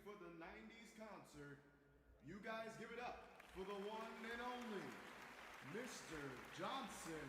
for the 90s concert, you guys give it up for the one and only Mr. Johnson.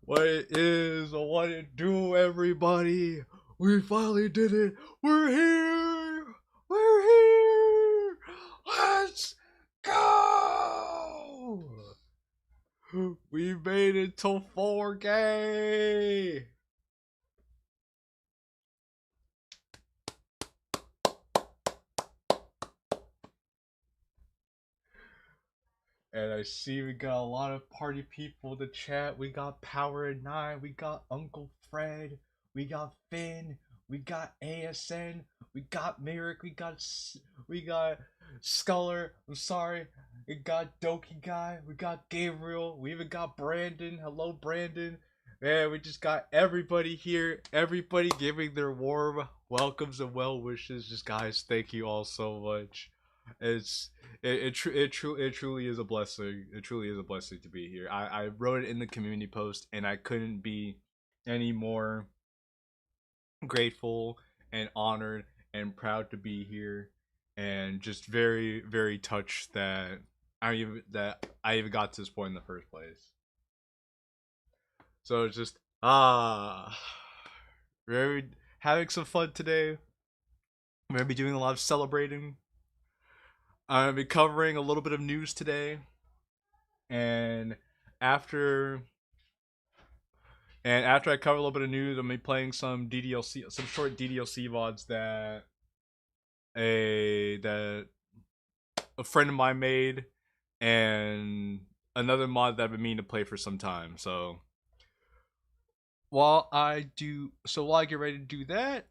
What it is, what it do, everybody? We finally did it. We're here. We're here. Let's go. We made it to 4K. And I see we got a lot of party people in the chat. We got Power and 9, we got Uncle Fred, we got Finn, we got ASN, we got Merrick, we got Sculler, I'm sorry, we got Doki Guy, we got Gabriel, we even got Brandon. Hello Brandon. Man, we just got everybody here, everybody giving their warm welcomes and well wishes. Just guys, thank you all so much. It truly is a blessing. It truly is a blessing to be here. I wrote it in the community post, and I couldn't be any more grateful and honored and proud to be here, and just very very touched that I even got to this point in the first place. So it's just we're having some fun today. We're gonna be doing a lot of celebrating. I'm gonna be covering a little bit of news today, and after I cover a little bit of news, I'm gonna be playing some DDLC, some short DDLC VODs that a friend of mine made, and another mod that I've been meaning to play for some time. So while I get ready to do that,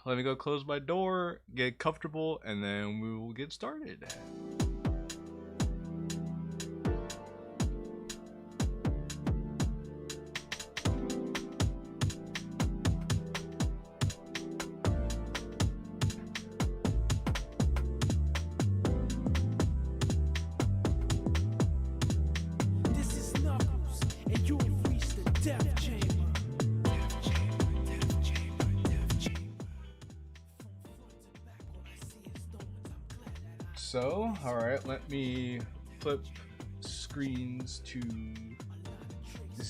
let me go close my door, get comfortable, and then we will get started. This is Synopsis, and you have reached the death chamber. So, alright, let me flip screens to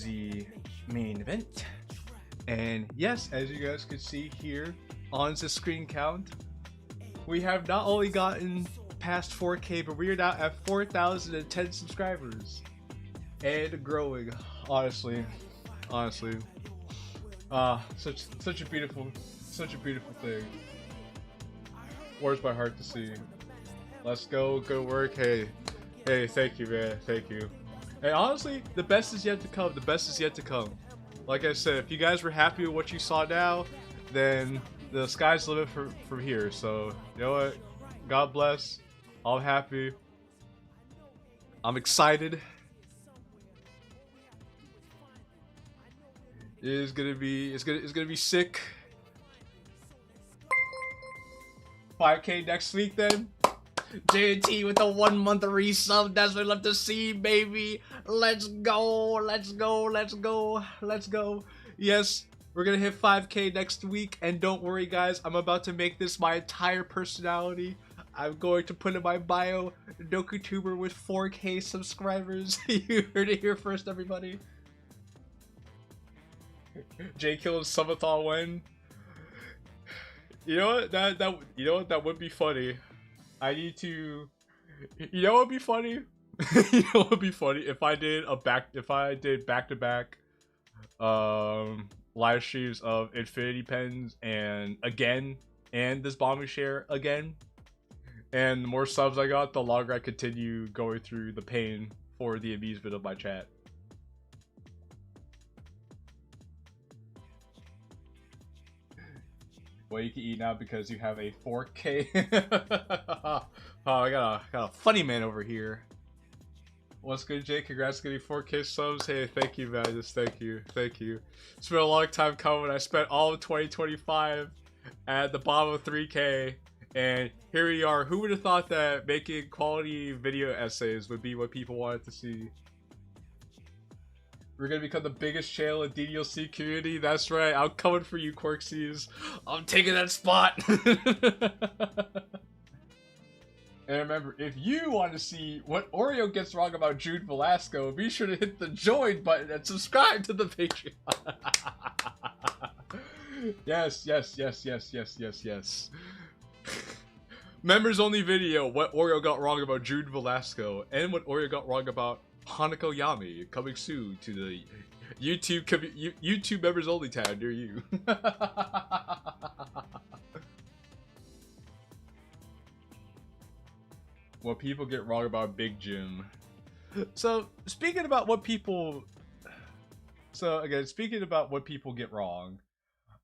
the main event. And yes, as you guys can see here on the screen count, we have not only gotten past 4K, but we are now at 4,010 subscribers. And growing, honestly. Such a beautiful thing. Warms my heart to see. Let's go, good work. Hey, thank you, man, thank you. And honestly, the best is yet to come. The best is yet to come. Like I said, if you guys were happy with what you saw now, then the sky's the limit from here. So, you know what? God bless. I'm happy. I'm excited. It's gonna be sick. 5K next week then. JT with the 1 month resub. That's what I love to see, baby. Let's go. Yes, we're gonna hit 5K next week, and don't worry, guys. I'm about to make this my entire personality. I'm going to put in my bio, DokuTuber with 4K subscribers. You heard it here first, everybody. JQilin subathon when? You know what? That would be funny. I need to. You know what would be funny? You know what would be funny if I did back-to-back live streams of Infinity Pens and this bombing share again. And the more subs I got, the longer I continue going through the pain for the amusement of my chat. Well, you can eat now because you have a 4K. Oh, I got a funny man over here. What's good, Jay? Congrats getting 4K subs. Hey, thank you, man. Just thank you. It's been a long time coming. I spent all of 2025 at the bottom of 3K, and here we are. Who would have thought that making quality video essays would be what people wanted to see? We're gonna become the biggest channel in DDLC community. That's right. I'm coming for you, Quirksies. I'm taking that spot. And remember, if you want to see what Oreo gets wrong about Jude Velasco, be sure to hit the join button and subscribe to the Patreon. Yes. Members only video, what Oreo got wrong about Jude Velasco, and what Oreo got wrong about Hanako Yami, coming soon to the YouTube members only tab near you. What people get wrong about Big Jim. So speaking about what people get wrong,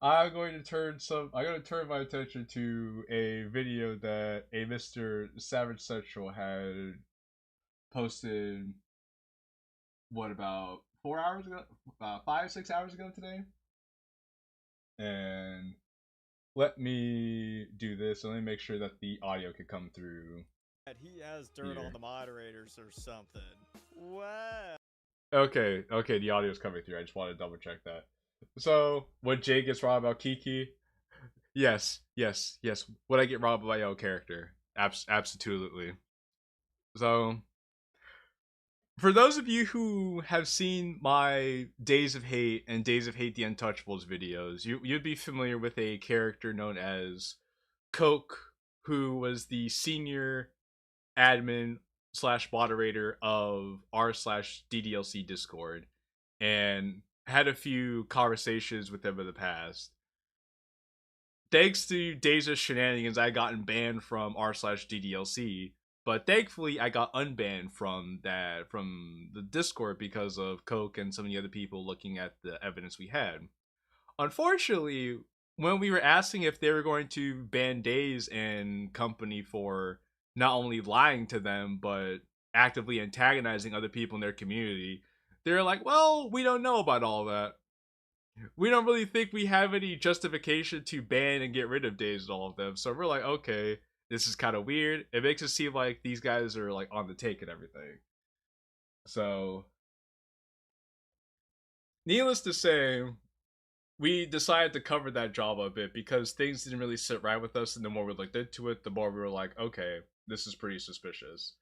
I'm going to turn my attention to a video that a Mr. Savage Central had posted. What, about 4 hours ago? About 5-6 hours ago today? And let me do this. Let me make sure that the audio can come through. He has dirt on the moderators or something. Wow. Okay, the audio's coming through. I just want to double check that. So, what Jay gets wrong about Kiki? Yes. What I get wrong about my own character? Absolutely. So, for those of you who have seen my Days of Hate and Days of Hate the Untouchables videos, you'd be familiar with a character known as Coke, who was the senior admin / moderator of r/DDLC Discord, and had a few conversations with them in the past. Thanks to Deja's shenanigans, I gotten banned from r/DDLC, but thankfully I got unbanned from the Discord because of Coke and some of the other people looking at the evidence we had. Unfortunately, when we were asking if they were going to ban Days and company for not only lying to them but actively antagonizing other people in their community, they're like, well, we don't know about all that. We don't really think we have any justification to ban and get rid of Days and all of them. So we're like, okay, this is kind of weird. It makes it seem like these guys are like on the take and everything. So, needless to say, we decided to cover that job a bit because things didn't really sit right with us, and the more we looked into it, the more we were like, okay, this is pretty suspicious.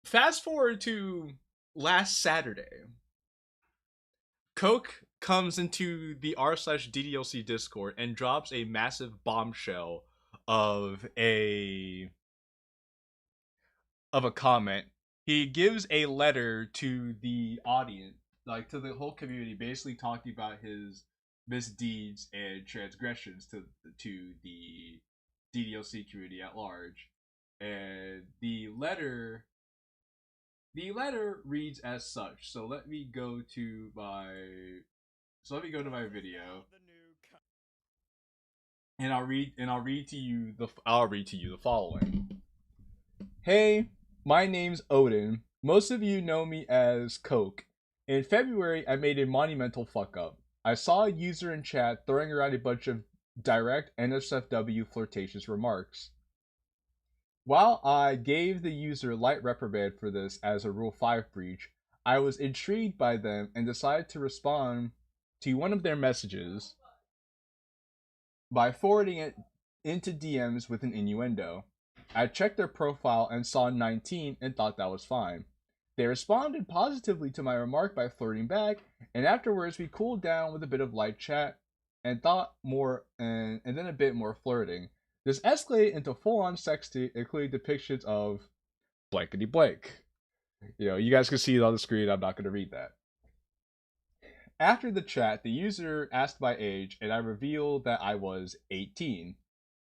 Fast forward to last Saturday. Coke comes into the r/DDLC Discord and drops a massive bombshell of a comment. He gives a letter to the audience, like to the whole community, basically talking about his misdeeds and transgressions to the DDLC community at large. And the letter reads as such. So let me go to my video, and I'll read to you the following. Hey, my name's Odin. Most of you know me as Coke. In February, I made a monumental fuck up. I saw a user in chat throwing around a bunch of direct NSFW flirtatious remarks. While I gave the user light reprimand for this as a Rule 5 breach, I was intrigued by them and decided to respond to one of their messages by forwarding it into DMs with an innuendo. I checked their profile and saw 19 and thought that was fine. They responded positively to my remark by flirting back, and afterwards we cooled down with a bit of light chat and thought more and then a bit more flirting. This escalated into full-on sexting, including depictions of blankety blank. You know, you guys can see it on the screen. I'm not going to read that. After the chat, the user asked my age, and I revealed that I was 18.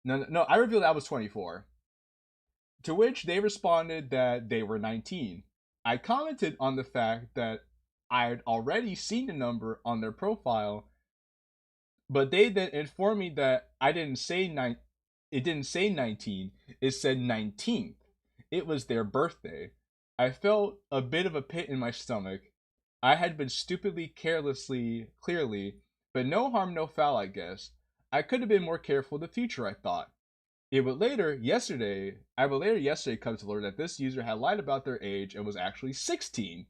No, I revealed that I was 24. To which they responded that they were 19. I commented on the fact that I had already seen the number on their profile, but they then informed me that it didn't say 19, it said 19th. It was their birthday. I felt a bit of a pit in my stomach. I had been stupidly clearly, but no harm, no foul, I guess. I could have been more careful in the future, I thought. I would later yesterday come to learn that this user had lied about their age and was actually 16.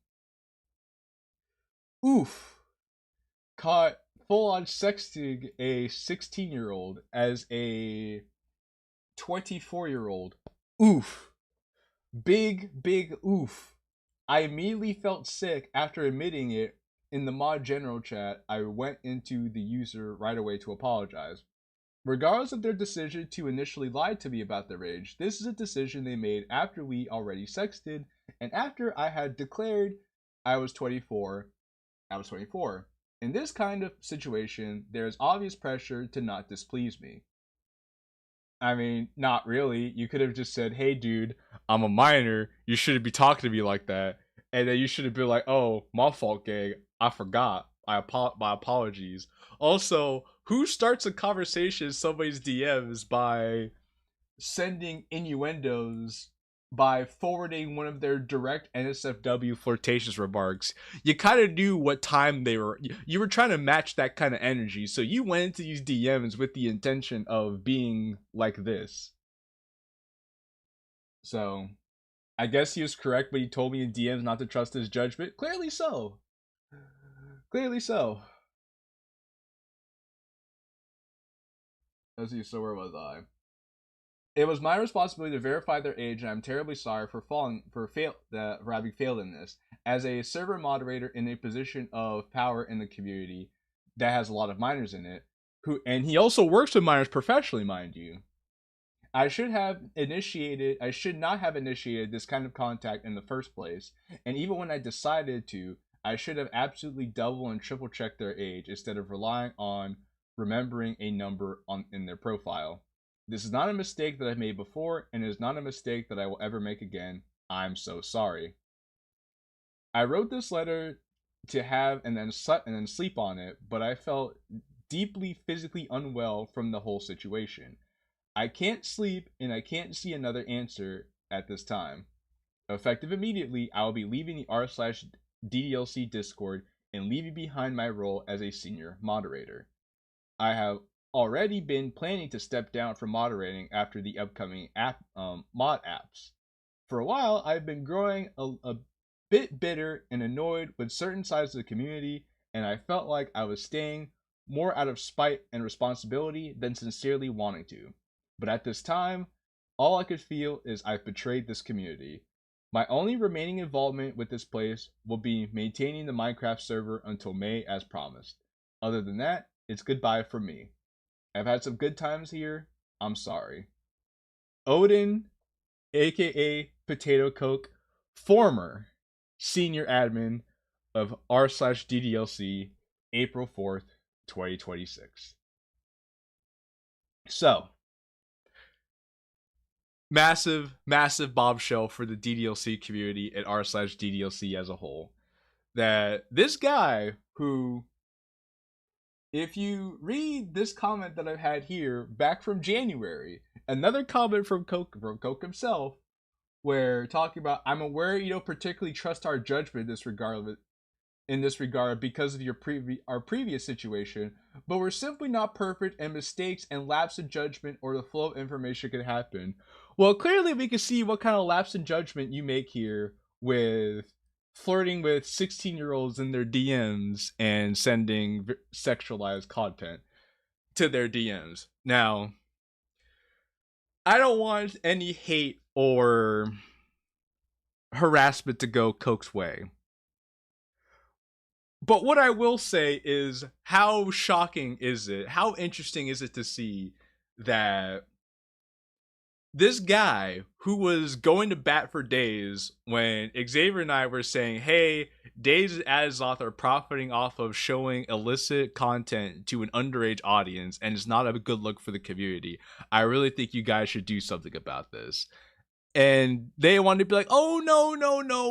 Oof. Caught full-on sexting a 16-year-old as a 24-year-old. Oof. Big oof. I immediately felt sick after admitting it in the mod general chat. I went into the user right away to apologize. Regardless of their decision to initially lie to me about their age, this is a decision they made after we already sexted and after I had declared I was 24. In this kind of situation, there is obvious pressure to not displease me. I mean, not really. You could have just said, hey dude, I'm a minor, you shouldn't be talking to me like that. And then you should have been like, oh, my fault, gang, I forgot. My apologies. Also, who starts a conversation in somebody's DMs by sending innuendos, by forwarding one of their direct NSFW flirtatious remarks? You kind of knew what time they were. You were trying to match that kind of energy, so you went into these DMs with the intention of being like this. So, I guess he was correct, but he told me in DMs not to trust his judgment. Clearly so. Clearly so. Let's see, so where was I? It was my responsibility to verify their age, and I'm terribly sorry for having failed in this. As a server moderator in a position of power in the community that has a lot of minors in it, and he also works with minors professionally, mind you. I should not have initiated this kind of contact in the first place, and even when I decided to, I should have absolutely double and triple checked their age instead of relying on remembering a number in their profile. This is not a mistake that I've made before, and it is not a mistake that I will ever make again. I'm so sorry. I wrote this letter to have and then sleep on it, but I felt deeply physically unwell from the whole situation. I can't sleep and I can't see another answer at this time. Effective immediately, I will be leaving the r/DDLC Discord and leaving behind my role as a senior moderator. I have already been planning to step down from moderating after the upcoming mod apps. For a while, I've been growing a bit bitter and annoyed with certain sides of the community, and I felt like I was staying more out of spite and responsibility than sincerely wanting to. But at this time, all I could feel is I've betrayed this community. My only remaining involvement with this place will be maintaining the Minecraft server until May as promised. Other than that, it's goodbye from me. I've had some good times here. I'm sorry. Odin, aka Potato Coke, former senior admin of r/DDLC, April 4th, 2026. So, massive bombshell for the DDLC community and r/DDLC as a whole. That this guy who, if you read this comment that I've had here back from January, another comment from Coke himself, where talking about, I'm aware you don't particularly trust our judgment in this regard because of our previous situation, but we're simply not perfect and mistakes and lapse in judgment or the flow of information can happen. Well, clearly we can see what kind of lapse in judgment you make here with flirting with 16-year-olds in their DMs and sending sexualized content to their DMs. Now, I don't want any hate or harassment to go Coke's way. But what I will say is, how shocking is it? How interesting is it to see that this guy who was going to bat for Days when Xavier and I were saying, hey, Days and Azath are profiting off of showing illicit content to an underage audience, and it's not a good look for the community. I really think you guys should do something about this. And they wanted to be like, oh, no,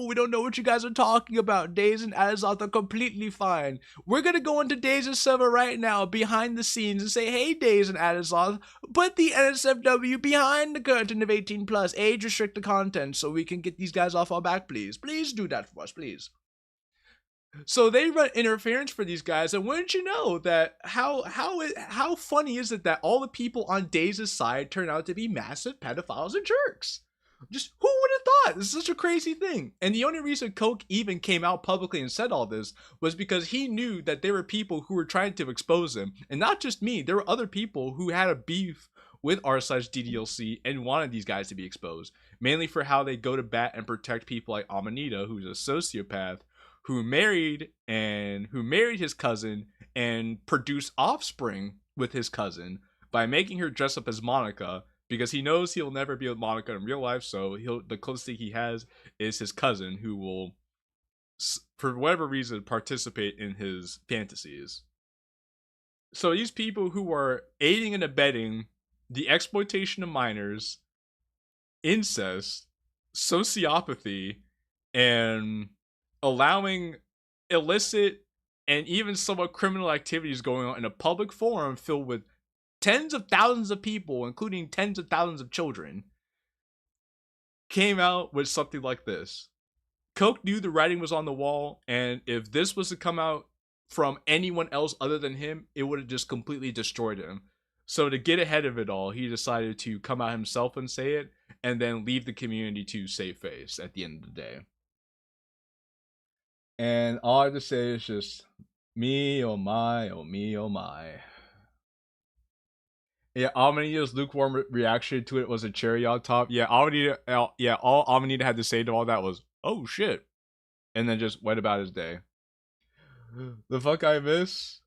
we don't know what you guys are talking about. Days and Azath are completely fine. We're going to go into Days' server right now behind the scenes and say, hey, Days and Azath, put the NSFW behind the curtain of 18 plus, age restricted content, so we can get these guys off our back, please. Please do that for us, please. So they run interference for these guys, and wouldn't you know that how funny is it that all the people on Days' side turn out to be massive pedophiles and jerks? Just who would have thought? This is such a crazy thing. And the only reason Coke even came out publicly and said all this was because he knew that there were people who were trying to expose him. And not just me, there were other people who had a beef with r/DDLC and wanted these guys to be exposed. Mainly for how they go to bat and protect people like Amanita, who's a sociopath, who married his cousin and produced offspring with his cousin by making her dress up as Monica, because he knows he'll never be with Monica in real life, so the closest thing he has is his cousin, who will, for whatever reason, participate in his fantasies. So these people who are aiding and abetting the exploitation of minors, incest, sociopathy, and allowing illicit and even somewhat criminal activities going on in a public forum filled with tens of thousands of people, including tens of thousands of children, came out with something like this. Coke knew the writing was on the wall, and if this was to come out from anyone else other than him, it would have just completely destroyed him. So to get ahead of it all, he decided to come out himself and say it, and then leave the community to save face at the end of the day. And all I have to say is just, me, oh my, oh me, oh my. Yeah, Amanita's lukewarm reaction to it was a cherry on top. Yeah, all Amanita had to say to all that was, oh shit. And then just went about his day. The fuck I miss?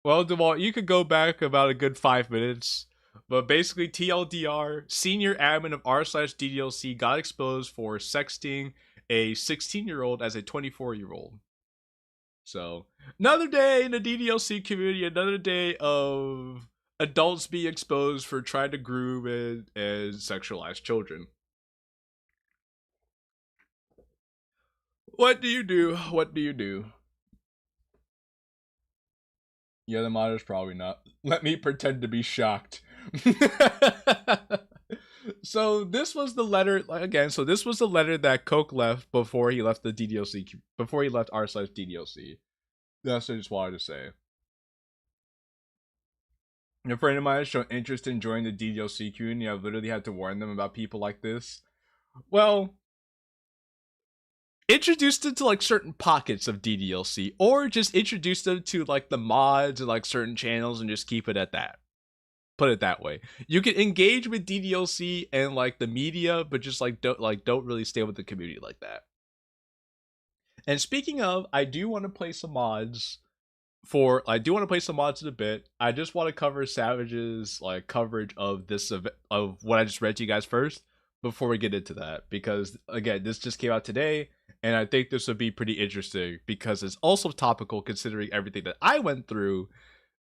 Well, Deval, you could go back about a good 5 minutes. But basically, TLDR, senior admin of r/DDLC got exposed for sexting a 16-year-old as a 24-year-old. So, another day in the DDLC community, another day of adults being exposed for trying to groom and sexualize children. What do you do? What do you do? Yeah, the moderators probably not. Let me pretend to be shocked. So this was the letter again. So this was the letter that Coke left before he left the DDLC. Before he left r/DDLC. That's what I just wanted to say. A friend of mine has shown interest in joining the DDLC community. I've literally had to warn them about people like this. Well, introduce them to like certain pockets of DDLC, or just introduce them to like the mods and like certain channels and just keep it at that. Put it that way. You can engage with DDLC and like the media, but just like don't really stay with the community like that. And speaking of, I do want to play some mods in a bit. I just want to cover Savage's like coverage of this event, of what I just read to you guys first before we get into that, because again, this just came out today and I think this would be pretty interesting because it's also topical considering everything that I went through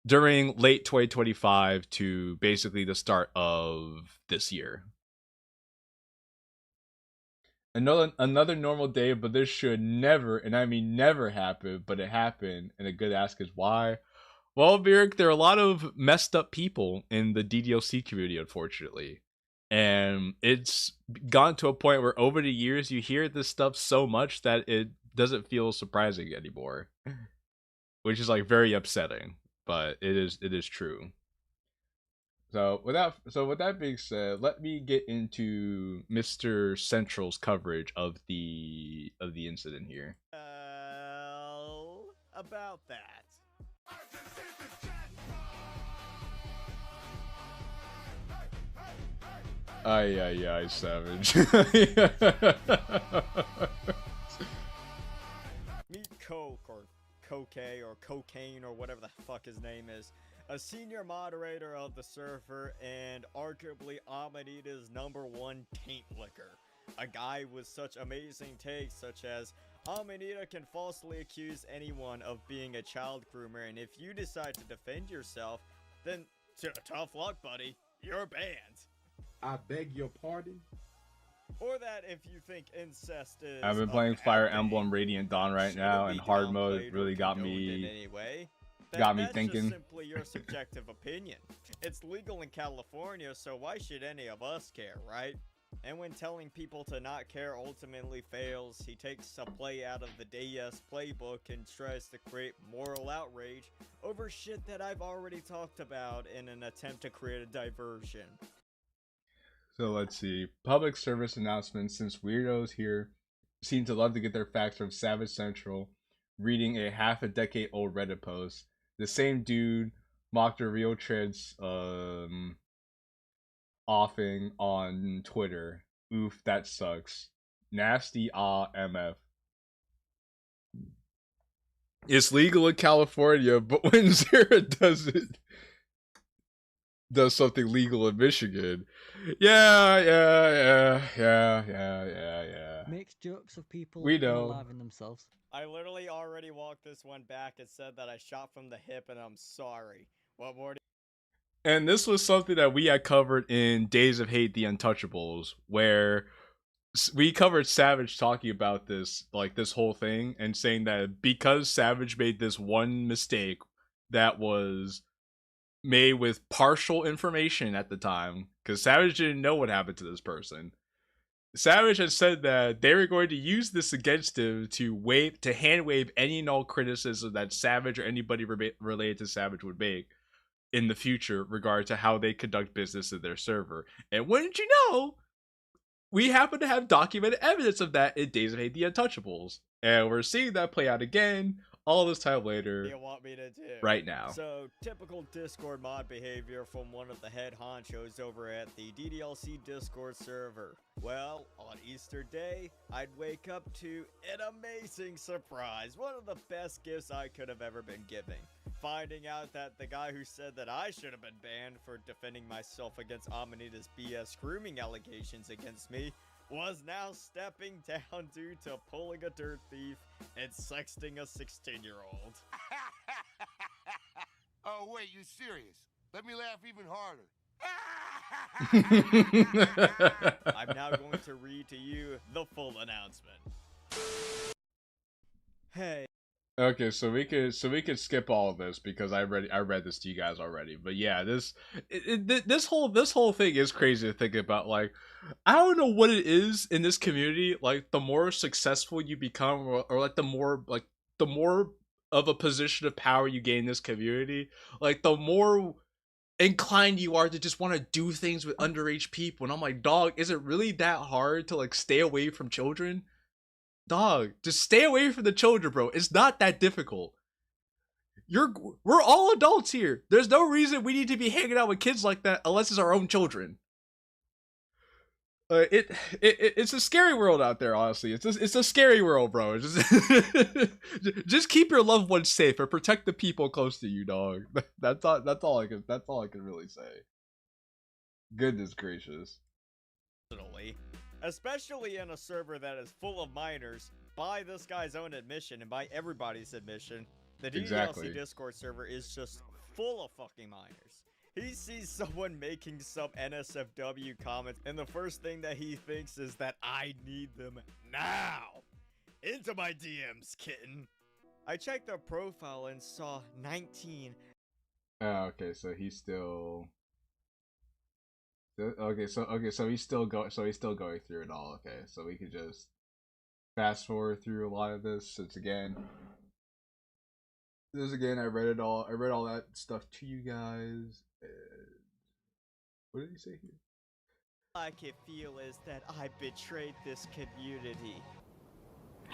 during late 2025 to basically the start of this year. Another normal day, but this should never, and I mean never happen, but it happened, and a good ask is why. Well, Virik, there are a lot of messed up people in the DDLC community, unfortunately. And it's gone to a point where over the years you hear this stuff so much that it doesn't feel surprising anymore. Which is like very upsetting, but it is true. So with that being said, let me get into Mr. Central's coverage of the incident here. About that. Ay, Savage. Meet Coke or Coke or Cocaine or whatever the fuck his name is. A senior moderator of the server and arguably Amanita's #1 taint licker. A guy with such amazing takes such as, Amanita can falsely accuse anyone of being a child groomer, and if you decide to defend yourself, then tough luck, buddy. You're banned. I beg your pardon? Or that if you think incest is... I've been playing Fire Emblem Radiant Dawn right now, and hard mode really got me thinking. That's simply your subjective opinion. It's legal in California, so why should any of us care, right? And when telling people to not care ultimately fails, he takes a play out of the DS playbook and tries to create moral outrage over shit that I've already talked about in an attempt to create a diversion. So let's see. Public service announcements, since weirdos here seem to love to get their facts from Savage Central, reading a half a decade old Reddit post. The same dude mocked a real trans offing on Twitter. Oof, that sucks. Nasty MF. It's legal in California, but when Zara does something legal in Michigan. Yeah. Makes jokes of people We know. unaliving themselves. I literally already walked this one back and said that I shot from the hip and I'm sorry. What more do And this was something that we had covered in Days of Hate, The Untouchables, where we covered Savage talking about this, like this whole thing, and saying that because Savage made this one mistake that was made with partial information at the time, because Savage didn't know what happened to this person. Savage had said that they were going to use this against him to hand wave any and all criticism that Savage or anybody related to Savage would make in the future regard to how they conduct business in their server. And wouldn't you know, we happen to have documented evidence of that in Days of Hate, The Untouchables. And we're seeing that play out again all this time later, you want me to do right now. So, typical Discord mod behavior from one of the head honchos over at the DDLC Discord server. Well, on Easter Day, I'd wake up to an amazing surprise. One of the best gifts I could have ever been given. Finding out that the guy who said that I should have been banned for defending myself against Amanita's BS grooming allegations against me was now stepping down due to pulling a dirt thief and sexting a 16-year-old. Oh, wait, you serious? Let me laugh even harder. I'm now going to read to you the full announcement. Hey. Okay, so we could skip all of this because I read this to you guys already. But yeah, this whole thing is crazy to think about. Like, I don't know what it is in this community. Like, the more successful you become, or like the more of a position of power you gain in this community, like the more inclined you are to just want to do things with underage people. And I'm like, dog, is it really that hard to like stay away from children? Dog, just stay away from the children, bro. It's not that difficult. We're all adults here. There's no reason we need to be hanging out with kids like that unless it's our own children. It's a scary world out there, honestly. It's a scary world, bro. Just keep your loved ones safe and protect the people close to you, dog. That's all I can really say. Goodness gracious. Especially in a server that is full of minors, by this guy's own admission and by everybody's admission, the DDLC Exactly. Discord server is just full of fucking minors. He sees someone making some NSFW comments, and the first thing that he thinks is that I need them now. Into my DMs, kitten. I checked their profile and saw 19. Okay, so he's still. So he's still going through it all. Okay, so we could just fast forward through a lot of this. Since again, I read it all. I read all that stuff to you guys. What did he say here? I can feel is that I betrayed this community.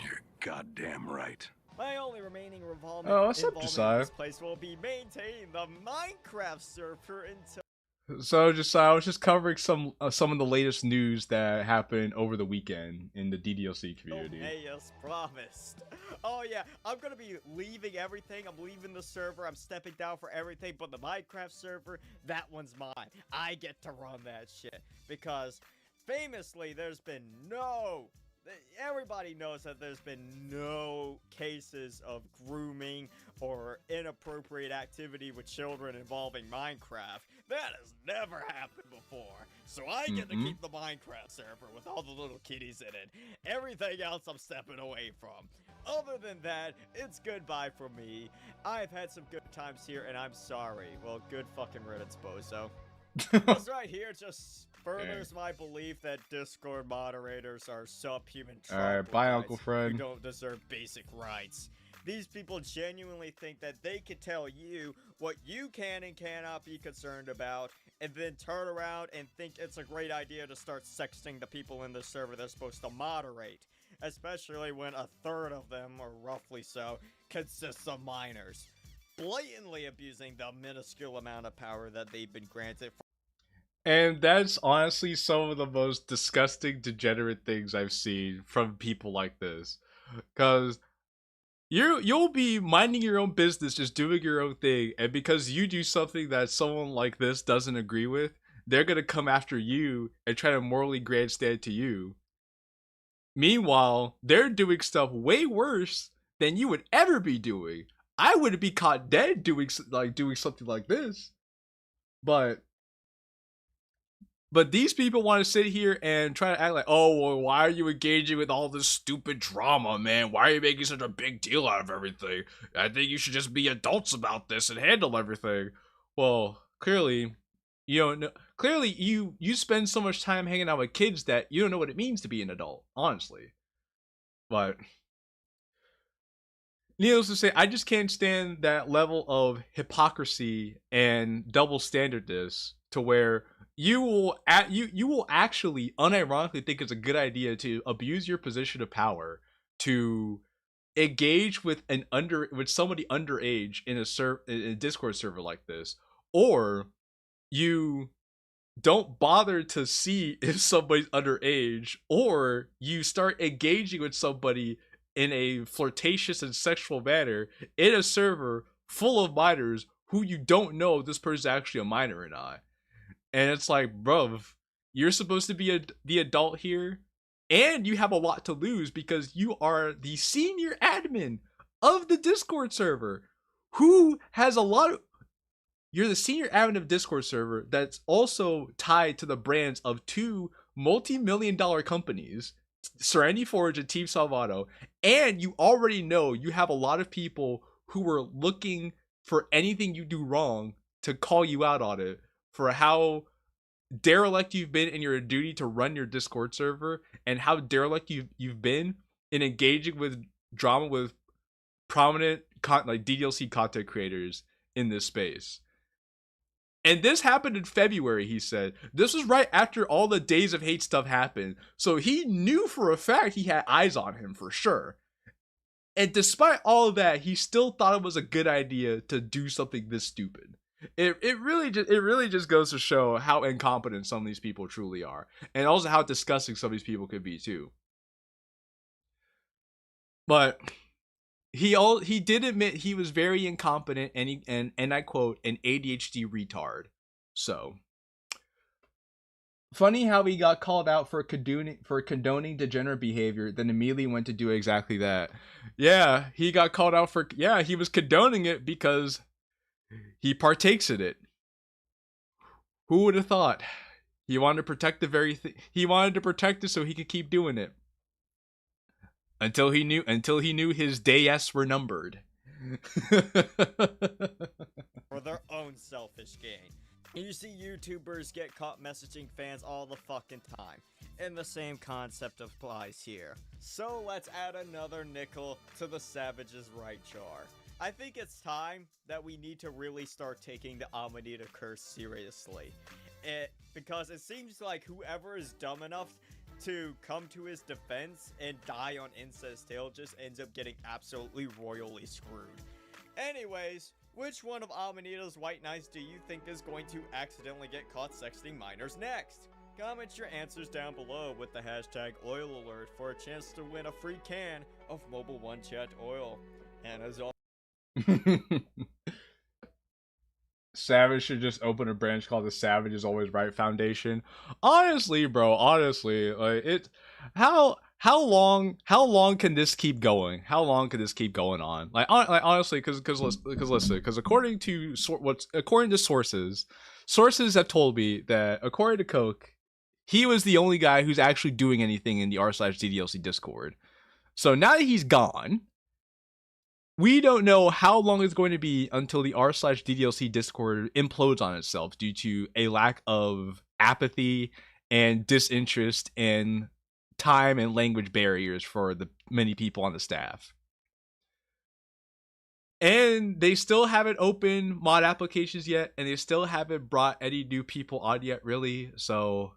You're goddamn right. My only remaining Oh, what's up, involvement in Josiah? this place will be maintaining the Minecraft server until. So I was just covering some of the latest news that happened over the weekend in the DDLC community. As promised. Oh yeah, I'm gonna be leaving everything. I'm leaving the server. I'm stepping down for everything, but the Minecraft server, that one's mine. I get to run that shit because famously, there's been everybody knows that there's been no cases of grooming or inappropriate activity with children involving Minecraft. That has never happened before. So I get to keep the Minecraft server with all the little kitties in it. Everything else I'm stepping away from. Other than that, it's goodbye for me. I've had some good times here and I'm sorry. Well, good fucking riddance, bozo. This right here just furthers my belief that Discord moderators are subhuman Alright, bye, Uncle Fred. who don't deserve basic rights. These people genuinely think that they can tell you what you can and cannot be concerned about, and then turn around and think it's a great idea to start sexting the people in the server they're supposed to moderate. Especially when a third of them, or roughly so, consists of minors. Blatantly abusing the minuscule amount of power that they've been granted. And that's honestly some of the most disgusting, degenerate things I've seen from people like this. Because you'll be minding your own business, just doing your own thing, and because you do something that someone like this doesn't agree with, they're gonna come after you and try to morally grandstand to you. Meanwhile, they're doing stuff way worse than you would ever be doing. I wouldn't be caught dead doing something like this, but these people want to sit here and try to act like, oh, well, why are you engaging with all this stupid drama, man? Why are you making such a big deal out of everything? I think you should just be adults about this and handle everything. Well, clearly, you don't know. Clearly, you spend so much time hanging out with kids that you don't know what it means to be an adult, honestly. But needless to say, I just can't stand that level of hypocrisy and double standardness to where you will actually unironically think it's a good idea to abuse your position of power to engage with somebody underage in a Discord server like this, or you don't bother to see if somebody's underage, or you start engaging with somebody in a flirtatious and sexual manner in a server full of minors who you don't know if this person's actually a minor or not. And it's like, bruv, you're supposed to be the adult here, and you have a lot to lose because you are the senior admin of the Discord server, who has a lot of... You're the senior admin of Discord server that's also tied to the brands of two multi-million-dollar companies Serenity Forge and Team Salvato, and you already know you have a lot of people who are looking for anything you do wrong to call you out on it for how derelict you've been in your duty to run your Discord server and how derelict you've been in engaging with drama with prominent like DDLC content creators in this space. And this happened in February, he said. This was right after all the Days of Hate stuff happened. So he knew for a fact he had eyes on him for sure. And despite all of that, he still thought it was a good idea to do something this stupid. It really just goes to show how incompetent some of these people truly are. And also how disgusting some of these people could be too. But he did admit he was very incompetent and I quote, an ADHD retard. So funny how he got called out for condoning degenerate behavior, then immediately went to do exactly that. Yeah, he got called out for he was condoning it because he partakes in it. Who would have thought? He wanted to protect the very thing. He wanted to protect it so he could keep doing it. Until he knew his days were numbered. For their own selfish gain. You see YouTubers get caught messaging fans all the fucking time. And the same concept applies here. So let's add another nickel to the Savage's right jar. I think it's time that we need to really start taking the Amanita curse seriously. Because it seems like whoever is dumb enough to come to his defense and die on Incest Tale just ends up getting absolutely royally screwed. Anyways, which one of Amanita's white knights do you think is going to accidentally get caught sexting minors next? Comment your answers down below with the hashtag OilAlert for a chance to win a free can of Mobile One Chat oil. And as always, Savage should just open a branch called the Savage is Always Right Foundation. Honestly, bro, like how long can this keep going? How long can this keep going on? Like honestly, because according to sources have told me that according to Coke, he was the only guy who's actually doing anything in the r/DDLC Discord. So now that he's gone, we don't know how long it's going to be until the r/DDLC Discord implodes on itself due to a lack of apathy and disinterest and time and language barriers for the many people on the staff. And they still haven't opened mod applications yet, and they still haven't brought any new people on yet, really. So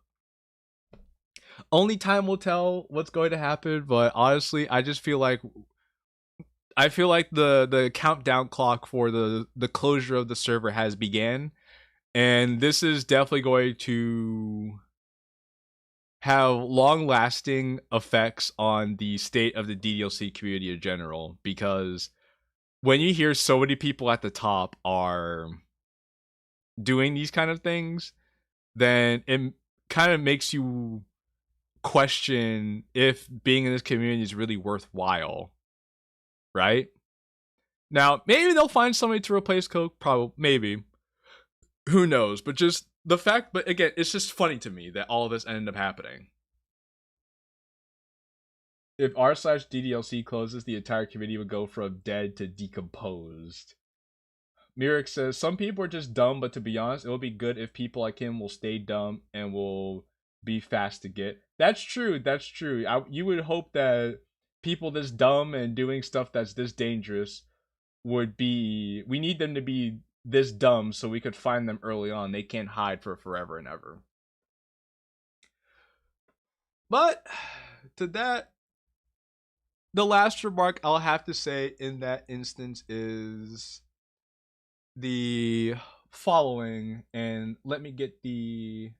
only time will tell what's going to happen. But honestly, I feel like the countdown clock for the closure of the server has began, and this is definitely going to have long-lasting effects on the state of the DDLC community in general, because when you hear so many people at the top are doing these kind of things, then it kind of makes you question if being in this community is really worthwhile. Right? Now, maybe they'll find somebody to replace Coke. Probably, maybe. Who knows? But just the fact, but again, it's just funny to me that all of this ended up happening. If r/DDLC closes, the entire community would go from dead to decomposed. Mirik says, some people are just dumb, but to be honest, it will be good if people like him will stay dumb and will be fast to get. That's true. That's true. You would hope that people this dumb and doing stuff that's this dangerous would be, we need them to be this dumb so we could find them early on. They can't hide for forever and ever. But to that, the last remark I'll have to say in that instance is the following, and let me get the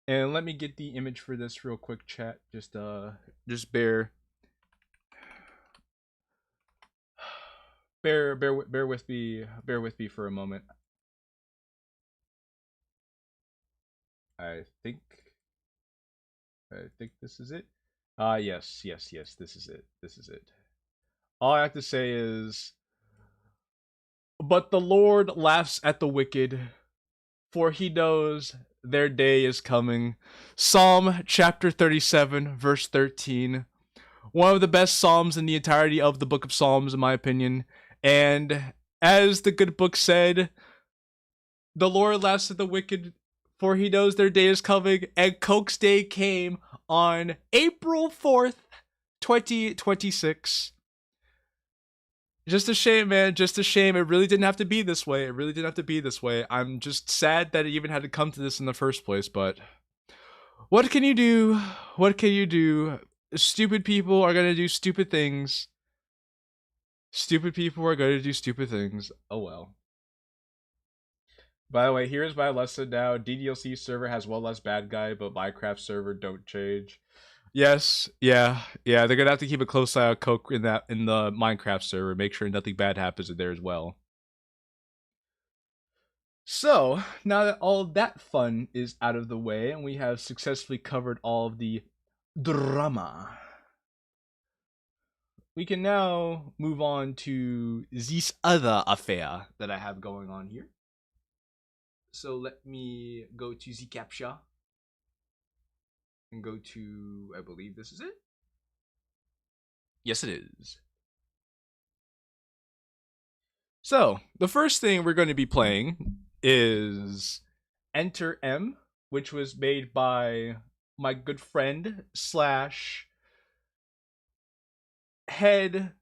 image for this real quick, chat. Just bear with me for a moment. I think this is it. Yes, this is it. All I have to say is, but the Lord laughs at the wicked, for he knows their day is coming. Psalm chapter 37, verse 13. One of the best psalms in the entirety of the book of Psalms, in my opinion. And as the good book said, the Lord laughs at the wicked, for he knows their day is coming. And Coke's Day came on April 4th, 2026. Just a shame, man. Just a shame. It really didn't have to be this way. It really didn't have to be this way. I'm just sad that it even had to come to this in the first place, but what can you do? What can you do? Stupid people are gonna do stupid things. Stupid people are gonna do stupid things. Oh well. By the way, here's my lesson now. DDLC server has one less bad guy, but Minecraft server don't change. Yes, yeah. They're gonna have to keep a close eye on Coke in the Minecraft server. Make sure nothing bad happens in there as well. So now that all that fun is out of the way, and we have successfully covered all of the drama, we can now move on to this other affair that I have going on here. So let me go to the captcha and go to, I believe this is it. Yes, it is. So the first thing we're going to be playing is Enter M, which was made by my good friend slash head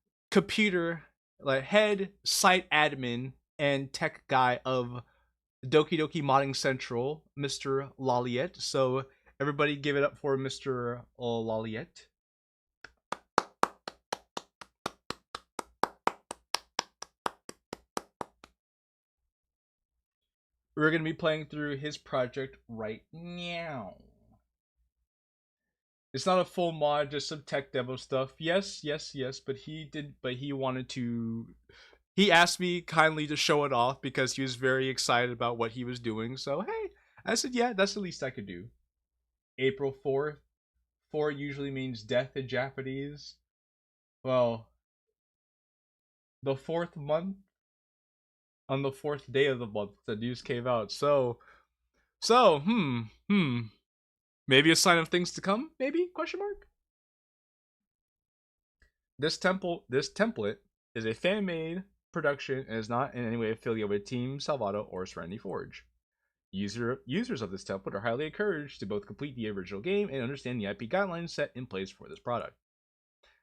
site admin and tech guy of Doki Doki Modding Central, Mr. Laliet. So everybody give it up for Mr. Laliet. We're going to be playing through his project right now. It's not a full mod, just some tech demo stuff. Yes, but he wanted to, he asked me kindly to show it off because he was very excited about what he was doing. So, hey, I said, yeah, that's the least I could do. April 4th. 4 usually means death in Japanese. Well, the 4th month, on the 4th day of the month, the news came out. So, maybe a sign of things to come? Maybe? Question mark. This template is a fan-made production and is not in any way affiliated with Team Salvato or Serenity Forge. Users of this template are highly encouraged to both complete the original game and understand the IP guidelines set in place for this product.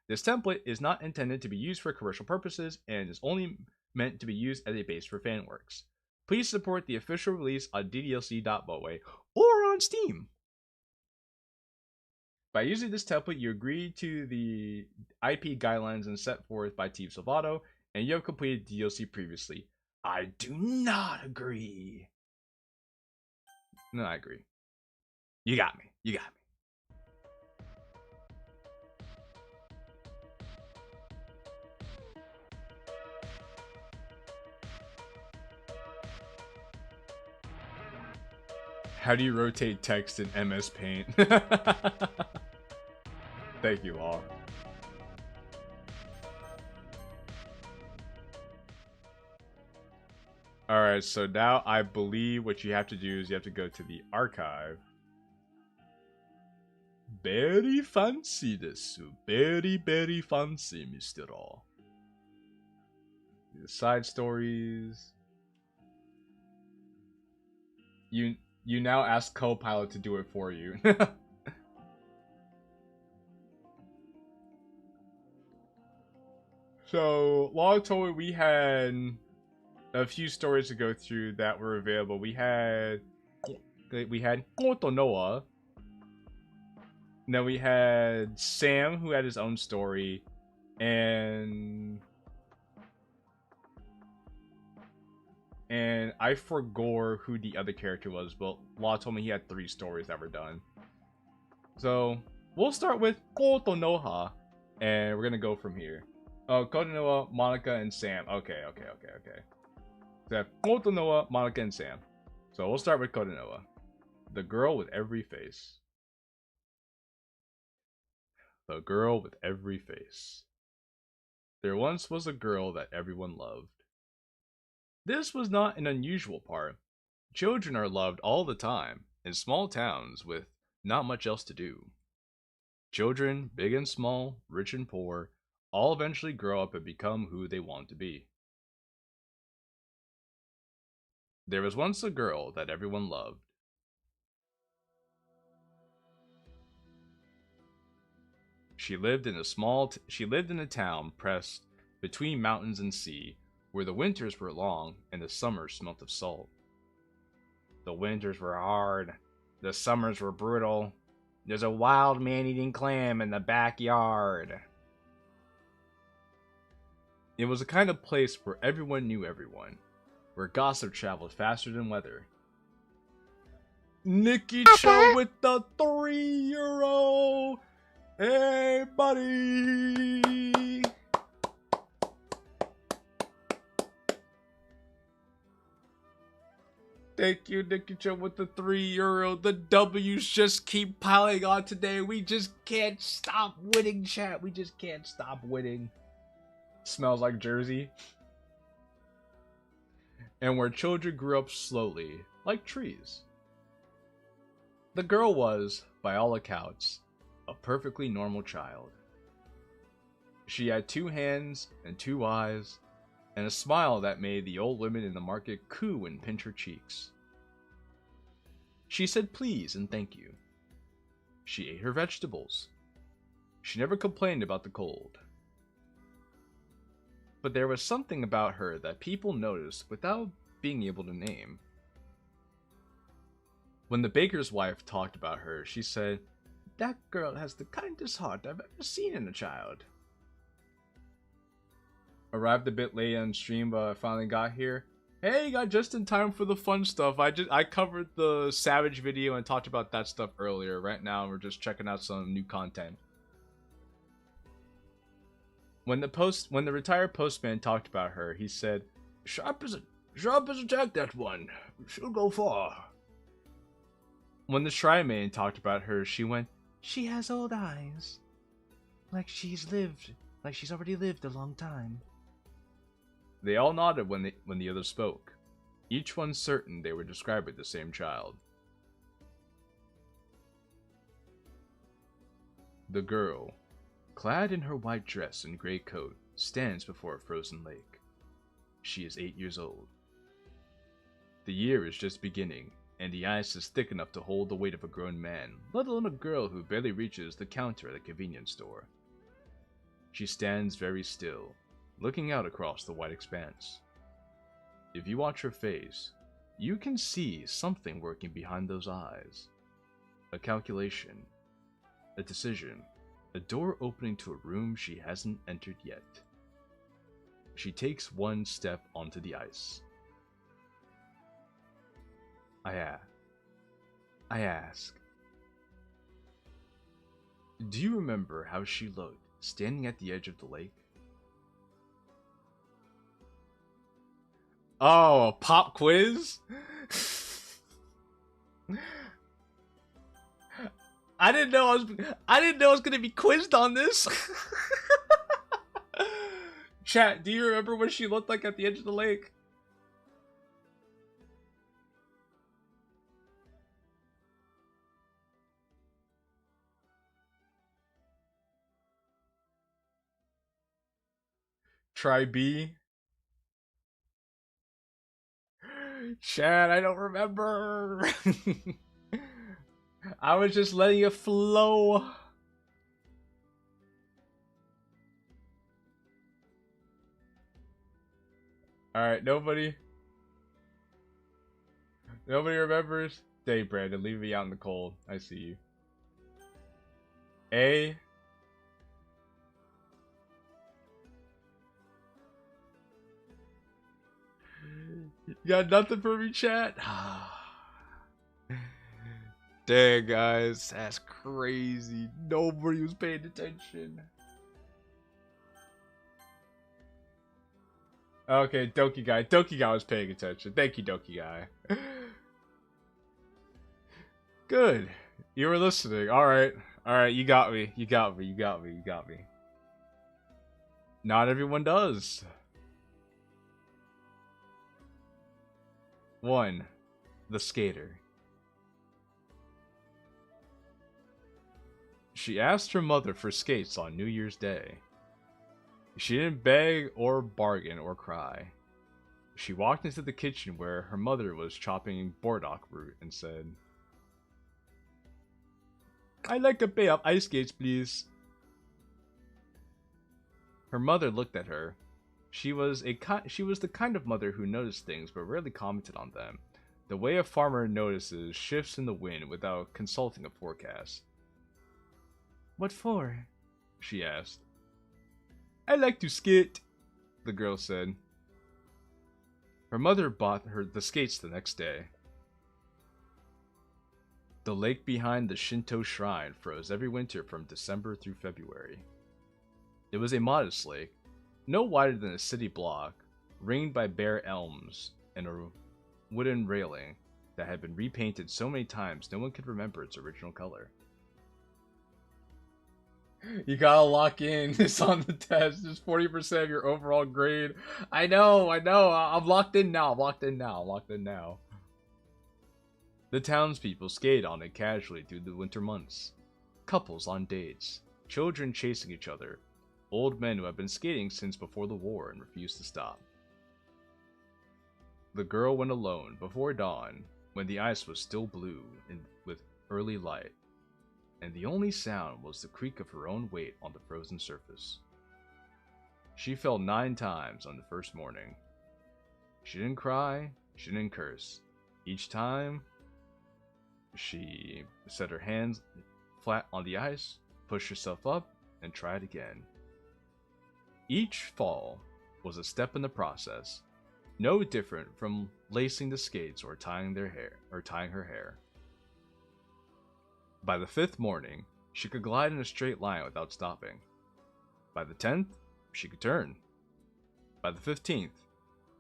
This template is not intended to be used for commercial purposes and is only meant to be used as a base for fan works. Please support the official release on ddlc.moe or on Steam. By using this template, you agree to the IP guidelines and set forth by Team Salvato, and you have completed DLC previously. I do not agree. No, I agree. You got me. You got me. How do you rotate text in MS Paint? Thank you all. Alright, so now I believe what you have to do is you have to go to the archive. Very fancy desu. Very, very fancy, Mr. O. The side stories. You now ask Copilot to do it for you. So, long told me we had a few stories to go through that were available. We had Koto Noah. Then we had Sam, who had his own story, and I forgot who the other character was, but Law told me he had 3 stories that were done. So we'll start with Koto Noha, and we're gonna go from here. Oh, Koto Noha, Monica, and Sam. Okay. So Koto Noha, Monica, and Sam. So we'll start with Koto Noha. The girl with every face. The girl with every face. There once was a girl that everyone loved. This was not an unusual part. Children are loved all the time in small towns with not much else to do. Children, big and small, rich and poor, all eventually grow up and become who they want to be. There was once a girl that everyone loved. She lived in a town pressed between mountains and sea, where the winters were long and the summers smelt of salt. The winters were hard, the summers were brutal. There's a wild man-eating clam in the backyard. It was a kind of place where everyone knew everyone, where gossip traveled faster than weather. Nicky Cho with the €3. Hey, buddy! Thank you, Nicky Cho with the €3. The W's just keep piling on today. We just can't stop winning, chat. We just can't stop winning. Smells like Jersey. And where children grew up slowly, like trees. The girl was, by all accounts, a perfectly normal child. She had 2 hands and 2 eyes, and a smile that made the old women in the market coo and pinch her cheeks. She said please and thank you. She ate her vegetables. She never complained about the cold. But there was something about her that people noticed without being able to name. When the baker's wife talked about her, she said, "That girl has the kindest heart I've ever seen in a child." Arrived a bit late on stream, but I finally got here. Hey, got just in time for the fun stuff. I covered the Savage video and talked about that stuff earlier. Right now, we're just checking out some new content. When the retired postman talked about her, he said, Sharp as a tack, that one. She'll go far." When the shrine maiden talked about her, she went, "She has old eyes. Like she's already lived a long time." They all nodded when the others spoke, each one certain they were describing the same child. The girl, clad in her white dress and gray coat, stands before a frozen lake. She is 8 years old. The year is just beginning, and the ice is thick enough to hold the weight of a grown man, let alone a girl who barely reaches the counter at a convenience store. She stands very still, looking out across the white expanse. If you watch her face, you can see something working behind those eyes. A calculation, a decision, a door opening to a room she hasn't entered yet. She takes one step onto the ice. I ask, do you remember how she looked standing at the edge of the lake? Oh, a pop quiz? I didn't know I was gonna be quizzed on this. Chat, do you remember what she looked like at the edge of the lake? Try B. Chad, I don't remember. I was just letting it flow. Alright, nobody remembers? Dave Brandon, leave me out in the cold. I see you. A. You got nothing for me, chat? Dang, guys, that's crazy. Nobody was paying attention. Okay, Doki Guy. Doki Guy was paying attention. Thank you, Doki Guy. Good. You were listening. Alright. Alright, you got me. You got me. You got me. You got me. Not everyone does. 1. the skater. She asked her mother for skates on New Year's Day. She didn't beg or bargain or cry. She walked into the kitchen where her mother was chopping burdock root and said, "I'd like a pair of ice skates, please." Her mother looked at her. She was the kind of mother who noticed things but rarely commented on them, the way a farmer notices shifts in the wind without consulting a forecast. "What for?" she asked. "I like to skate," the girl said. Her mother bought her the skates the next day. The lake behind the Shinto shrine froze every winter from December through February. It was a modest lake, no wider than a city block, ringed by bare elms and a wooden railing that had been repainted so many times no one could remember its original color. You gotta lock in. It's on the test. It's 40% of your overall grade. I know. I'm locked in now. The townspeople skate on it casually through the winter months. Couples on dates. Children chasing each other. Old men who have been skating since before the war and refuse to stop. The girl went alone before dawn, when the ice was still blue and with early light, and the only sound was the creak of her own weight on the frozen surface. She fell 9 times on the first morning. She didn't cry, she didn't curse. Each time, she set her hands flat on the ice, pushed herself up, and tried again. Each fall was a step in the process, no different from lacing the skates or tying her hair. By the 5th morning, she could glide in a straight line without stopping. By the 10th, she could turn. By the 15th,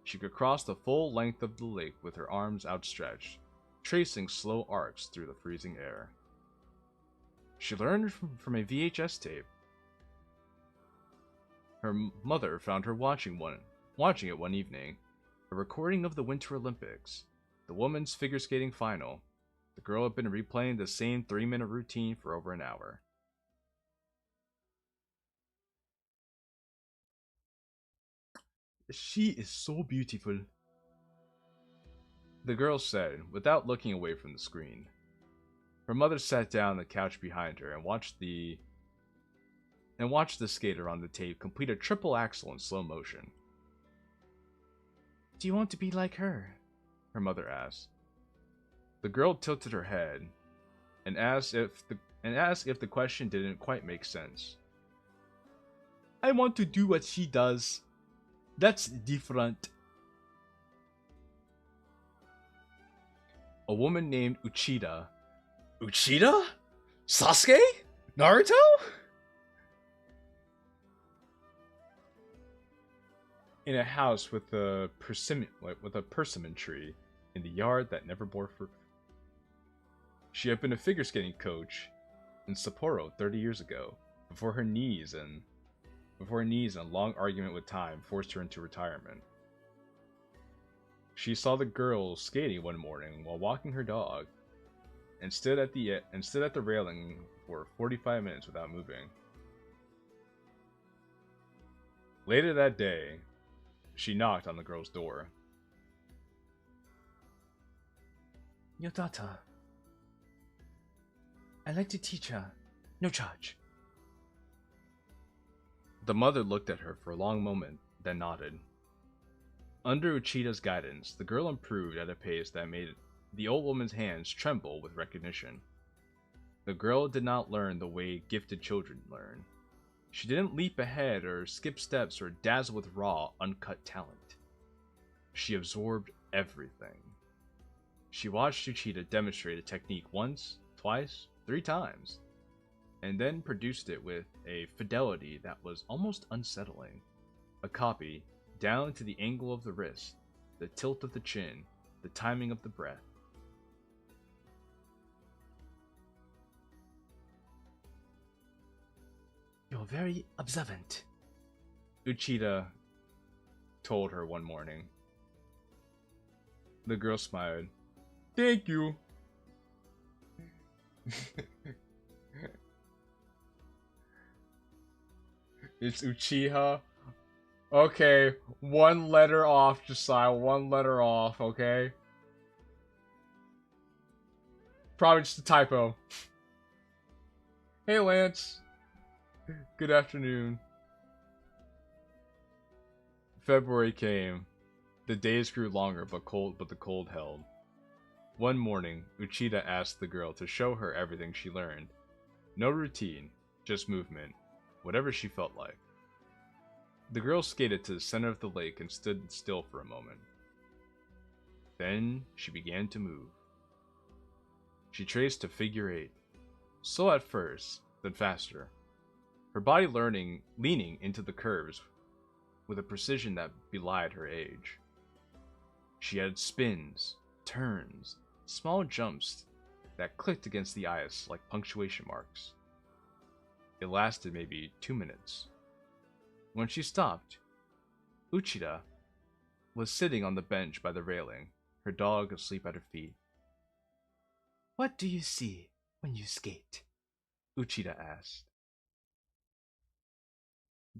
she could cross the full length of the lake with her arms outstretched, tracing slow arcs through the freezing air. She learned from a VHS tape. Her mother found her watching it one evening, a recording of the Winter Olympics, the women's figure skating final. The girl had been replaying the same 3-minute routine for over an hour. "She is so beautiful," the girl said, without looking away from the screen. Her mother sat down on the couch behind her and watched the skater on the tape complete a triple axel in slow motion. "Do you want to be like her?" her mother asked. The girl tilted her head and asked if the question didn't quite make sense. "I want to do what she does. That's different." A woman named Uchida. Uchida? Sasuke? Naruto? In a house with a persimmon tree in the yard that never bore fruit. She had been a figure skating coach in Sapporo 30 years ago, before her knees and a long argument with time forced her into retirement. She saw the girl skating one morning while walking her dog, and stood at the railing for 45 minutes without moving. Later that day, she knocked on the girl's door. "Your daughter. I'd like to teach her. No charge." The mother looked at her for a long moment, then nodded. Under Uchida's guidance, the girl improved at a pace that made the old woman's hands tremble with recognition. The girl did not learn the way gifted children learn. She didn't leap ahead or skip steps or dazzle with raw, uncut talent. She absorbed everything. She watched Uchida demonstrate a technique once, twice, 3 times, and then produced it with a fidelity that was almost unsettling. A copy, down to the angle of the wrist, the tilt of the chin, the timing of the breath. "You're very observant," Uchida told her one morning. The girl smiled. Thank you. It's Uchiha. Okay, one letter off, Josiah. One letter off, okay? Probably just a typo. Hey, Lance. Good afternoon. February came. The days grew longer, but the cold held. One morning, Uchida asked the girl to show her everything she learned. No routine, just movement, whatever she felt like. The girl skated to the center of the lake and stood still for a moment. Then she began to move. She traced a figure 8, slow at first, then faster. Her body leaning into the curves with a precision that belied her age. She had spins, turns, small jumps that clicked against the ice like punctuation marks. It lasted maybe 2 minutes. When she stopped, Uchida was sitting on the bench by the railing, her dog asleep at her feet. "What do you see when you skate?" Uchida asked.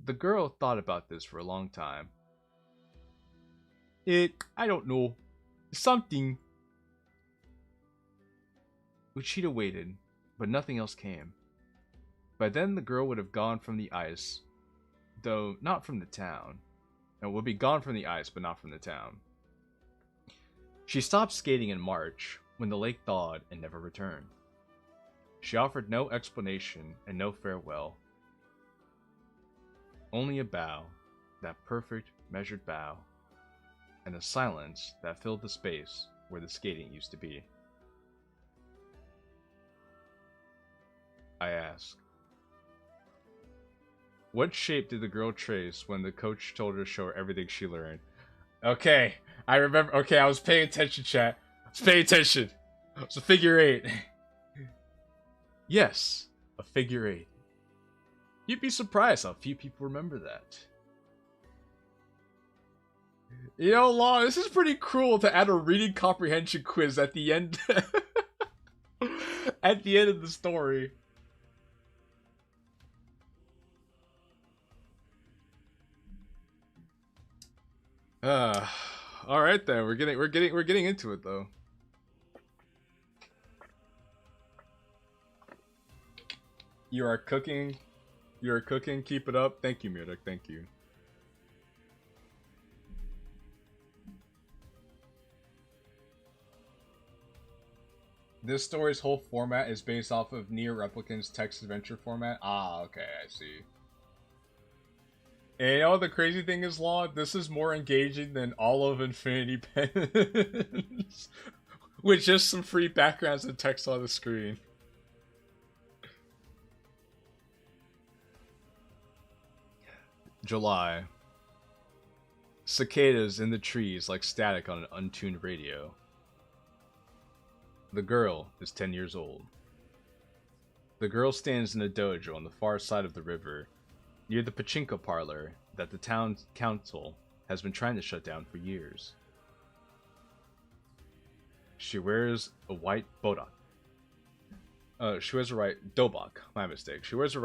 The girl thought about this for a long time. I don't know. Something. Uchida waited, but nothing else came. By then the girl would have gone from the ice, though not from the town. It would be gone from the ice, but not from the town. She stopped skating in March, when the lake thawed and never returned. She offered no explanation and no farewell. Only a bow, that perfect, measured bow, and a silence that filled the space where the skating used to be. I asked, what shape did the girl trace when the coach told her to show her everything she learned? Okay, I remember. Okay, I was paying attention, chat. I was paying attention. It's a figure 8. Yes, a figure 8. You'd be surprised how few people remember that. You know, Law, this is pretty cruel to add a reading comprehension quiz at the end. At the end of the story. All right then. We're getting into it though. You are cooking. You are cooking. Keep it up. Thank you, Murdoch. Thank you. This story's whole format is based off of Nier Replicant's text adventure format. Ah, okay, I see. And you know the crazy thing is, Law? This is more engaging than all of Infinity Pens. With just some free backgrounds and text on the screen. July. Cicadas in the trees like static on an untuned radio. The girl is 10 years old. The girl stands in a dojo on the far side of the river, near the pachinko parlor that the town council has been trying to shut down for years. She wears a white bodak. She wears a white dobak. My mistake. She wears a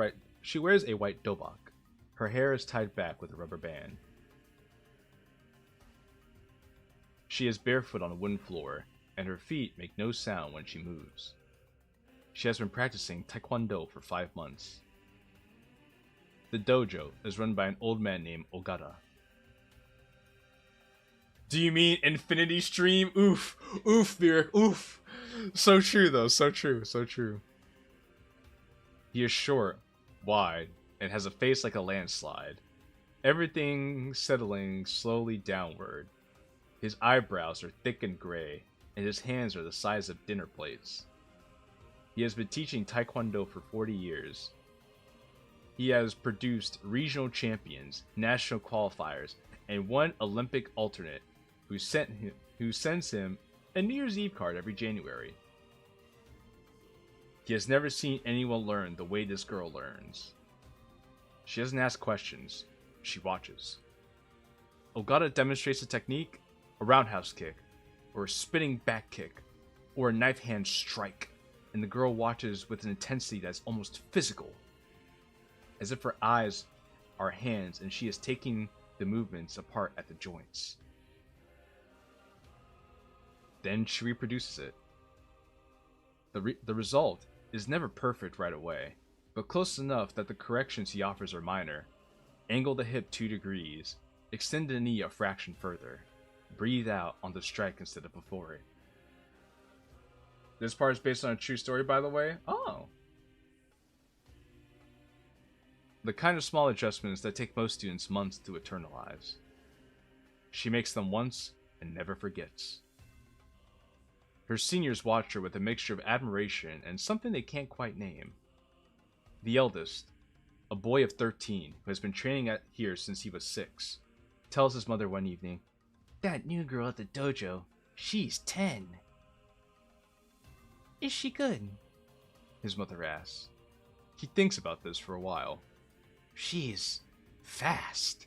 white dobak. Her hair is tied back with a rubber band. She is barefoot on a wooden floor, and her feet make no sound when she moves. She has been practicing taekwondo for 5 months. The dojo is run by an old man named Ogata. Do you mean Infinity Stream? Oof. Oof, Lyric. Oof. So true, though. So true. So true. He is short, wide, and has a face like a landslide. Everything settling slowly downward. His eyebrows are thick and gray, and his hands are the size of dinner plates. He has been teaching taekwondo for 40 years. He has produced regional champions, national qualifiers, and one Olympic alternate who sends him a New Year's Eve card every January. He has never seen anyone learn the way this girl learns. She doesn't ask questions, she watches. Ogata demonstrates a technique, a roundhouse kick, or a spinning back kick, or a knife hand strike, and the girl watches with an intensity that's almost physical, as if her eyes are hands and she is taking the movements apart at the joints. Then she reproduces it. The result is never perfect right away, but close enough that the corrections he offers are minor. Angle the hip 2 degrees, extend the knee a fraction further, breathe out on the strike instead of before it. This part is based on a true story, by the way. Oh. The kind of small adjustments that take most students months to internalize. She makes them once and never forgets. Her seniors watch her with a mixture of admiration and something they can't quite name. The eldest, a boy of 13 who has been training here since he was 6, tells his mother one evening, "That new girl at the dojo, she's 10. Is she good?" his mother asks. He thinks about this for a while. "She's fast."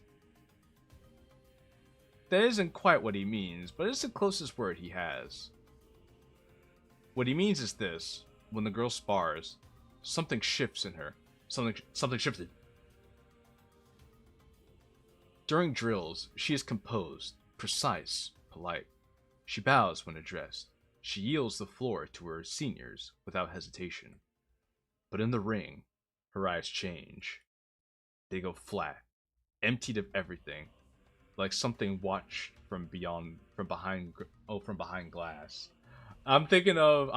That isn't quite what he means, but it's the closest word he has. What he means is this: when the girl spars, something shifts in her. Something shifted. During drills, she is composed, precise, polite. She bows when addressed. She yields the floor to her seniors without hesitation. But in the ring, her eyes change. They go flat, emptied of everything, like something watched from behind glass. I'm thinking of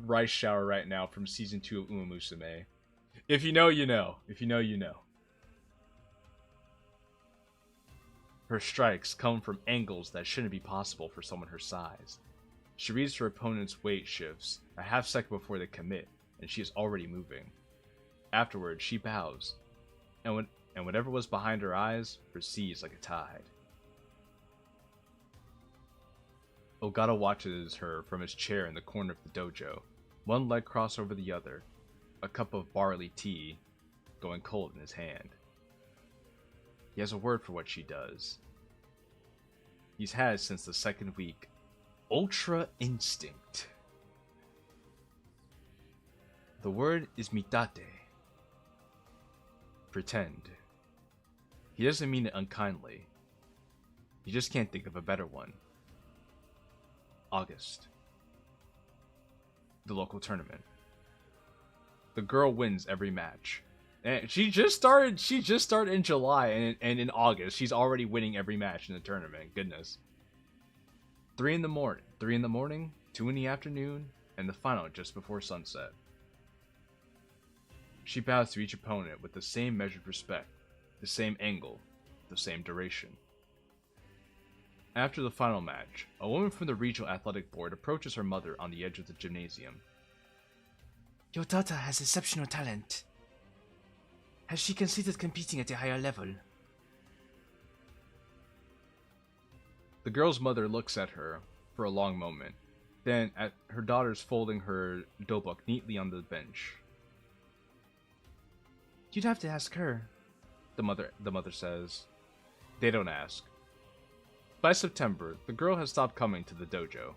Rice Shower right now from season 2 of Uma Musume. If you know, you know. If you know, you know. Her strikes come from angles that shouldn't be possible for someone her size. She reads her opponent's weight shifts a half second before they commit, and she is already moving. Afterwards, she bows, and whatever was behind her eyes recedes like a tide. Ogata watches her from his chair in the corner of the dojo, one leg crossed over the other, a cup of barley tea going cold in his hand. He has a word for what she does. He's had since the second week. Ultra instinct. The word is mitate. Pretend. He doesn't mean it unkindly. He just can't think of a better one. August. The local tournament. The girl wins every match. And she just started in July, and in August she's already winning every match in the tournament. Goodness. 3 in the morning, 2 in the afternoon, and the final just before sunset. She bows to each opponent with the same measured respect, the same angle, the same duration. After the final match, a woman from the regional athletic board approaches her mother on the edge of the gymnasium. "Your daughter has exceptional talent. Has she considered competing at a higher level?" The girl's mother looks at her for a long moment, then at her daughter's folding her dobok neatly on the bench. "You'd have to ask her," the mother says. They don't ask. By September, the girl has stopped coming to the dojo.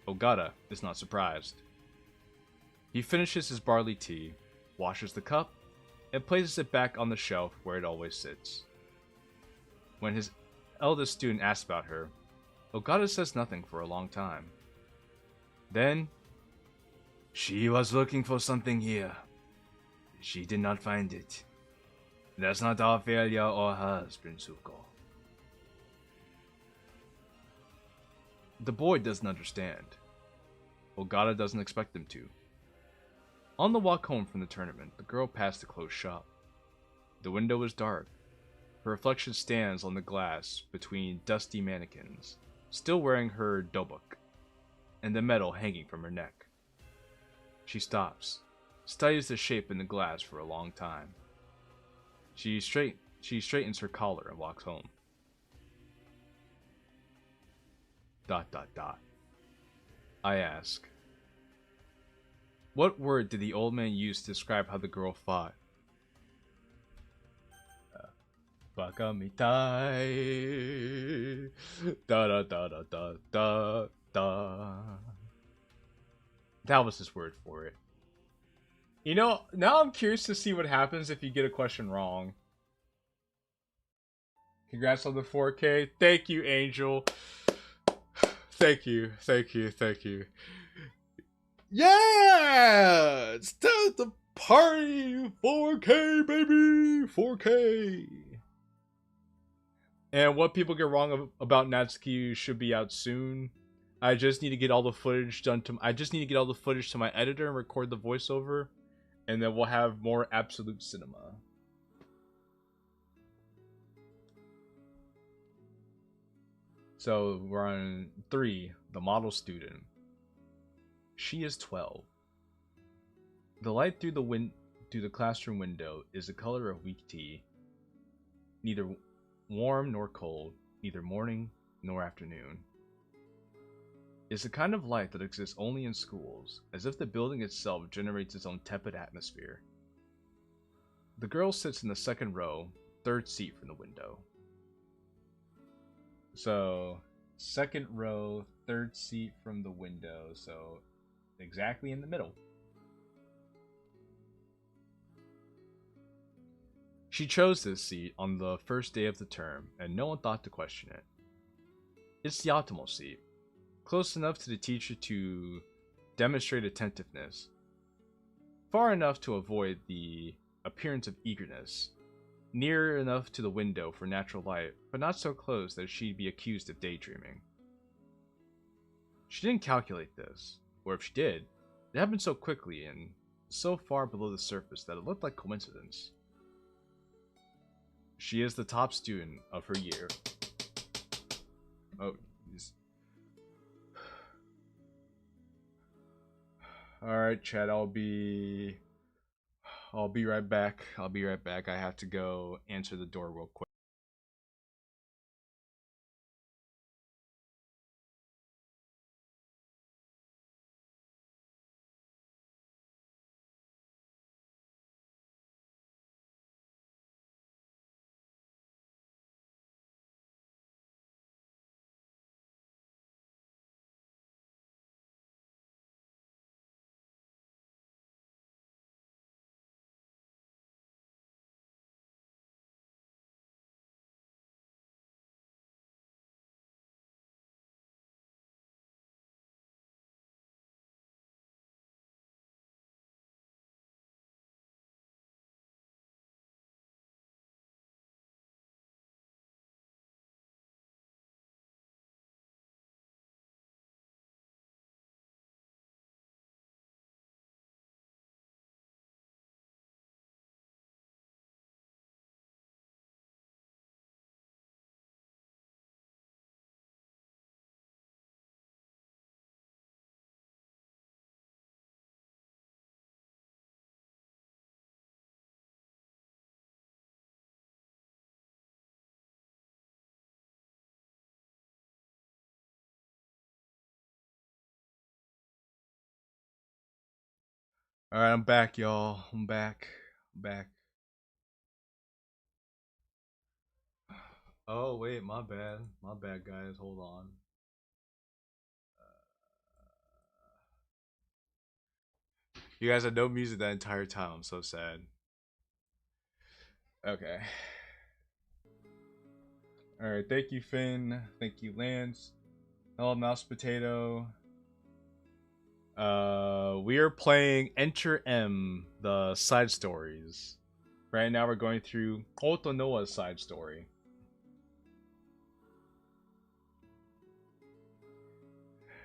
Ogata is not surprised. He finishes his barley tea, washes the cup, and places it back on the shelf where it always sits. When his eldest student asks about her, Ogata says nothing for a long time. Then, "She was looking for something here. She did not find it. That's not our failure or hers, Prince Zuko." The boy doesn't understand. Ogata doesn't expect him to. On the walk home from the tournament, the girl passed a closed shop. The window is dark. Her reflection stands on the glass between dusty mannequins, still wearing her dobok, and the medal hanging from her neck. She stops, studies the shape in the glass for a long time. She straightens her collar and walks home. ... I ask, what word did the old man use to describe how the girl fought? Baka mitai. Da da da da da da. da. That was his word for it. You know, now I'm curious to see what happens if you get a question wrong. Congrats on the 4K. Thank you, Angel. Thank you, thank you, thank you. Yeah! It's time to party! 4K, baby! 4K! And what people get wrong about Natsuki should be out soon. I just need to get all the footage done to my editor and record the voiceover, and then we'll have more absolute cinema. So we're on 3, the model student. She is 12. The light through the classroom window is the color of weak tea. Neither warm nor cold, neither morning nor afternoon. It's the kind of light that exists only in schools, as if the building itself generates its own tepid atmosphere. The girl sits in the second row, third seat from the window. So, second row, third seat from the window, so exactly in the middle. She chose this seat on the first day of the term, and no one thought to question it. It's the optimal seat, close enough to the teacher to demonstrate attentiveness, far enough to avoid the appearance of eagerness, near enough to the window for natural light, but not so close that she'd be accused of daydreaming. She didn't calculate this, or if she did, it happened so quickly and so far below the surface that it looked like coincidence. She is the top student of her year. Oh, geez. Alright, Chad, I'll be right back. I have to go answer the door real quick. Alright, I'm back, y'all. I'm back. Oh, wait, my bad. My bad, guys. Hold on. You guys had no music that entire time. I'm so sad. Okay. Alright, thank you, Finn. Thank you, Lance. Hello, Mouse Potato. We are playing Enter M, the side stories. Right now we're going through Otonoa's side story.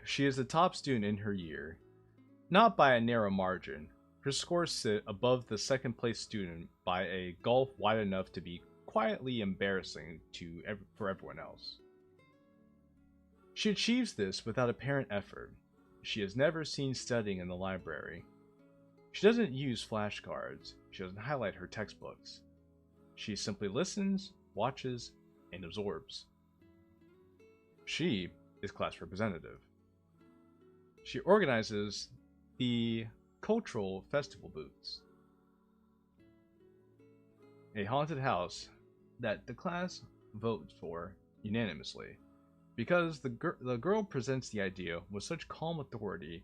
She is the top student in her year. Not by a narrow margin. Her scores sit above the second place student by a gulf wide enough to be quietly embarrassing for everyone else. She achieves this without apparent effort. She is never seen studying in the library. She doesn't use flashcards. She doesn't highlight her textbooks. She simply listens, watches, and absorbs. She is class representative. She organizes the cultural festival booths, a haunted house that the class votes for unanimously because the girl presents the idea with such calm authority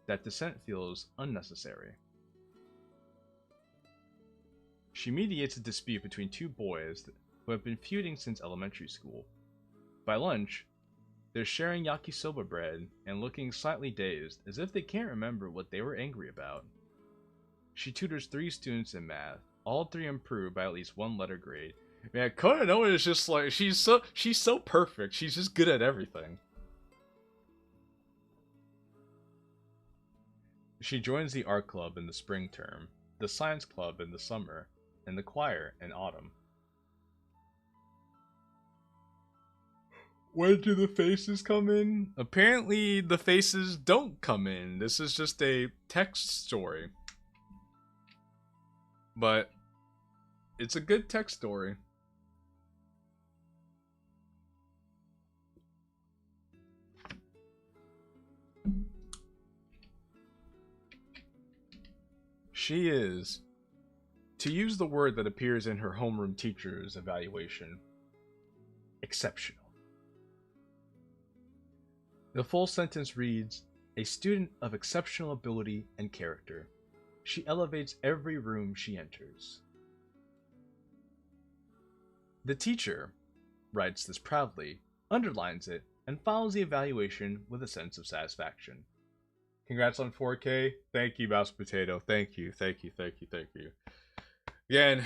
that dissent feels unnecessary. She mediates a dispute between two boys who have been feuding since elementary school. By lunch, they're sharing yakisoba bread and looking slightly dazed, as if they can't remember what they were angry about. She tutors 3 students in math. All 3 improved by at least 1 letter grade. Man, Kononoe is just like, she's so perfect. She's just good at everything. She joins the art club in the spring term, the science club in the summer, and the choir in autumn. When do the faces come in? Apparently, the faces don't come in. This is just a text story. But it's a good text story. She is, to use the word that appears in her homeroom teacher's evaluation, exceptional. The full sentence reads, a student of exceptional ability and character. She elevates every room she enters. The teacher writes this proudly, underlines it, and follows the evaluation with a sense of satisfaction. Congrats on 4K. Thank you, Mouse Potato. Thank you, thank you, thank you, thank you. Again,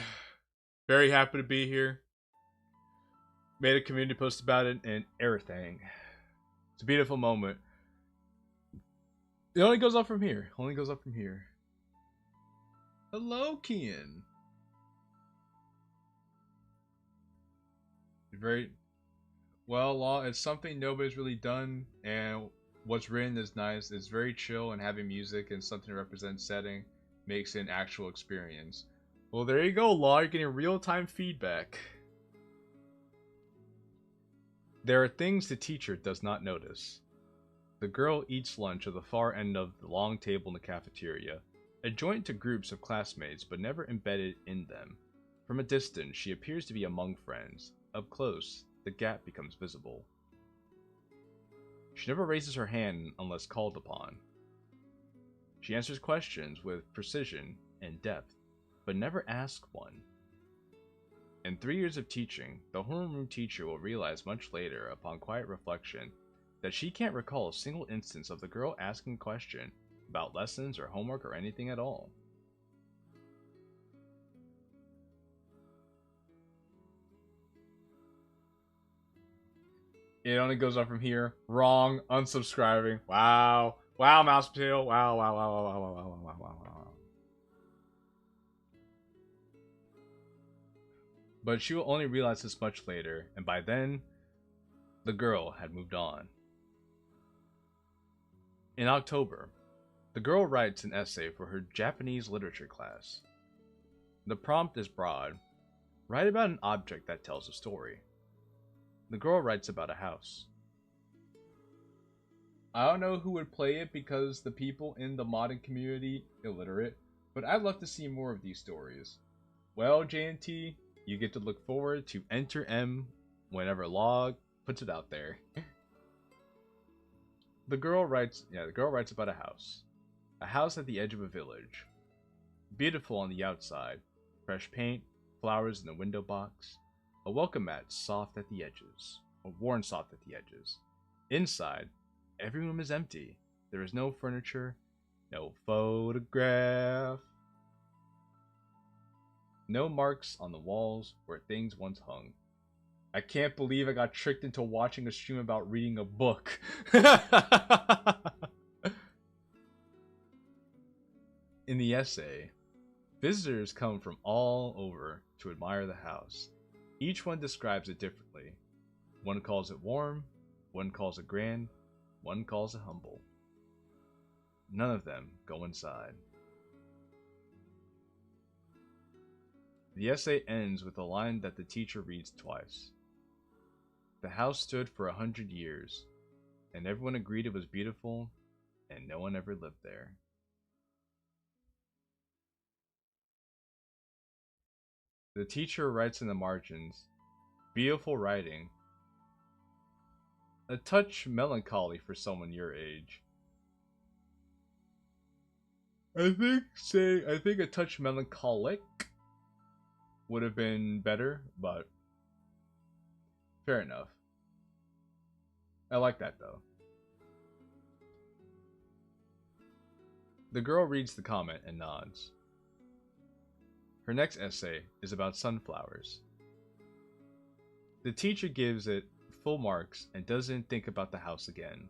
very happy to be here. Made a community post about it and everything. It's a beautiful moment. It only goes up from here. Only goes up from here. Hello, Kian. Very well, Law. It's something nobody's really done, and what's written is nice. It's very chill, and having music and something to represent setting makes it an actual experience. Well, there you go, Law. You're getting real-time feedback. There are things the teacher does not notice. The girl eats lunch at the far end of the long table in the cafeteria, adjoined to groups of classmates but never embedded in them. From a distance, she appears to be among friends. Up close, the gap becomes visible. She never raises her hand unless called upon. She answers questions with precision and depth, but never asks one. In 3 years of teaching, the homeroom teacher will realize much later, upon quiet reflection, that she can't recall a single instance of the girl asking a question about lessons or homework or anything at all. It only goes up from here. Wrong. Unsubscribing. Wow. Wow, Mouse Potato. Wow, wow, wow, wow, wow, wow, wow, wow, wow, wow. But she will only realize this much later, and by then, the girl had moved on. In October, the girl writes an essay for her Japanese literature class. The prompt is broad. Write about an object that tells a story. The girl writes about a house. I don't know who would play it because the people in the modding community illiterate, but I'd love to see more of these stories. Well, JNT, you get to look forward to Enter M whenever Log puts it out there. The girl writes about a house. A house at the edge of a village. Beautiful on the outside. Fresh paint, flowers in the window box. A welcome mat soft at the edges. Or worn soft at the edges. Inside, every room is empty. There is no furniture, no photograph. No marks on the walls where things once hung. I can't believe I got tricked into watching a stream about reading a book. In the essay, visitors come from all over to admire the house. Each one describes it differently. One calls it warm, one calls it grand, one calls it humble. None of them go inside. The essay ends with a line that the teacher reads twice. The house stood for 100 years, and everyone agreed it was beautiful, and no one ever lived there. The teacher writes in the margins, beautiful writing. a touch melancholy for someone your age. I think a touch melancholic would have been better, but fair enough. I like that though. The girl reads the comment and nods. Her next essay is about sunflowers. The teacher gives it full marks and doesn't think about the house again.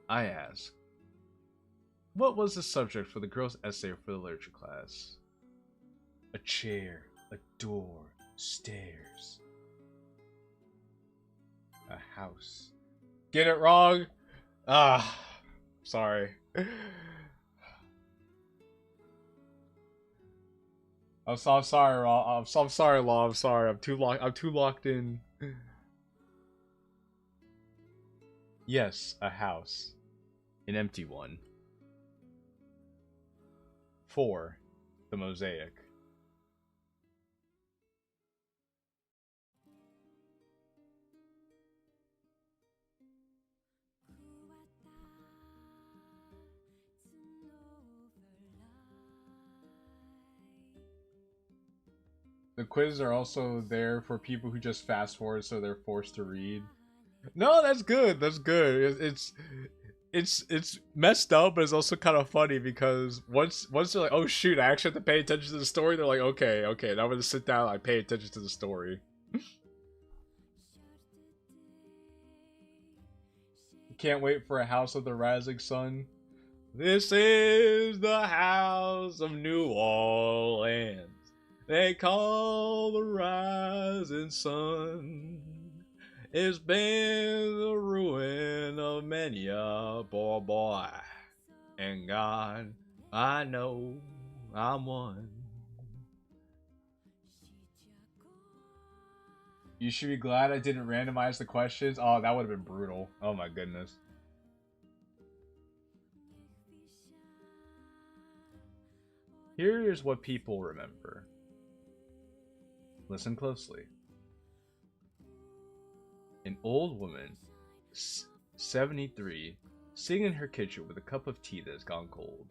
I ask, what was the subject for the girl's essay for the literature class? A chair, a door, stairs. A house. Get it wrong? Ah, sorry. I'm sorry, Law. I'm sorry, Law. I'm sorry. I'm too locked in. Yes, a house. An empty one. 4. The mosaic. The quizzes are also there for people who just fast forward, so they're forced to read. No, that's good. That's good. It's messed up, but it's also kind of funny because once they're like, oh shoot, I actually have to pay attention to the story. They're like, okay, now I'm gonna sit down. I pay attention to the story. Can't wait for a House of the Rising Sun. This is the House of New Orleans. They call the rising sun. It's been the ruin of many a poor boy. And God, I know I'm one. You should be glad I didn't randomize the questions. Oh, that would have been brutal. Oh my goodness. Here is what people remember. Listen closely. An old woman, 73, sitting in her kitchen with a cup of tea that has gone cold.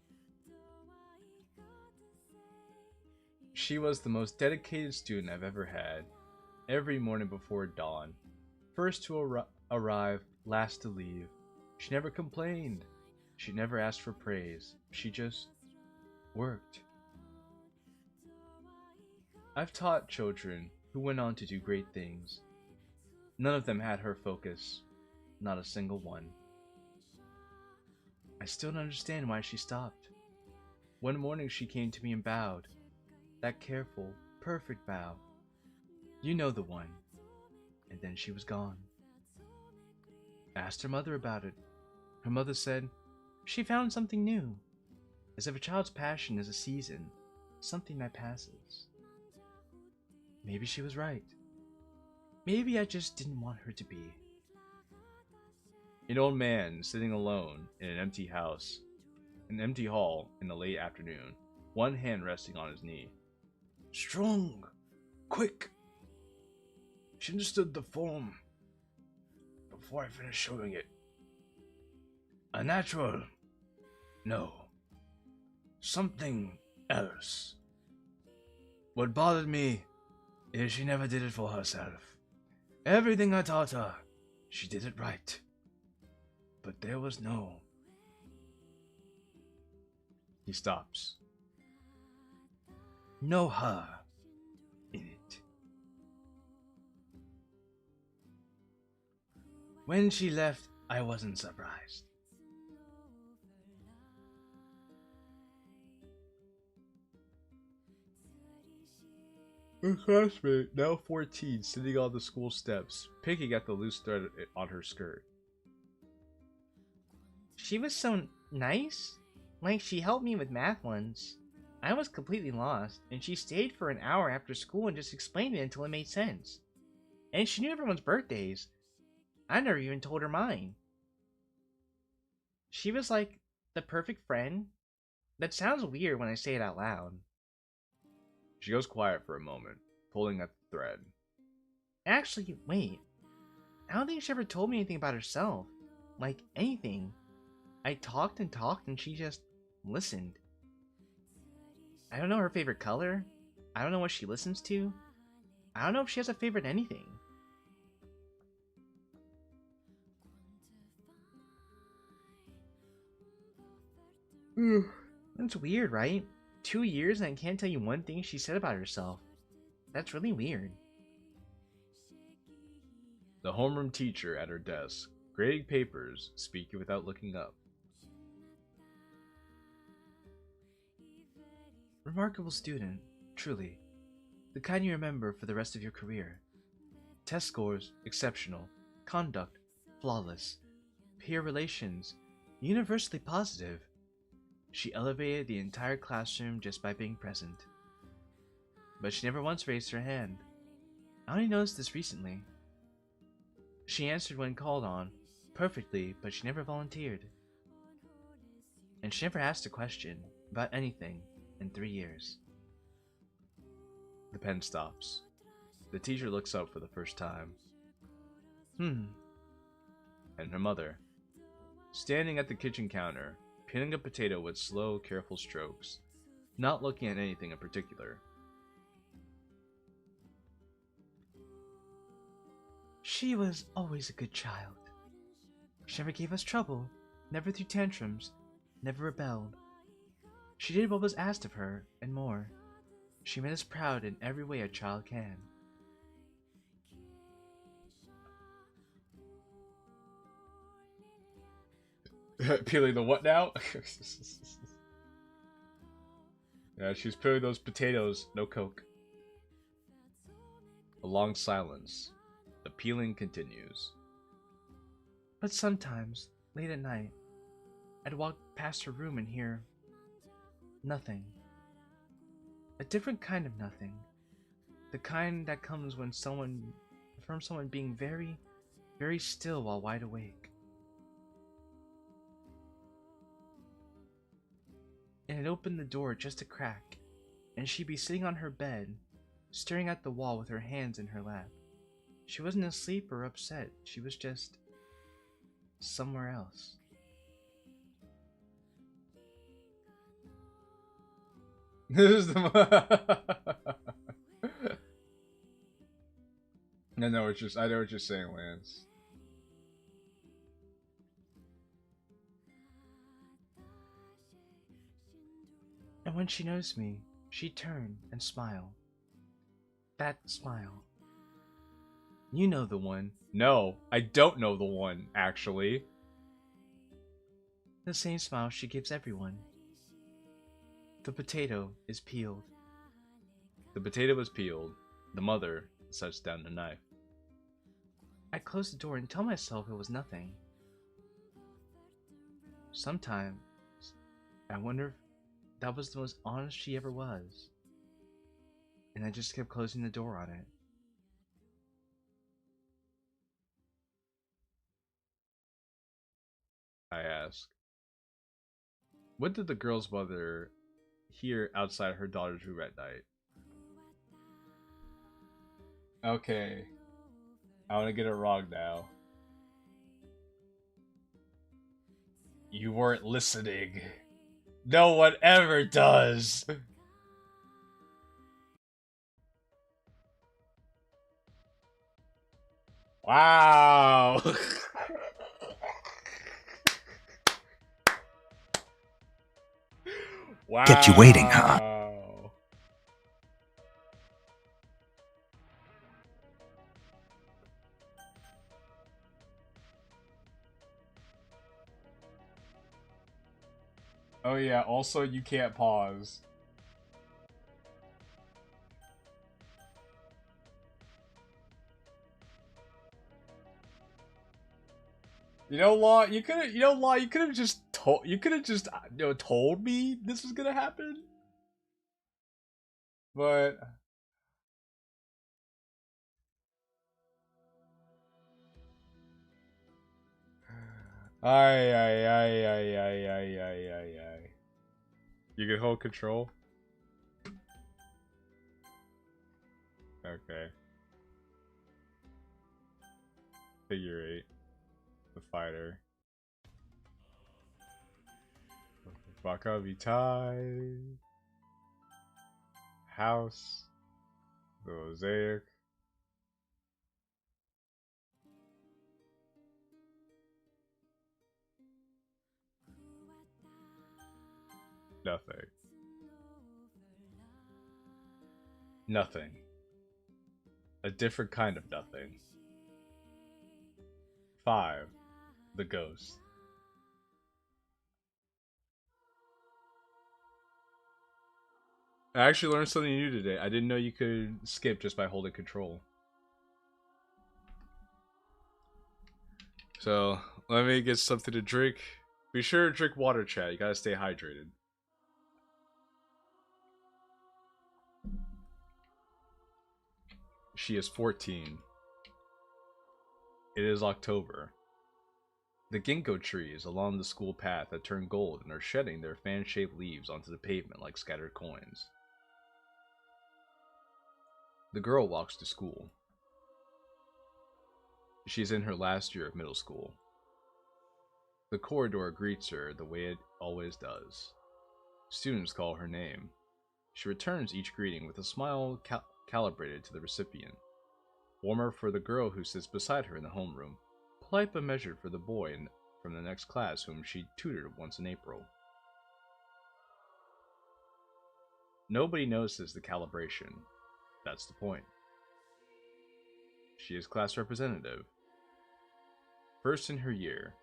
She was the most dedicated student I've ever had. Every morning before dawn, first to arrive, last to leave. She never complained. She never asked for praise. She just worked. I've taught children who went on to do great things. None of them had her focus. Not a single one. I still don't understand why she stopped. One morning she came to me and bowed. That careful, perfect bow. You know the one. And then she was gone. I asked her mother about it. Her mother said, she found something new. As if a child's passion is a season, something that passes. Maybe she was right. Maybe I just didn't want her to be. An old man sitting alone in an empty house, an empty hall in the late afternoon, one hand resting on his knee. Strong! Quick! She understood the form before I finished showing it. A natural. No. Something else. What bothered me is she never did it for herself. Everything I taught her, she did it right. But there was no... He stops. No her in it. When she left, I wasn't surprised. A classmate, now 14, sitting on the school steps, picking at the loose thread on her skirt. She was so nice. Like, she helped me with math once. I was completely lost, and she stayed for an hour after school and just explained it until it made sense. And she knew everyone's birthdays. I never even told her mine. She was like the perfect friend. That sounds weird when I say it out loud. She goes quiet for a moment, pulling at the thread. Actually, wait. I don't think she ever told me anything about herself. Like, anything. I talked and talked and she just listened. I don't know her favorite color. I don't know what she listens to. I don't know if she has a favorite anything. That's weird, right? 2 years and I can't tell you one thing she said about herself. That's really weird. The homeroom teacher at her desk, grading papers, speaking without looking up. Remarkable student, truly. The kind you remember for the rest of your career. Test scores, exceptional. Conduct, flawless. Peer relations, universally positive. She elevated the entire classroom just by being present. But she never once raised her hand. I only noticed this recently. She answered when called on, perfectly, but she never volunteered. And she never asked a question about anything in 3 years. The pen stops. The teacher looks up for the first time. And her mother, standing at the kitchen counter, peeling a potato with slow, careful strokes, not looking at anything in particular. She was always a good child. She never gave us trouble, never threw tantrums, never rebelled. She did what was asked of her, and more. She made us proud in every way a child can. Peeling the what now? Yeah, she's peeling those potatoes, no coke. A long silence. The peeling continues. But sometimes, late at night, I'd walk past her room and hear nothing. A different kind of nothing. The kind that comes when from someone being very, very still while wide awake. And it opened the door just a crack, and she'd be sitting on her bed, staring at the wall with her hands in her lap. She wasn't asleep or upset, she was just somewhere else. This is the I know what you're saying, Lance. And when she noticed me, she'd turn and smile. That smile. You know the one. No, I don't know the one, actually. The same smile she gives everyone. The potato is peeled. The potato is peeled. The mother sets down the knife. I close the door and tell myself it was nothing. Sometimes, I wonder if that was the most honest she ever was. And I just kept closing the door on it. I ask. What did the girl's mother hear outside her daughter's room at night? Okay. I want to get it wrong now. You weren't listening. No one ever does. Wow. Wow. Kept you waiting, huh? Oh yeah, also you can't pause. Law, you could have just told me this was gonna happen. But ay. You can hold control? Okay. Figure 8. The fighter. Bakavitai. House. The mosaic. Nothing. Nothing. A different kind of nothing. 5. The ghost. I actually learned something new today. I didn't know you could skip just by holding control. So, let me get something to drink. Be sure to drink water, chat. You gotta stay hydrated. She is 14. It is October. The ginkgo trees along the school path have turned gold and are shedding their fan-shaped leaves onto the pavement like scattered coins. The girl walks to school. She's in her last year of middle school. The corridor greets her the way it always does. Students call her name. She returns each greeting with a smile calibrated to the recipient. Warmer for the girl who sits beside her in the homeroom. Polite but measured for the boy from the next class whom she tutored once in April. Nobody notices the calibration. That's the point. She is class representative. First in her year.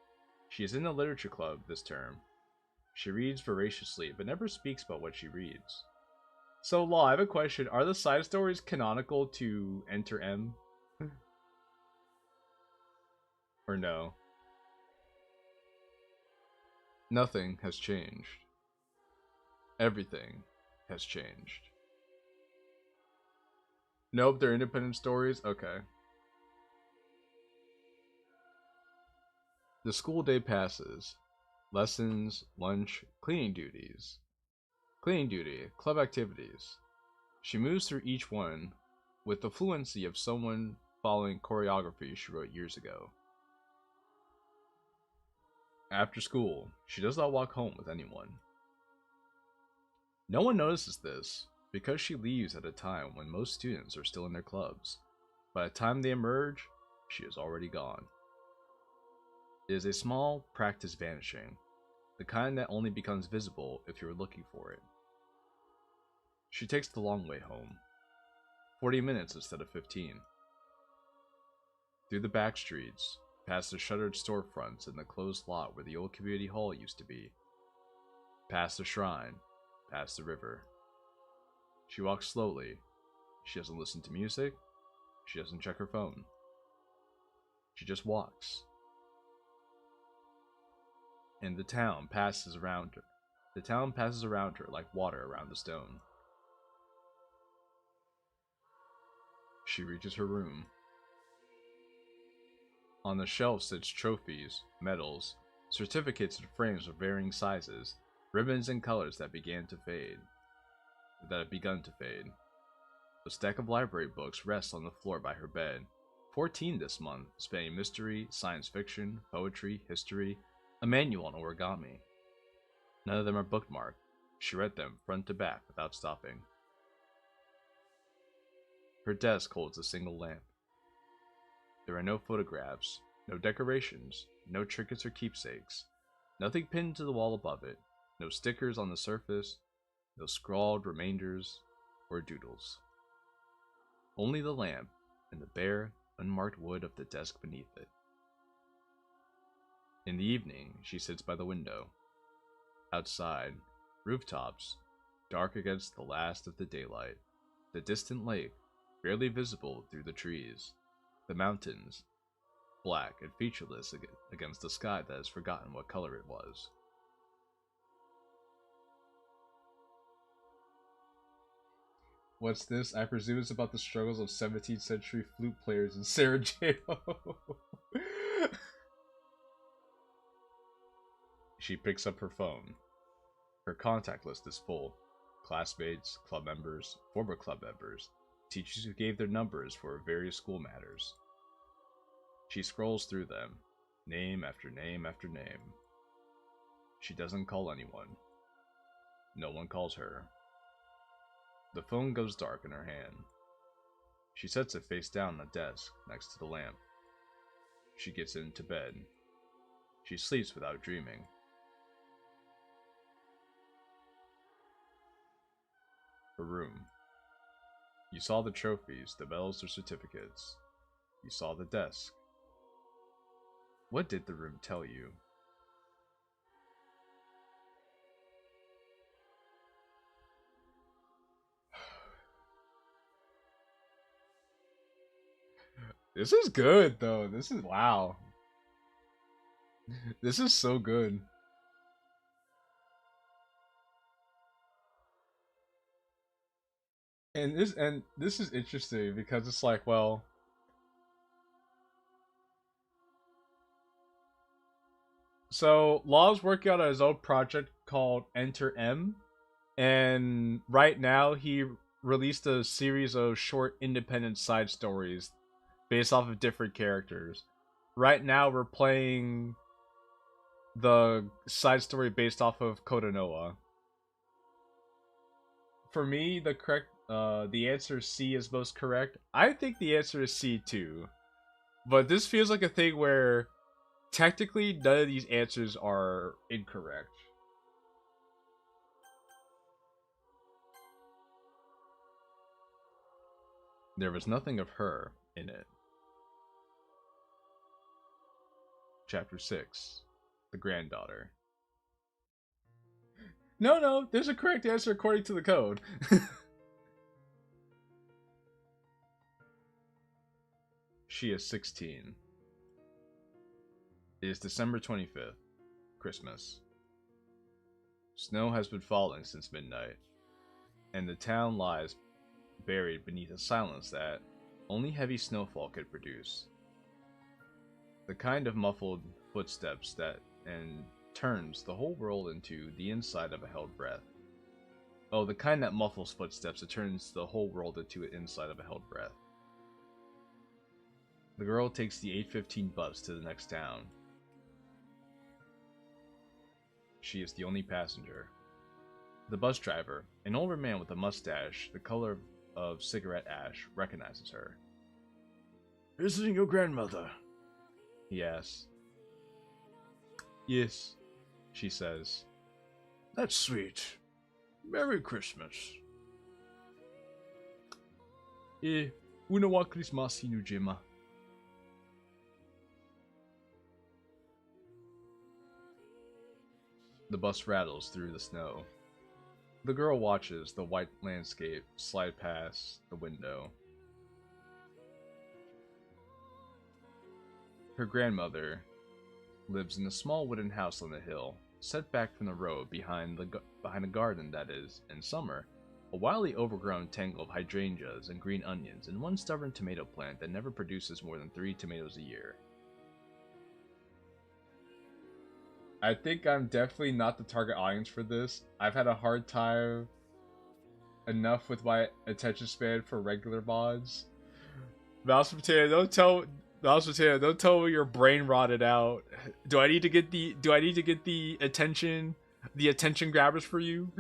She is in the literature club this term. She reads voraciously, but never speaks about what she reads. So, Law, I have a question. Are the side stories canonical to Enter M? Or no? Nothing has changed. Everything has changed. Nope, they're independent stories? Okay. The school day passes. Lessons, lunch, cleaning duties. Cleaning duty, club activities. She moves through each one with the fluency of someone following choreography she wrote years ago. After school, she does not walk home with anyone. No one notices this, because she leaves at a time when most students are still in their clubs. By the time they emerge, she is already gone. It is a small practice vanishing, the kind that only becomes visible if you are looking for it. She takes the long way home, 40 minutes instead of 15. Through the back streets, past the shuttered storefronts and the closed lot where the old community hall used to be. Past the shrine, past the river. She walks slowly. She doesn't listen to music. She doesn't check her phone. She just walks. And the town passes around her. The town passes around her like water around the stone. She reaches her room. On the shelf sits trophies, medals, certificates in frames of varying sizes, ribbons and colors that had begun to fade. A stack of library books rests on the floor by her bed. 14 this month, spanning mystery, science fiction, poetry, history, a manual on origami. None of them are bookmarked. She read them front to back without stopping. Her desk holds a single lamp. There are no photographs, no decorations, no trinkets or keepsakes, nothing pinned to the wall above it, no stickers on the surface, no scrawled remainders or doodles. Only the lamp and the bare, unmarked wood of the desk beneath it. In the evening, she sits by the window. Outside, rooftops, dark against the last of the daylight, the distant lake, barely visible through the trees, the mountains, black and featureless against the sky that has forgotten what color it was. What's this? I presume it's about the struggles of 17th century flute players in Sarajevo. She picks up her phone. Her contact list is full. Classmates, club members, former club members, teachers who gave their numbers for various school matters. She scrolls through them, name after name after name. She doesn't call anyone. No one calls her. The phone goes dark in her hand. She sets it face down on the desk next to the lamp. She gets into bed. She sleeps without dreaming. Her room. You saw the trophies, the medals or certificates. You saw the desk. What did the room tell you? This is good, though. This is, wow. This is so good. And this is interesting because it's like, well, so Law's working on his own project called Enter M, and right now he released a series of short independent side stories based off of different characters. Right now we're playing the side story based off of Kodonoha. For me, the answer C is most correct. I think the answer is C too. But this feels like a thing where technically none of these answers are incorrect. There was nothing of her in it. Chapter 6. The Granddaughter. No, there's a correct answer according to the code. She is 16. It is December 25th, Christmas. Snow has been falling since midnight, and the town lies buried beneath a silence that only heavy snowfall could produce. The kind of muffled footsteps that turns the whole world into the inside of a held breath. Oh, the kind that muffles footsteps that turns the whole world into an inside of a held breath. The girl takes the 8:15 bus to the next town. She is the only passenger. The bus driver, an older man with a mustache the color of cigarette ash, recognizes her. Visiting your grandmother? He asks. Yes, she says. That's sweet. Merry Christmas. Una wa Christmas inujima. The bus rattles through the snow. The girl watches the white landscape slide past the window. Her grandmother lives in a small wooden house on the hill, set back from the road behind a garden that is, in summer, a wildly overgrown tangle of hydrangeas and green onions and one stubborn tomato plant that never produces more than 3 tomatoes a year. I think I'm definitely not the target audience for this. I've had a hard time enough with my attention span for regular mods. Mouse Potato, don't tell me your brain rotted out. Do I need to get the attention grabbers for you?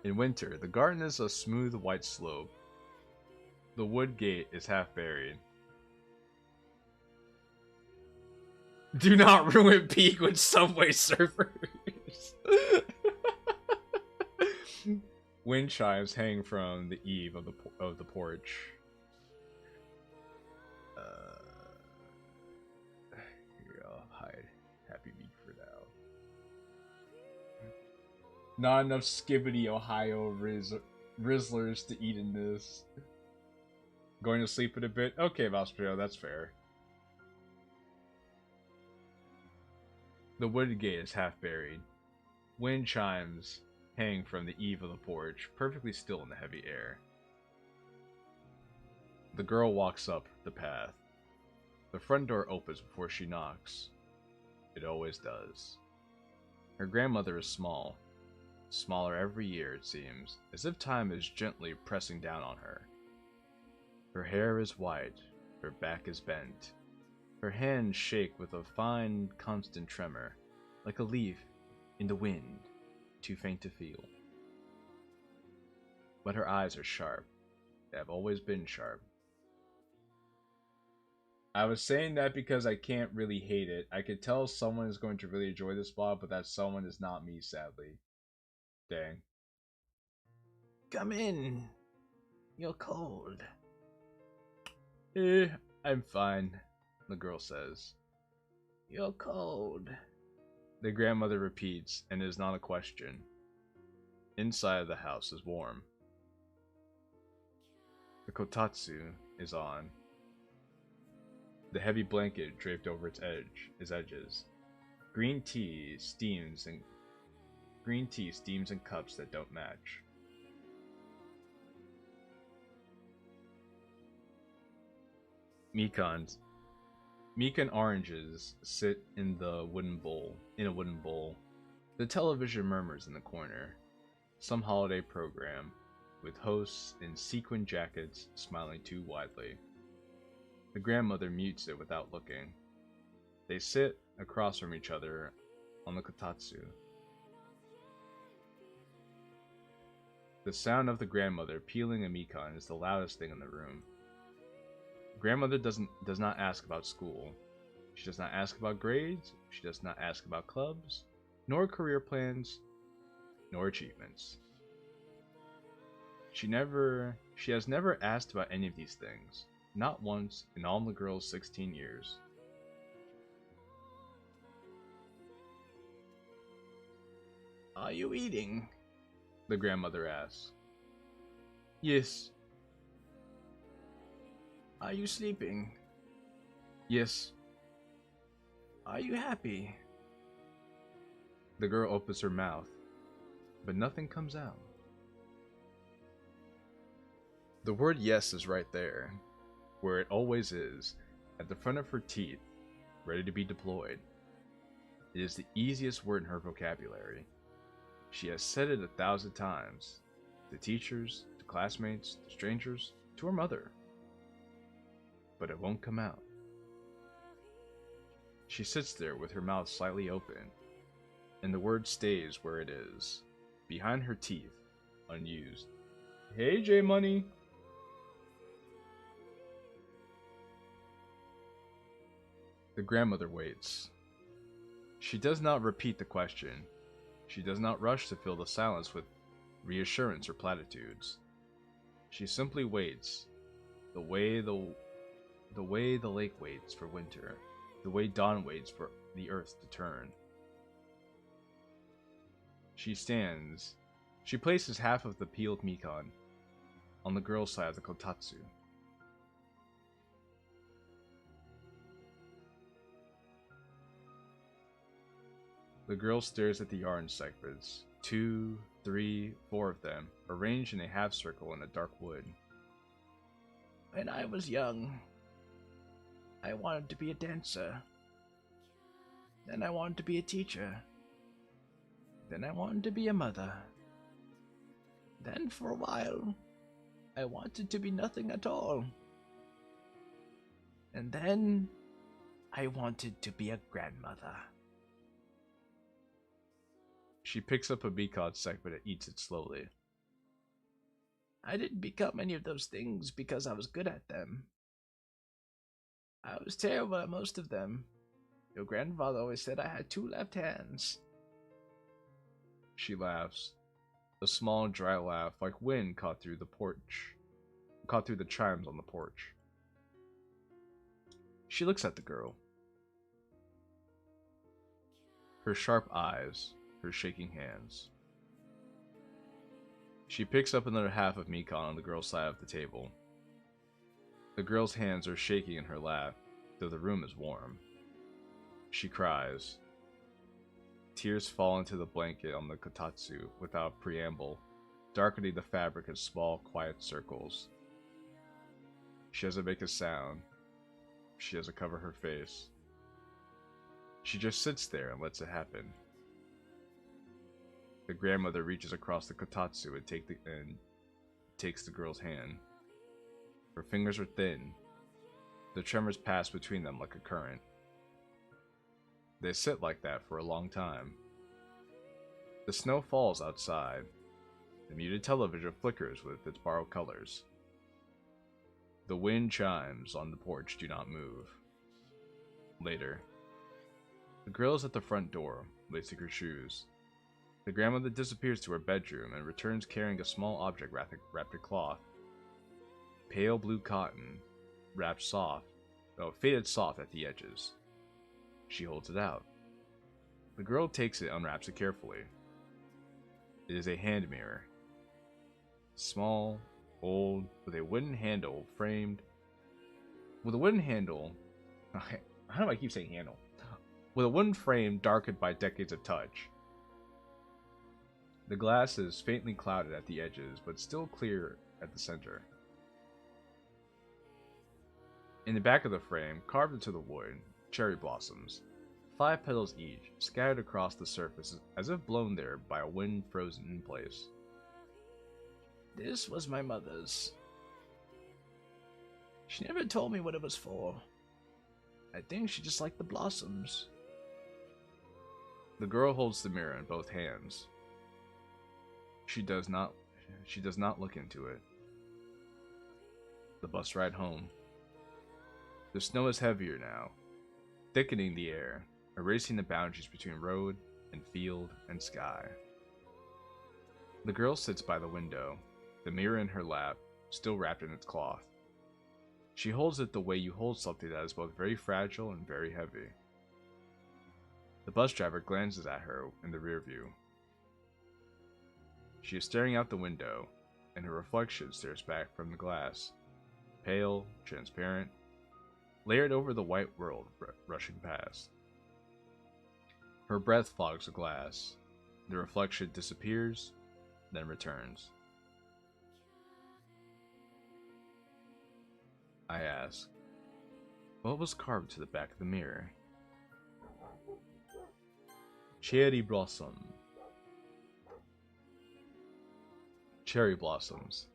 In winter, the garden is a smooth white slope. The wood gate is half buried. Do not ruin peak with Subway Surfers. Wind chimes hang from the eave of the porch. Here, I'll hide Happy Meat for now. Not enough Skibbity Ohio Rizzlers to eat in this. Going to sleep in a bit? Okay, Valsprio, that's fair. The wooded gate is half buried. Wind chimes hang from the eave of the porch, perfectly still in the heavy air. The girl walks up the path. The front door opens before she knocks. It always does. Her grandmother is small. smaller every year it seems, as if time is gently pressing down on her. Her hair is white, her back is bent. Her hands shake with a fine, constant tremor, like a leaf in the wind, too faint to feel. But her eyes are sharp. They have always been sharp. I was saying that because I can't really hate it. I could tell someone is going to really enjoy this spot, but that someone is not me, sadly. Dang. Come in. You're cold. I'm fine, the girl says. You're cold. The grandmother repeats, and it is not a question. Inside of the house is warm. The kotatsu is on. The heavy blanket draped over its edges. Green tea steams in cups that don't match. Mikan oranges sit in a wooden bowl. The television murmurs in the corner. Some holiday program, with hosts in sequin jackets smiling too widely. The grandmother mutes it without looking. They sit across from each other on the kotatsu. The sound of the grandmother peeling a mikan is the loudest thing in the room. Grandmother does not ask about school. She does not ask about grades. She does not ask about clubs, nor career plans, nor achievements. She has never asked about any of these things. Not once in all the girl's 16 years. Are you eating? The grandmother asks. Yes. Are you sleeping? Yes. Are you happy? The girl opens her mouth, but nothing comes out. The word yes is right there, where it always is, at the front of her teeth, ready to be deployed. It is the easiest word in her vocabulary. She has said it 1,000 times, to teachers, to classmates, to strangers, to her mother. But it won't come out. She sits there with her mouth slightly open, and the word stays where it is, behind her teeth, unused. Hey, J Money! The grandmother waits. She does not repeat the question. She does not rush to fill the silence with reassurance or platitudes. She simply waits, the way the lake waits for winter, the way dawn waits for the earth to turn. She stands. She places half of the peeled mikan on the girl's side of the kotatsu. The girl stares at the orange segments, 2, 3, 4 of them, arranged in a half circle in a dark wood. When I was young, I wanted to be a dancer. Then I wanted to be a teacher. Then I wanted to be a mother. Then for a while, I wanted to be nothing at all. And then, I wanted to be a grandmother. She picks up a mikan segment and eats it slowly. I didn't become any of those things because I was good at them. I was terrible at most of them. Your grandfather always said I had 2 left hands. She laughs. A small, dry laugh, like wind caught through the chimes on the porch. She looks at the girl. Her sharp eyes, her shaking hands. She picks up another half of mikan on the girl's side of the table. The girl's hands are shaking in her lap, though the room is warm. She cries. Tears fall into the blanket on the kotatsu without preamble, darkening the fabric in small, quiet circles. She doesn't make a sound. She doesn't cover her face. She just sits there and lets it happen. The grandmother reaches across the kotatsu and takes the girl's hand. Her fingers are thin. The tremors pass between them like a current. They sit like that for a long time. The snow falls outside. The muted television flickers with its borrowed colors. The wind chimes on the porch do not move. Later, the girl is at the front door, lacing her shoes. The grandmother disappears to her bedroom and returns carrying a small object wrapped in cloth. Pale blue cotton, faded soft at the edges. She holds it out. The girl takes it and unwraps it carefully. It is a hand mirror. Small, old, with a wooden handle framed. With a wooden handle. How do I keep saying handle? With a wooden frame darkened by decades of touch. The glass is faintly clouded at the edges, but still clear at the center. In the back of the frame, carved into the wood, cherry blossoms, 5 petals each, scattered across the surface as if blown there by a wind frozen in place. This was my mother's. She never told me what it was for. I think she just liked the blossoms. The girl holds the mirror in both hands. She does not look into it. The bus ride home. The snow is heavier now, thickening the air, erasing the boundaries between road and field and sky. The girl sits by the window, the mirror in her lap, still wrapped in its cloth. She holds it the way you hold something that is both very fragile and very heavy. The bus driver glances at her in the rear view. She is staring out the window, and her reflection stares back from the glass, pale, transparent, layered over the white world rushing past. Her breath fogs the glass. The reflection disappears, then returns. I ask, what was carved to the back of the mirror? Cherry blossom. Cherry blossoms,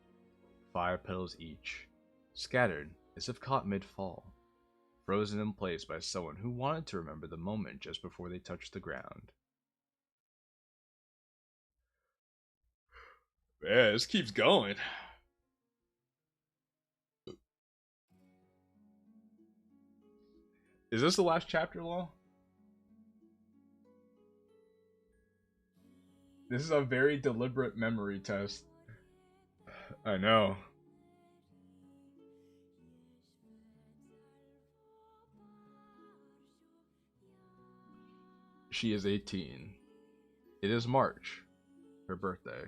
5 petals each, scattered as if caught mid-fall, frozen in place by someone who wanted to remember the moment just before they touched the ground. Yeah, this keeps going. Is this the last chapter, Law? This is a very deliberate memory test. I know. She is 18. It is March, her birthday.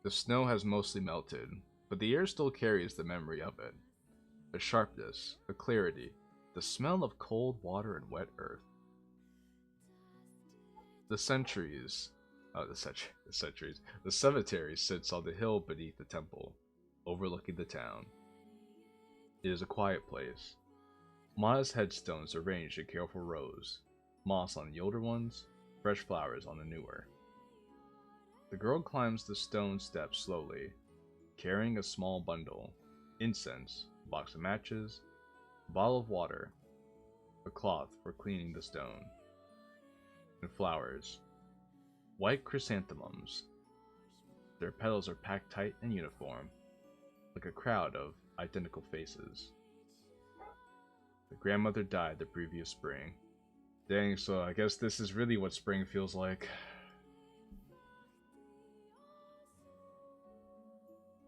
The snow has mostly melted, but the air still carries the memory of it. The sharpness, the clarity, the smell of cold water and wet earth. The cemetery sits on the hill beneath the temple, overlooking the town. It is a quiet place. Modest headstones arranged in careful rows, moss on the older ones, fresh flowers on the newer. The girl climbs the stone steps slowly, carrying a small bundle, incense, a box of matches, a bottle of water, a cloth for cleaning the stone, and flowers. White chrysanthemums. Their petals are packed tight and uniform, like a crowd of identical faces. The grandmother died the previous spring. Dang, so I guess this is really what spring feels like.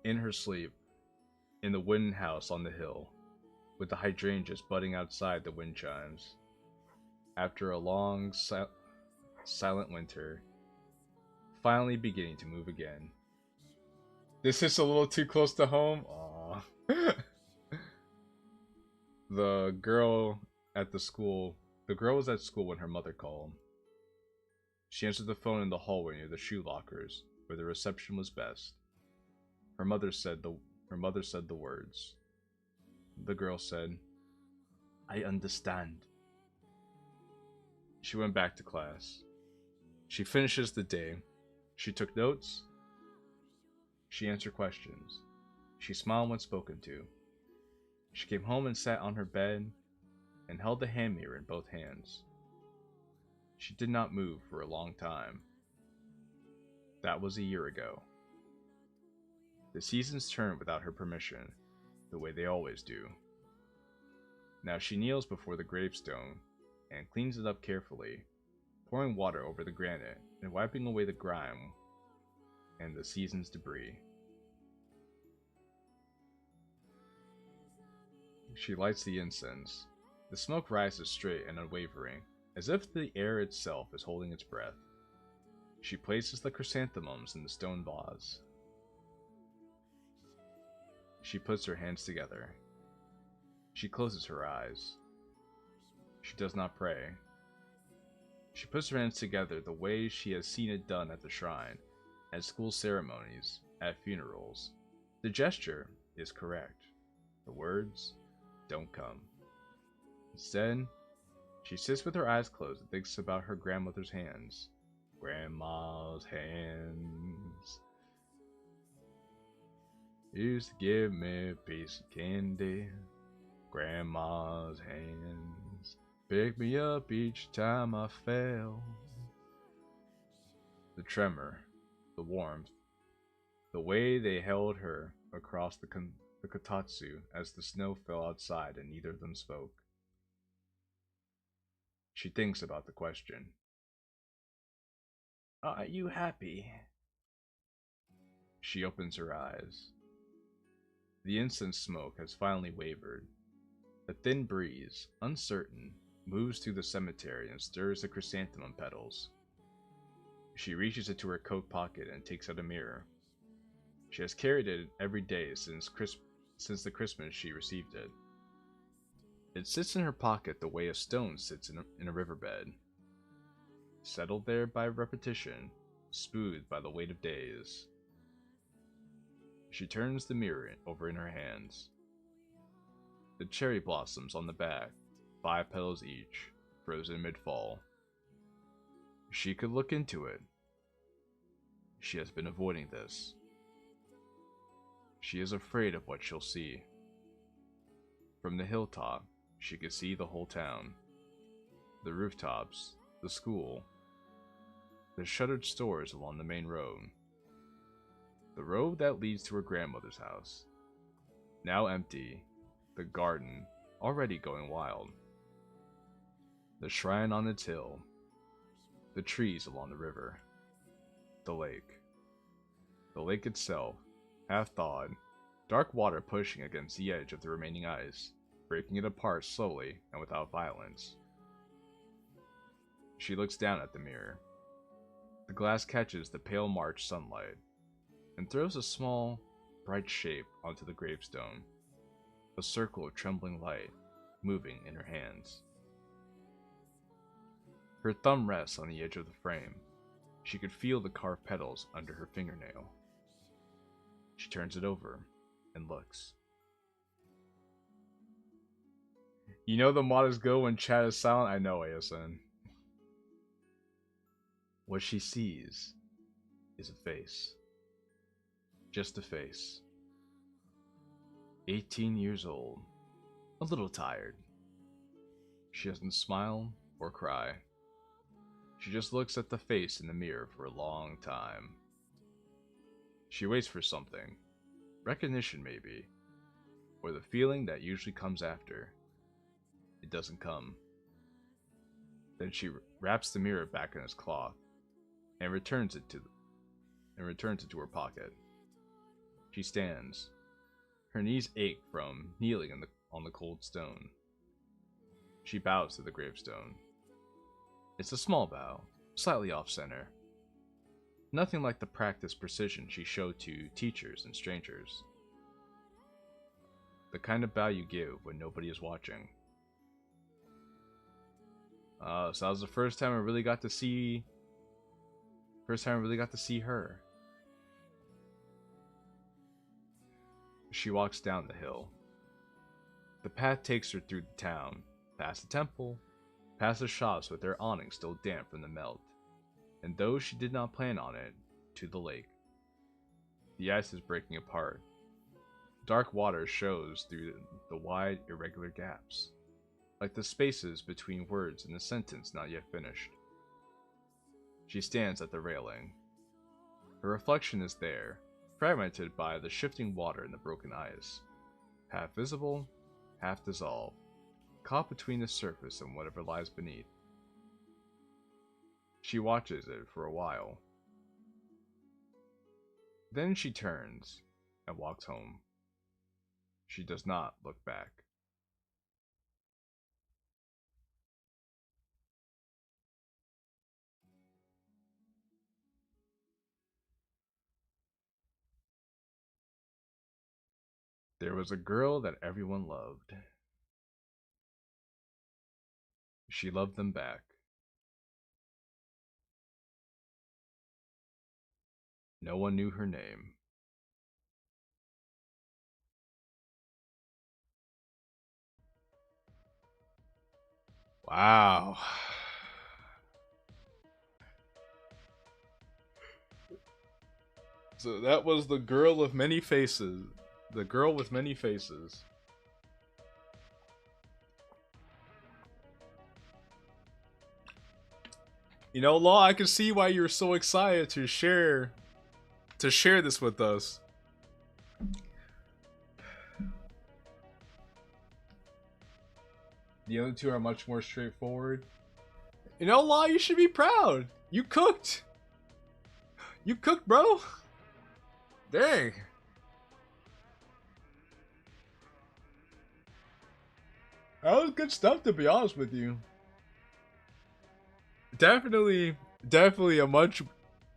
In her sleep, in the wooden house on the hill, with the hydrangeas budding outside the wind chimes. After a long, silent winter, finally beginning to move again. This is a little too close to home. Aww. The girl was at school when her mother called. She answered the phone in the hallway near the shoe lockers, where the reception was best. Her mother said the words. The girl said, "I understand." She went back to class. She finishes the day. She took notes. She answered questions. She smiled when spoken to. She came home and sat on her bed and held the hand mirror in both hands. She did not move for a long time. That was a year ago. The seasons turned without her permission, the way they always do. Now she kneels before the gravestone and cleans it up carefully, pouring water over the granite and wiping away the grime and the season's debris. She lights the incense. The smoke rises straight and unwavering, as if the air itself is holding its breath. She places the chrysanthemums in the stone vase. She puts her hands together. She closes her eyes. She does not pray. She puts her hands together the way she has seen it done at the shrine, at school ceremonies, at funerals. The gesture is correct. The words don't come. Instead, she sits with her eyes closed and thinks about her grandmother's hands. Grandma's hands used to give me a piece of candy. Grandma's hands picked me up each time I fell. The tremor, the warmth, the way they held her across the kotatsu as the snow fell outside and neither of them spoke. She thinks about the question. Are you happy? She opens her eyes. The incense smoke has finally wavered. A thin breeze, uncertain, moves through the cemetery and stirs the chrysanthemum petals. She reaches into her coat pocket and takes out a mirror. She has carried it every day since the Christmas she received it. It sits in her pocket the way a stone sits in a riverbed. Settled there by repetition, smoothed by the weight of days. She turns the mirror over in her hands. The cherry blossoms on the back, 5 petals each, frozen mid-fall. She could look into it. She has been avoiding this. She is afraid of what she'll see. From the hilltop, she could see the whole town. The rooftops, the school, the shuttered stores along the main road. The road that leads to her grandmother's house. Now empty, the garden already going wild. The shrine on its hill, the trees along the river, the lake. The lake itself, half thawed, dark water pushing against the edge of the remaining ice, breaking it apart slowly and without violence. She looks down at the mirror. The glass catches the pale March sunlight and throws a small, bright shape onto the gravestone, a circle of trembling light moving in her hands. Her thumb rests on the edge of the frame. She could feel the carved petals under her fingernail. She turns it over and looks. You know the mod is good when chat is silent? I know, ASN. What she sees is a face. Just a face. 18 years old. A little tired. She doesn't smile or cry. She just looks at the face in the mirror for a long time. She waits for something. Recognition, maybe. Or the feeling that usually comes after. It doesn't come. Then she wraps the mirror back in its cloth and returns it to her pocket. She stands. Her knees ache from kneeling on the cold stone. She bows to the gravestone. It's a small bow, slightly off-center. Nothing like the practiced precision she showed to teachers and strangers. The kind of bow you give when nobody is watching. So that was the first time I really got to see her. She walks down the hill. The path takes her through the town, past the temple, past the shops with their awnings still damp from the melt. and though she did not plan on it, to the lake. The ice is breaking apart. Dark water shows through the wide, irregular gaps, like the spaces between words in a sentence not yet finished. She stands at the railing. Her reflection is there, fragmented by the shifting water and the broken ice, half visible, half dissolved, caught between the surface and whatever lies beneath. She watches it for a while. Then she turns and walks home. She does not look back. There was a girl that everyone loved. She loved them back. No one knew her name. Wow. So that was the girl of many faces. The girl with many faces. You know, Law, I can see why you're so excited to share this with us. The other two are much more straightforward. You know, Law, you should be proud. You cooked. You cooked, bro. Dang. That was good stuff, to be honest with you. Definitely a much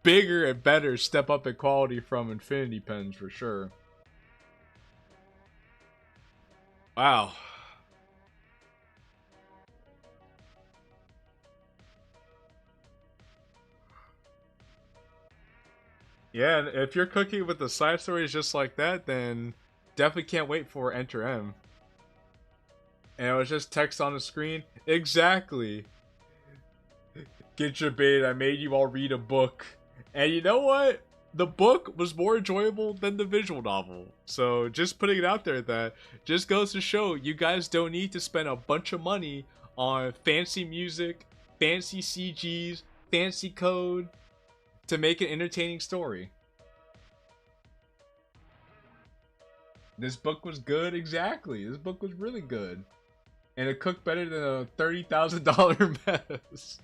bigger and better step up in quality from Infinity Pens, for sure. Wow. Yeah, and if you're cooking with the side stories just like that, then definitely can't wait for Enter M. And it was just text on the screen. Exactly. Get your bait, I made you all read a book. And you know what? The book was more enjoyable than the visual novel. So just putting it out there, that just goes to show you guys don't need to spend a bunch of money on fancy music, fancy CGs, fancy code to make an entertaining story. This book was good, exactly. This book was really good. And it cooked better than a $30,000 mess.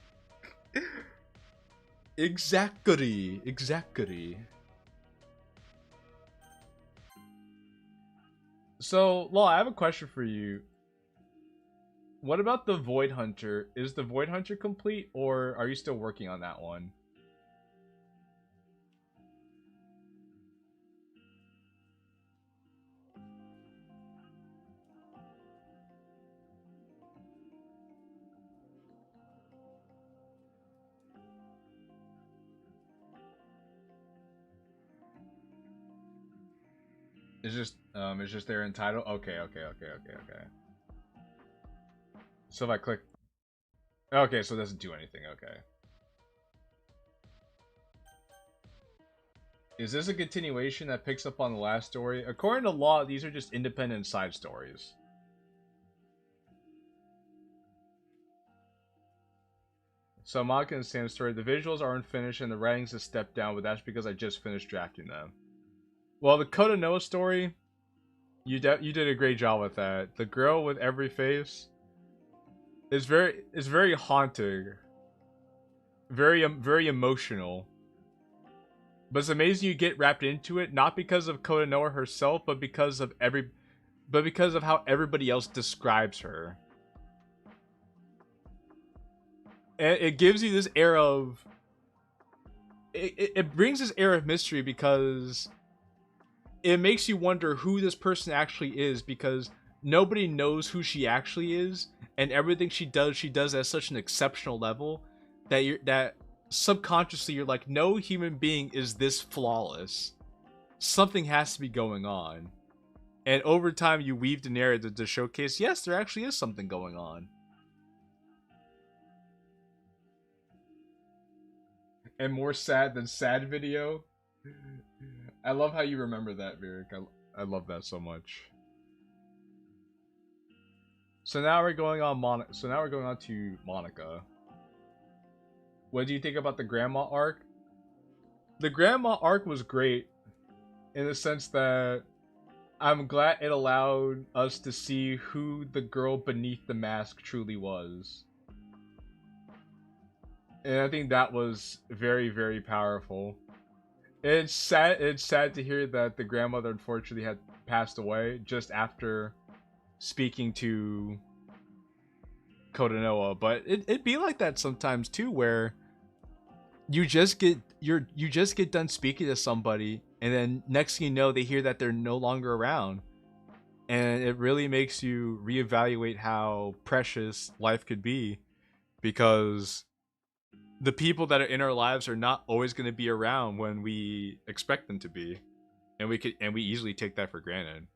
Exactly. So, Law, I have a question for you. What about the Void Hunter? Is the Void Hunter complete, or are you still working on that one? It's just there in title. Okay. So if I click, okay, so it doesn't do anything. Okay. Is this a continuation that picks up on the last story? According to Law, these are just independent side stories. So Maka and Sam's story, the visuals are unfinished and the writing's a step down, but that's because I just finished drafting them. Well, the Kota Noa story, you did a great job with that. The girl with every face is very haunting, very emotional. But it's amazing you get wrapped into it, not because of Kota Noa herself, but because of how everybody else describes her. And it gives you this air of it brings this air of mystery, because it makes you wonder who this person actually is, because nobody knows who she actually is, and everything she does at such an exceptional level that subconsciously you're like, no human being is this flawless. Something has to be going on. And over time you weave the narrative to showcase, yes, there actually is something going on. and more sad than sad video. I love how you remember that, Virik. I love that so much. So now we're going on to Monica. What do you think about the grandma arc? The grandma arc was great in the sense that I'm glad it allowed us to see who the girl beneath the mask truly was. And I think that was very, very powerful. It's sad to hear that the grandmother unfortunately had passed away just after speaking to Kodonoha, but it'd be like that sometimes too, where you just get done speaking to somebody, and then next thing you know, they hear that they're no longer around, and it really makes you reevaluate how precious life could be, because the people that are in our lives are not always going to be around when we expect them to be, and we easily take that for granted.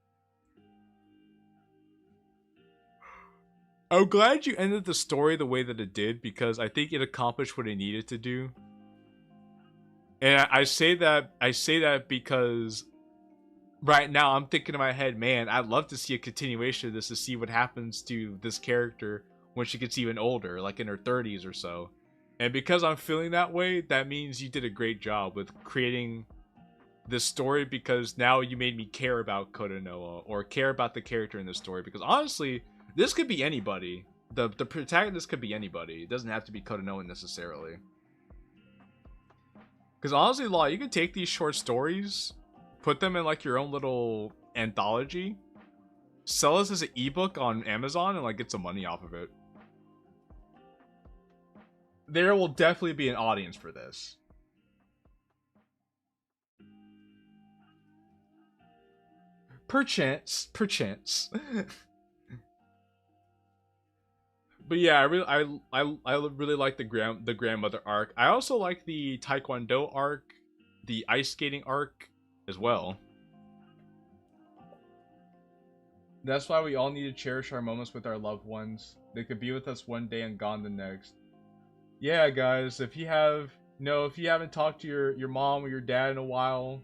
I'm glad you ended the story the way that it did, because I think it accomplished what it needed to do. And I say that because right now I'm thinking in my head, man, I'd love to see a continuation of this, to see what happens to this character when she gets even older, like in her 30s or so. And because I'm feeling that way, that means you did a great job with creating this story, because now you made me care about Kodonoha, or care about the character in this story, because honestly, this could be anybody. The protagonist could be anybody. It doesn't have to be Kodonoha necessarily. Because honestly, Law, you can take these short stories, put them in like your own little anthology, sell this as an ebook on Amazon, and like get some money off of it. There will definitely be an audience for this. Perchance. But yeah, I really like the grandmother arc. I also like the Taekwondo arc, the ice skating arc as well. That's why we all need to cherish our moments with our loved ones. They could be with us one day and gone the next. Yeah, guys, if you haven't talked to your mom or your dad in a while,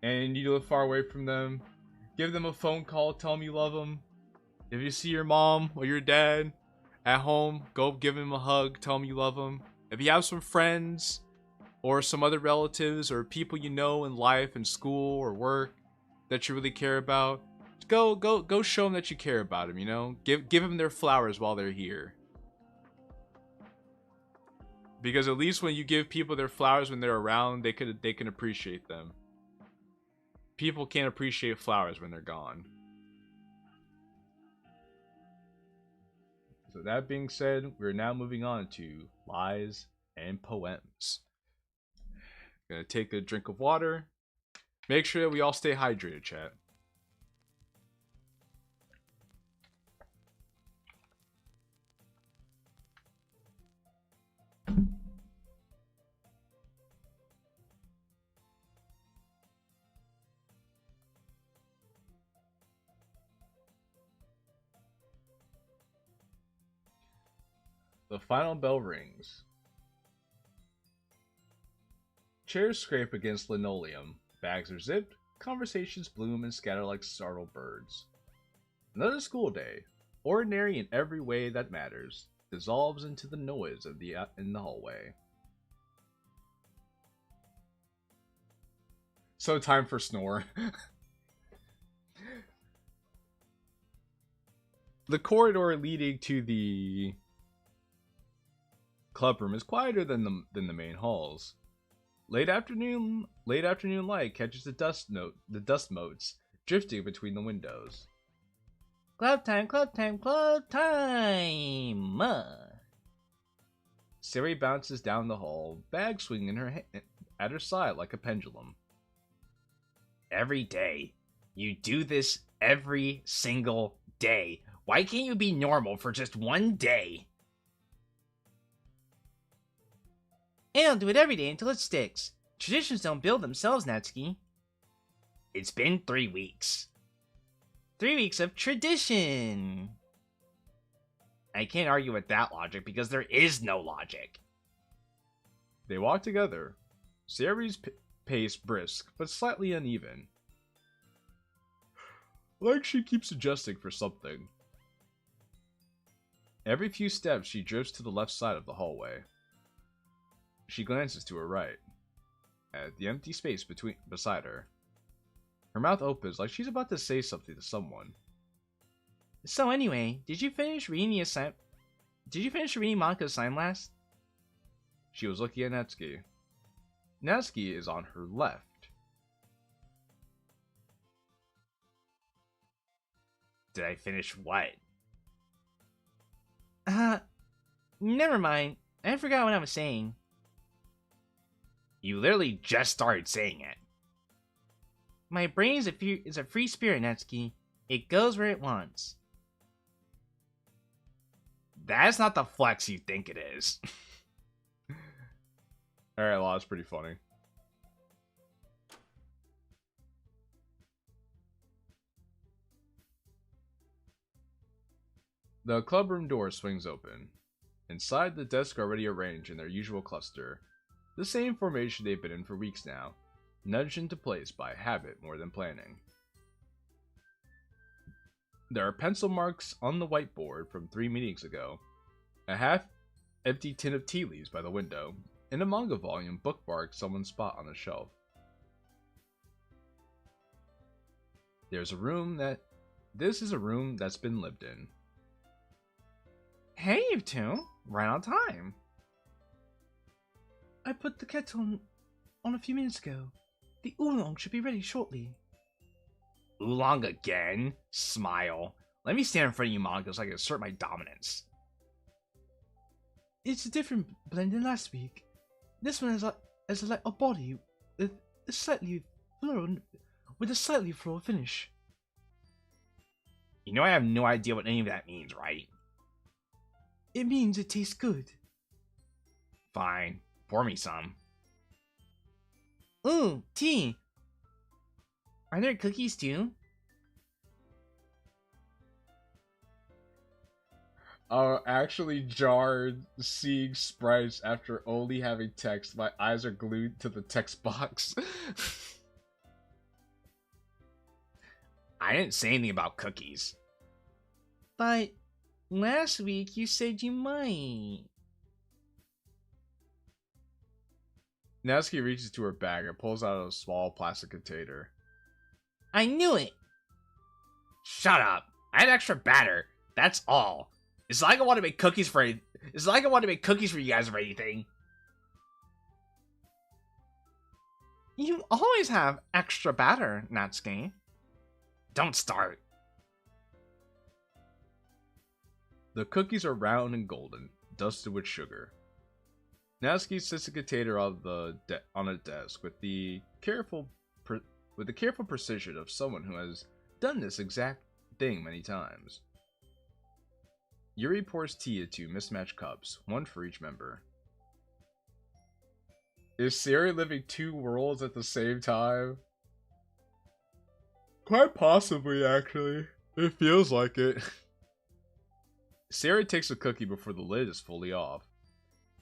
and you live far away from them, give them a phone call, tell them you love them. If you see your mom or your dad at home, go give them a hug, tell them you love them. If you have some friends or some other relatives or people you know in life and school or work that you really care about, go show them that you care about them, you know? Give them their flowers while they're here. Because at least when you give people their flowers when they're around, they can appreciate them. People can't appreciate flowers when they're gone. So that being said, we're now moving on to lies and poems. Gonna take a drink of water. Make sure that we all stay hydrated, chat. The final bell rings. Chairs scrape against linoleum. Bags are zipped. Conversations bloom and scatter like startled birds. Another school day, ordinary in every way that matters, dissolves into the noise of in the hallway. So time for snore. The corridor leading to the clubroom is quieter than the main halls. Late afternoon light catches the dust motes drifting between the windows. Club time, club time, club time! Siri bounces down the hall, bag swinging at her side like a pendulum. Every day. You do this every single day. Why can't you be normal for just one day? And I'll do it every day until it sticks. Traditions don't build themselves, Natsuki. It's been 3 weeks. 3 weeks of tradition. I can't argue with that logic because there is no logic. They walk together. Sayori's pace brisk, but slightly uneven. Like she keeps adjusting for something. Every few steps, she drifts to the left side of the hallway. She glances to her right, at the empty space beside her. Her mouth opens like she's about to say something to someone. So anyway, did you finish reading Monka's sign last? She was looking at Natsuki. Natsuki is on her left. Did I finish what? Never mind. I forgot what I was saying. You literally just started saying it. My brain is a free spirit, Natsuki. It goes where it wants. That's not the flex you think it is. Alright, well, that's pretty funny. The clubroom door swings open. Inside, the desks are already arranged in their usual cluster. The same formation they've been in for weeks now, nudged into place by habit more than planning. There are pencil marks on the whiteboard from 3 meetings ago, a half-empty tin of tea leaves by the window, and a manga volume bookmarked someone's spot on the shelf. This is a room that's been lived in. Hey, you two! Right on time. I put the kettle on a few minutes ago. The oolong should be ready shortly. Oolong again? Smile. Let me stand in front of you, manga, so I can assert my dominance. It's a different blend than last week. This one has a body with a slightly floral finish. You know I have no idea what any of that means, right? It means it tastes good. Fine. Pour me some. Ooh, tea. Are there cookies too? Actually jarred seeing sprites after only having text. My eyes are glued to the text box. I didn't say anything about cookies. But last week you said you might. Natsuki reaches to her bag and pulls out a small plastic container. I knew it! Shut up! I had extra batter. That's all. It's like I want to make cookies for you guys or anything. You always have extra batter, Natsuki. Don't start. The cookies are round and golden, dusted with sugar. Natsuki sits the container on a desk with the careful precision of someone who has done this exact thing many times. Yuri pours tea into mismatched cups, one for each member. Is Sayori living 2 worlds at the same time? Quite possibly, actually. It feels like it. Sayori takes a cookie before the lid is fully off.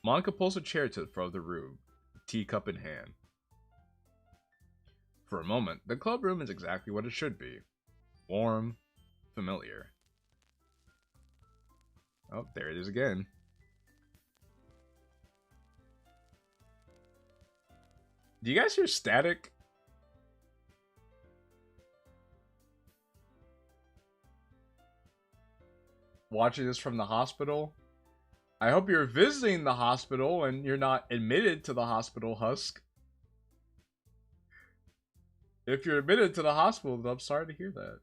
Monica pulls a chair to the front of the room, teacup in hand. For a moment, the club room is exactly what it should be. Warm, familiar. Oh, there it is again. Do you guys hear static? Watching this from the hospital? I hope you're visiting the hospital and you're not admitted to the hospital, Husk. If you're admitted to the hospital, then I'm sorry to hear that.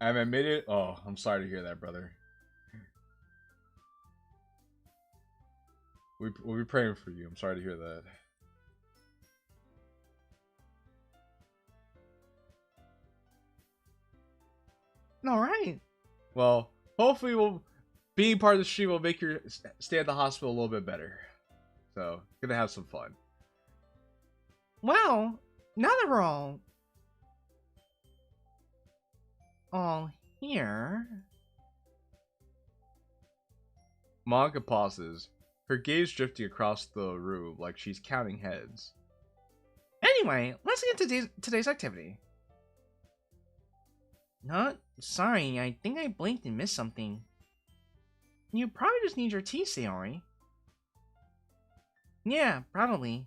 I'm admitted. Oh, I'm sorry to hear that, brother. We'll be praying for you. I'm sorry to hear that. All right. Well, hopefully being part of the stream will make your stay at the hospital a little bit better. So, gonna have some fun. Well, now that we're all all here. Monica pauses, her gaze drifting across the room like she's counting heads. Anyway, let's get to today's activity. Sorry, I think I blinked and missed something. You probably just need your tea, Sayori. Yeah, probably.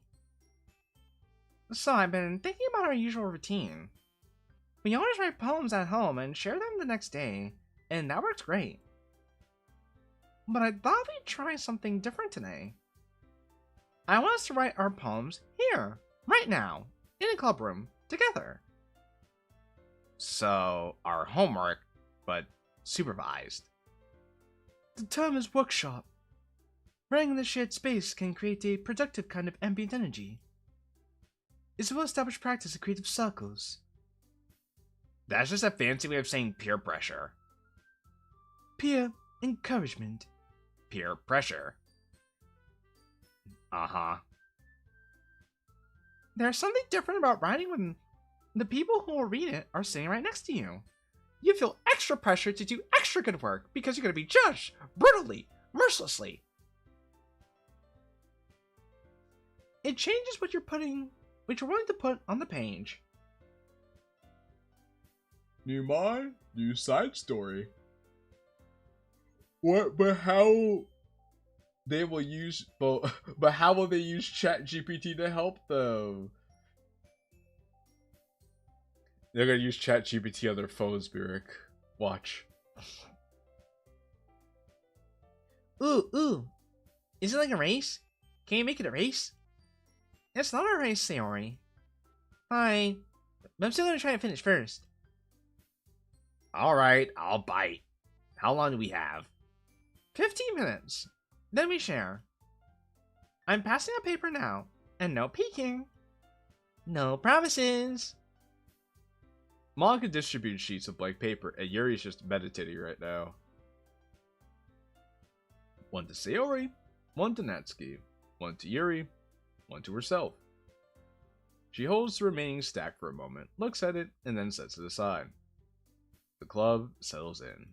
So, I've been thinking about our usual routine. We always write poems at home and share them the next day, and that works great. But I thought we'd try something different today. I want us to write our poems here, right now, in a club room, together. So, our homework, but supervised. The term is workshop. Writing in the shared space can create a productive kind of ambient energy. It's a well-established practice in creative circles. That's just a fancy way of saying peer pressure. Peer encouragement. Peer pressure. Uh-huh. There's something different about writing when the people who will read it are sitting right next to you. You feel extra pressure to do extra good work because you're going to be judged brutally, mercilessly. It changes what you're willing to put on the page. New mind, new side story. What? But how they will use? But how will they use ChatGPT to help them? They're gonna use ChatGPT on their phones, Burek. Watch. Ooh. Is it like a race? Can you make it a race? It's not a race, Sayori. Fine. But I'm still gonna try and finish first. Alright, I'll bite. How long do we have? 15 minutes. Then we share. I'm passing out paper now. And no peeking. No promises. Monica distributes sheets of blank paper, and Yuri's just meditating right now. One to Sayori, one to Natsuki, one to Yuri, one to herself. She holds the remaining stack for a moment, looks at it, and then sets it aside. The club settles in.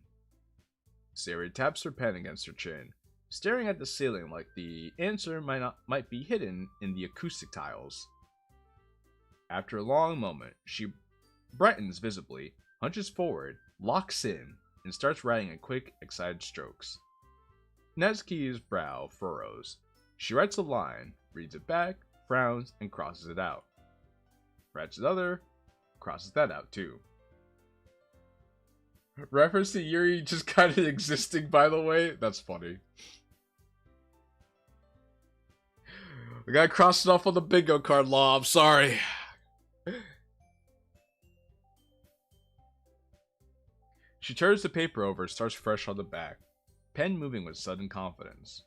Sayori taps her pen against her chin, staring at the ceiling like the answer might be hidden in the acoustic tiles. After a long moment, she brightens visibly, hunches forward, locks in, and starts writing in quick, excited strokes. Natsuki's brow furrows. She writes a line, reads it back, frowns, and crosses it out. Writes another, crosses that out too. Reference to Yuri just kind of existing, by the way. That's funny. I gotta cross it off on the bingo card, Law. I'm sorry. She turns the paper over and starts fresh on the back, pen moving with sudden confidence.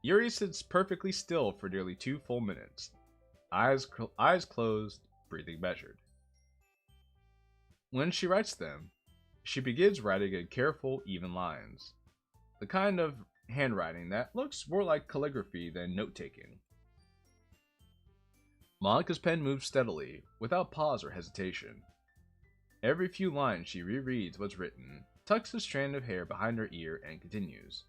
Yuri sits perfectly still for nearly 2 full minutes, eyes closed, breathing measured. When she writes them, she begins writing in careful, even lines, the kind of handwriting that looks more like calligraphy than note-taking. Monica's pen moves steadily, without pause or hesitation. Every few lines she rereads what's written, tucks a strand of hair behind her ear, and continues.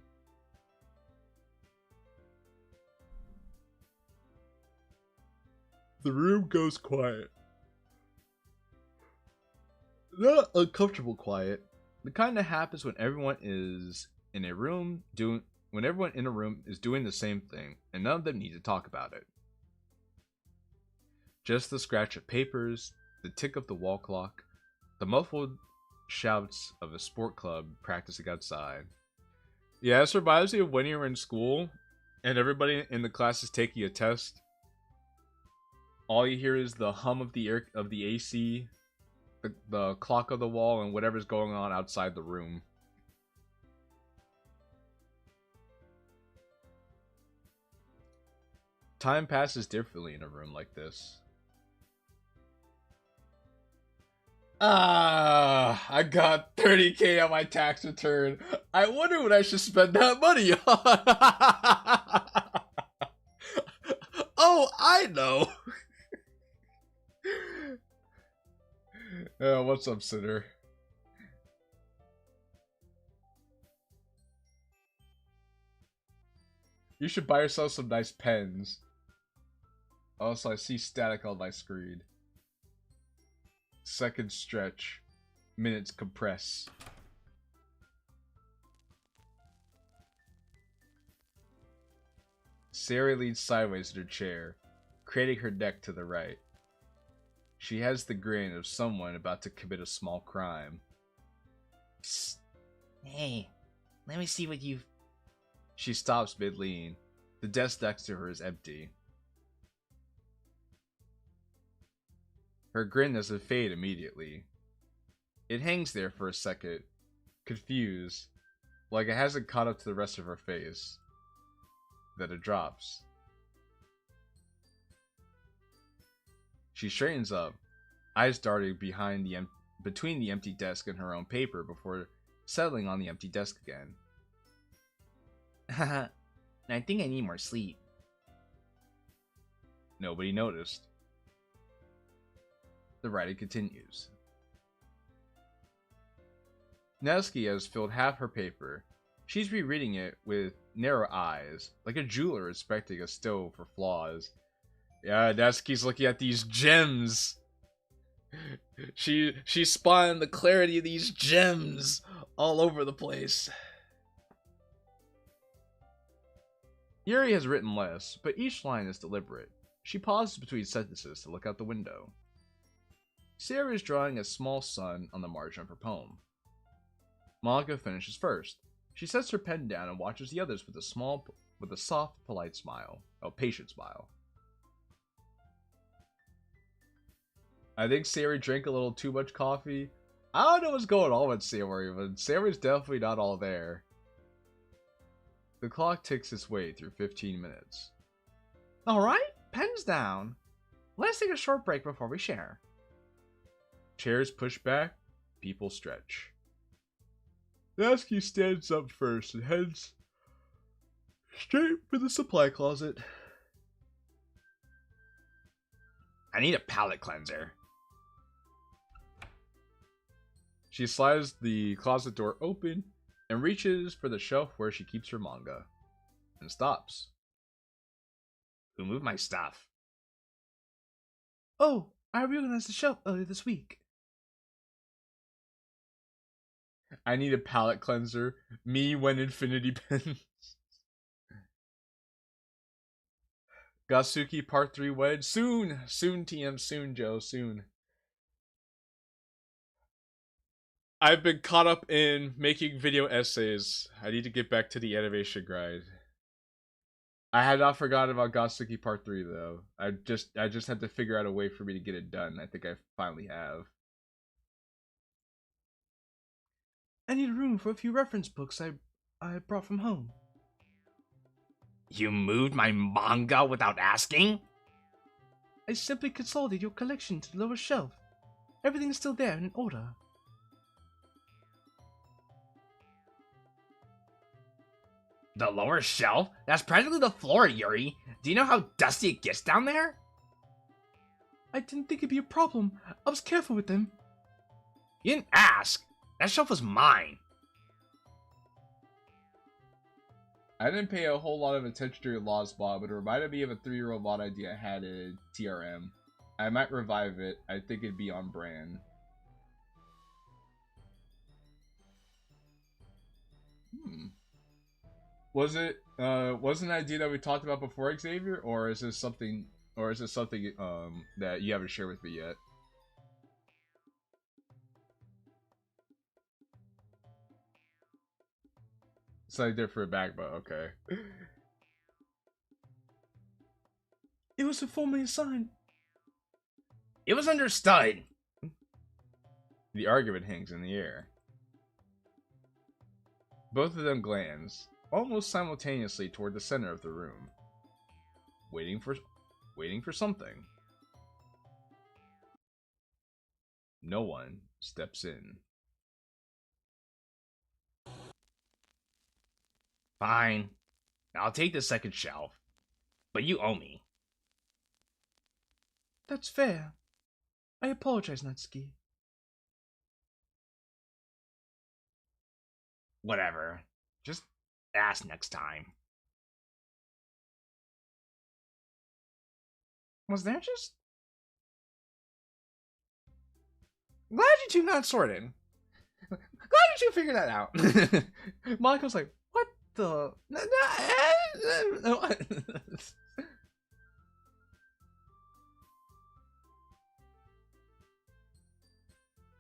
The room goes quiet. Not uncomfortable quiet. The kind that happens when everyone is in a room doing the same thing, and none of them need to talk about it. Just the scratch of papers, the tick of the wall clock, the muffled shouts of a sport club practicing outside. Yeah, this reminds me of when you were in school and everybody in the class is taking a test. All you hear is the hum of the AC, the clock of the wall, and whatever's going on outside the room. Time passes differently in a room like this. I got 30K on my tax return. I wonder what I should spend that money on. Oh, I know. What's up, Sinner? You should buy yourself some nice pens. Also, I see static on my screen. Seconds stretch. Minutes compress. Sarah leans sideways in her chair, craning her neck to the right. She has the grin of someone about to commit a small crime. Psst. Hey, let me see what you've... She stops mid-lean. The desk next to her is empty. Her grin doesn't fade immediately. It hangs there for a second, confused, like it hasn't caught up to the rest of her face. Then it drops. She straightens up, eyes darting between the empty desk and her own paper before settling on the empty desk again. Haha, I think I need more sleep. Nobody noticed. The writing continues. Nevsky has filled half her paper. She's rereading it with narrow eyes, like a jeweler inspecting a stove for flaws. Yeah, Nevsky's looking at these gems. She's spotting the clarity of these gems all over the place. Yuri has written less, but each line is deliberate. She pauses between sentences to look out the window. Sarah is drawing a small sun on the margin of her poem. Monica finishes first. She sets her pen down and watches the others with a soft, polite smile. A patient smile. I think Sarah drank a little too much coffee. I don't know what's going on with Sarah, but Sarah's definitely not all there. The clock ticks its way through 15 minutes. Alright, pens down. Let's take a short break before we share. Chairs push back, people stretch. Nevsky stands up first and heads straight for the supply closet. I need a palate cleanser. She slides the closet door open and reaches for the shelf where she keeps her manga. And stops. Who moved my stuff? Oh, I reorganized the shelf earlier this week. I need a palette cleanser. Me when infinity pens. Gasuki Part 3 Wedge. Soon! Soon, TM. Soon, Joe. Soon. I've been caught up in making video essays. I need to get back to the animation grind. I had not forgotten about Gasuki Part 3 though. I just had to figure out a way for me to get it done. I think I finally have. I need a room for a few reference books I brought from home. You moved my manga without asking? I simply consolidated your collection to the lower shelf. Everything is still there in order. The lower shelf? That's practically the floor, Yuri. Do you know how dusty it gets down there? I didn't think it'd be a problem. I was careful with them. You didn't ask. That shelf was mine. I didn't pay a whole lot of attention to your Lost mod, but it reminded me of a 3-year-old mod idea I had in TRM. I might revive it. I think it'd be on brand. Was it an idea that we talked about before, Xavier, or is this something that you haven't shared with me yet? Something different back, but okay. It was formally assigned. It was understood. The argument hangs in the air. Both of them glance, almost simultaneously, toward the center of the room, waiting for something. No one steps in. Fine. I'll take the second shelf. But you owe me. That's fair. I apologize, Natsuki. Whatever. Just ask next time. Was there just... Glad you two not sorted. Glad you two figured that out. Monika's like, what the...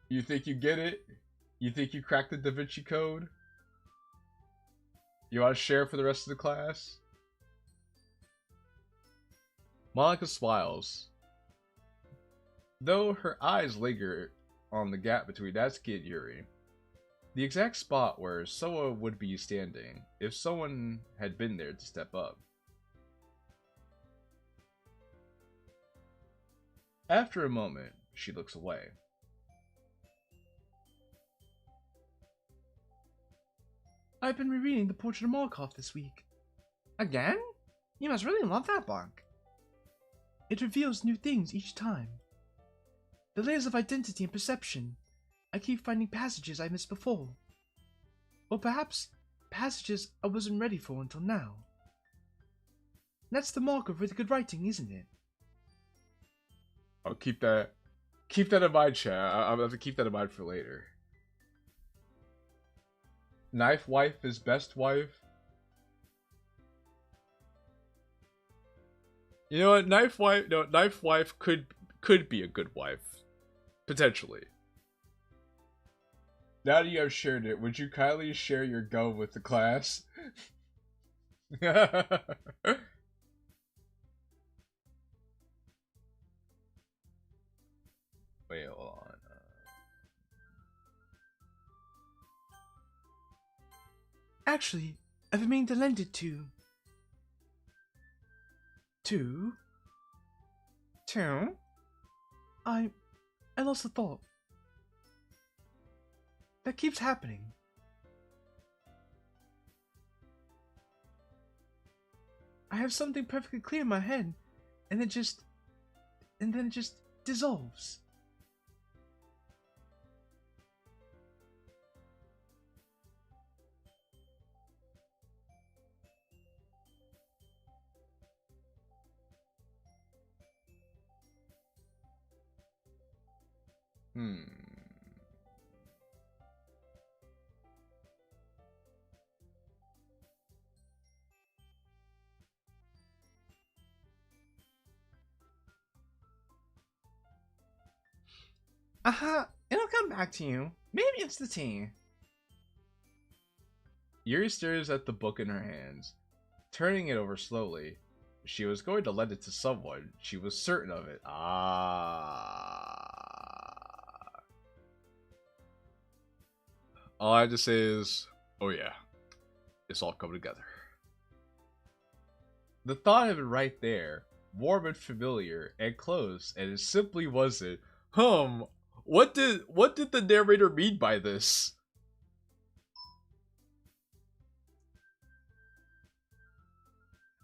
You think you get it? You think you cracked the Da Vinci Code? You want to share for the rest of the class? Monica smiles, though her eyes linger on the gap between Natsuki and Yuri. The exact spot where Soa would be standing if someone had been there to step up. After a moment, she looks away. I've been rereading The Portrait of Markov this week. Again? You must really love that book. It reveals new things each time. The layers of identity and perception. I keep finding passages I missed before. Or perhaps passages I wasn't ready for until now. That's the mark of really good writing, isn't it? I'll keep that in mind, chat. I'll have to keep that in mind for later. Knife wife is best wife. You know what? Knife wife could be a good wife. Potentially. Now that you have shared it, would you kindly share your go with the class? Wait, hold on. Actually, I've been meaning to lend it to... To? I lost the thought. That keeps happening. I have something perfectly clear in my head, and then it just dissolves. It'll come back to you. Maybe it's the tea. Yuri stares at the book in her hands, turning it over slowly. She was going to lend it to someone. She was certain of it. All I have to say is, oh yeah, it's all coming together. The thought of it right there, warm and familiar and close, and it simply wasn't. What did the narrator mean by this?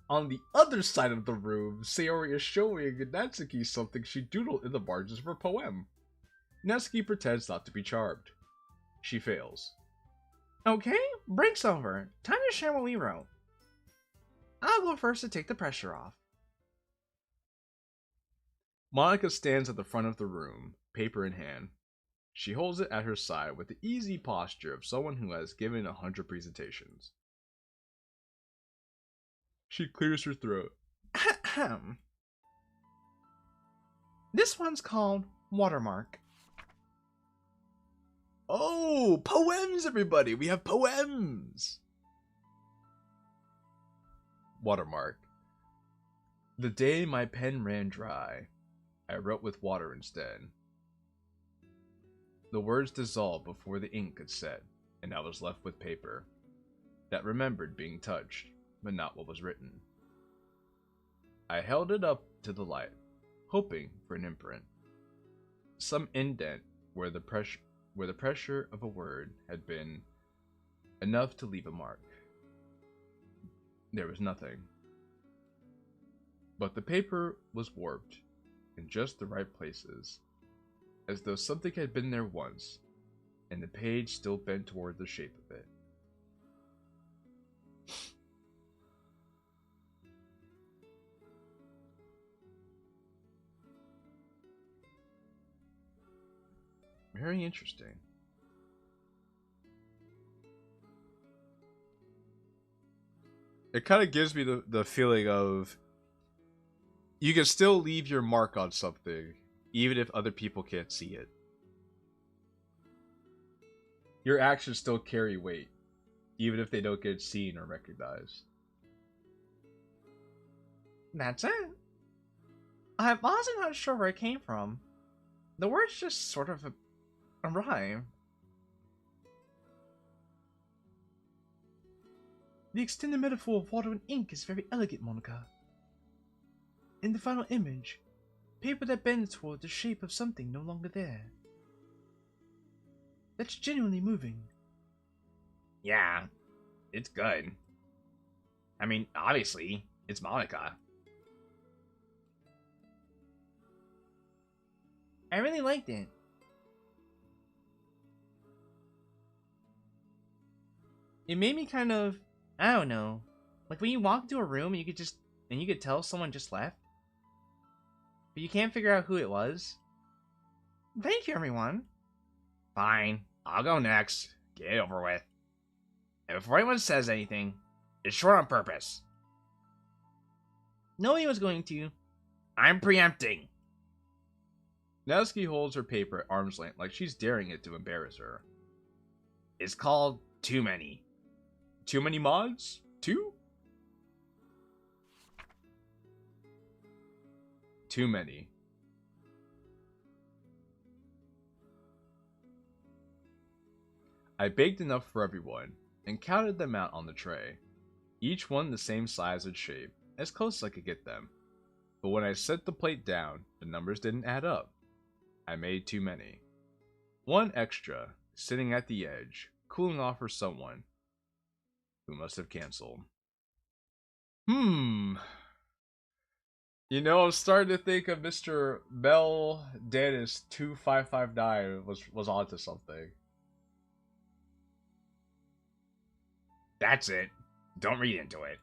On the other side of the room, Sayori is showing Natsuki something she doodled in the margins of her poem. Natsuki pretends not to be charmed. She fails. Okay, break's over. Time to share what we wrote. I'll go first to take the pressure off. Monica stands at the front of the room, paper in hand. She holds it at her side with the easy posture of someone who has given 100 presentations. She clears her throat. This one's called Watermark. Oh, poems, everybody! We have poems! Watermark. The day my pen ran dry, I wrote with water instead. The words dissolved before the ink could set, and I was left with paper that remembered being touched, but not what was written. I held it up to the light, hoping for an imprint. Some indent where the pressure of a word had been enough to leave a mark. There was nothing. But the paper was warped in just the right places, as though something had been there once, and the page still bent toward the shape of it. Very interesting. It kind of gives me the feeling of you can still leave your mark on something, even if other people can't see it. Your actions still carry weight, even if they don't get seen or recognized. That's it. I wasn't not sure where it came from. The words just sort of arrived. The extended metaphor of water and ink is very elegant, Monica. In the final image, paper that bends toward the shape of something no longer there. That's genuinely moving. Yeah, it's good. I mean, obviously, it's Monica. I really liked it. It made me kind of, I don't know, like when you walk into a room and you could tell someone just left, but you can't figure out who it was. Thank you, everyone. Fine, I'll go next. Get it over with. And before anyone says anything, it's short on purpose. Nobody was going to. I'm preempting. Natsuki holds her paper at arm's length like she's daring it to embarrass her. It's called Too Many. Too many mods? 2? Too many. I baked enough for everyone and counted them out on the tray. Each one the same size and shape, as close as I could get them. But when I set the plate down, the numbers didn't add up. I made too many. One extra, sitting at the edge, cooling off for someone who must have canceled. You know, I'm starting to think of Mr. Mel Dennis 2559 was onto something. That's it. Don't read into it.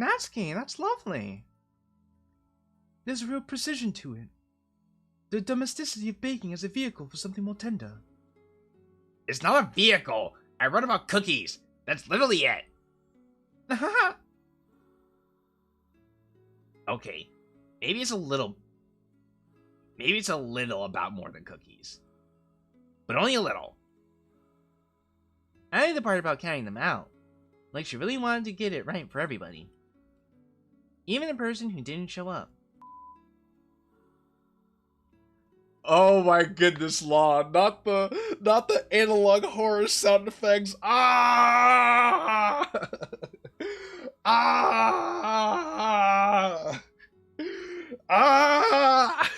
Natsuki, that's lovely. There's real precision to it. The domesticity of baking as a vehicle for something more tender. It's not a vehicle. I wrote about cookies. That's literally it. Okay, maybe it's a little about more than cookies. But only a little. I like the part about counting them out. Like she really wanted to get it right for everybody. Even the person who didn't show up. Oh my goodness, Law. Not the analog horror sound effects. Ah! Ah! Ah!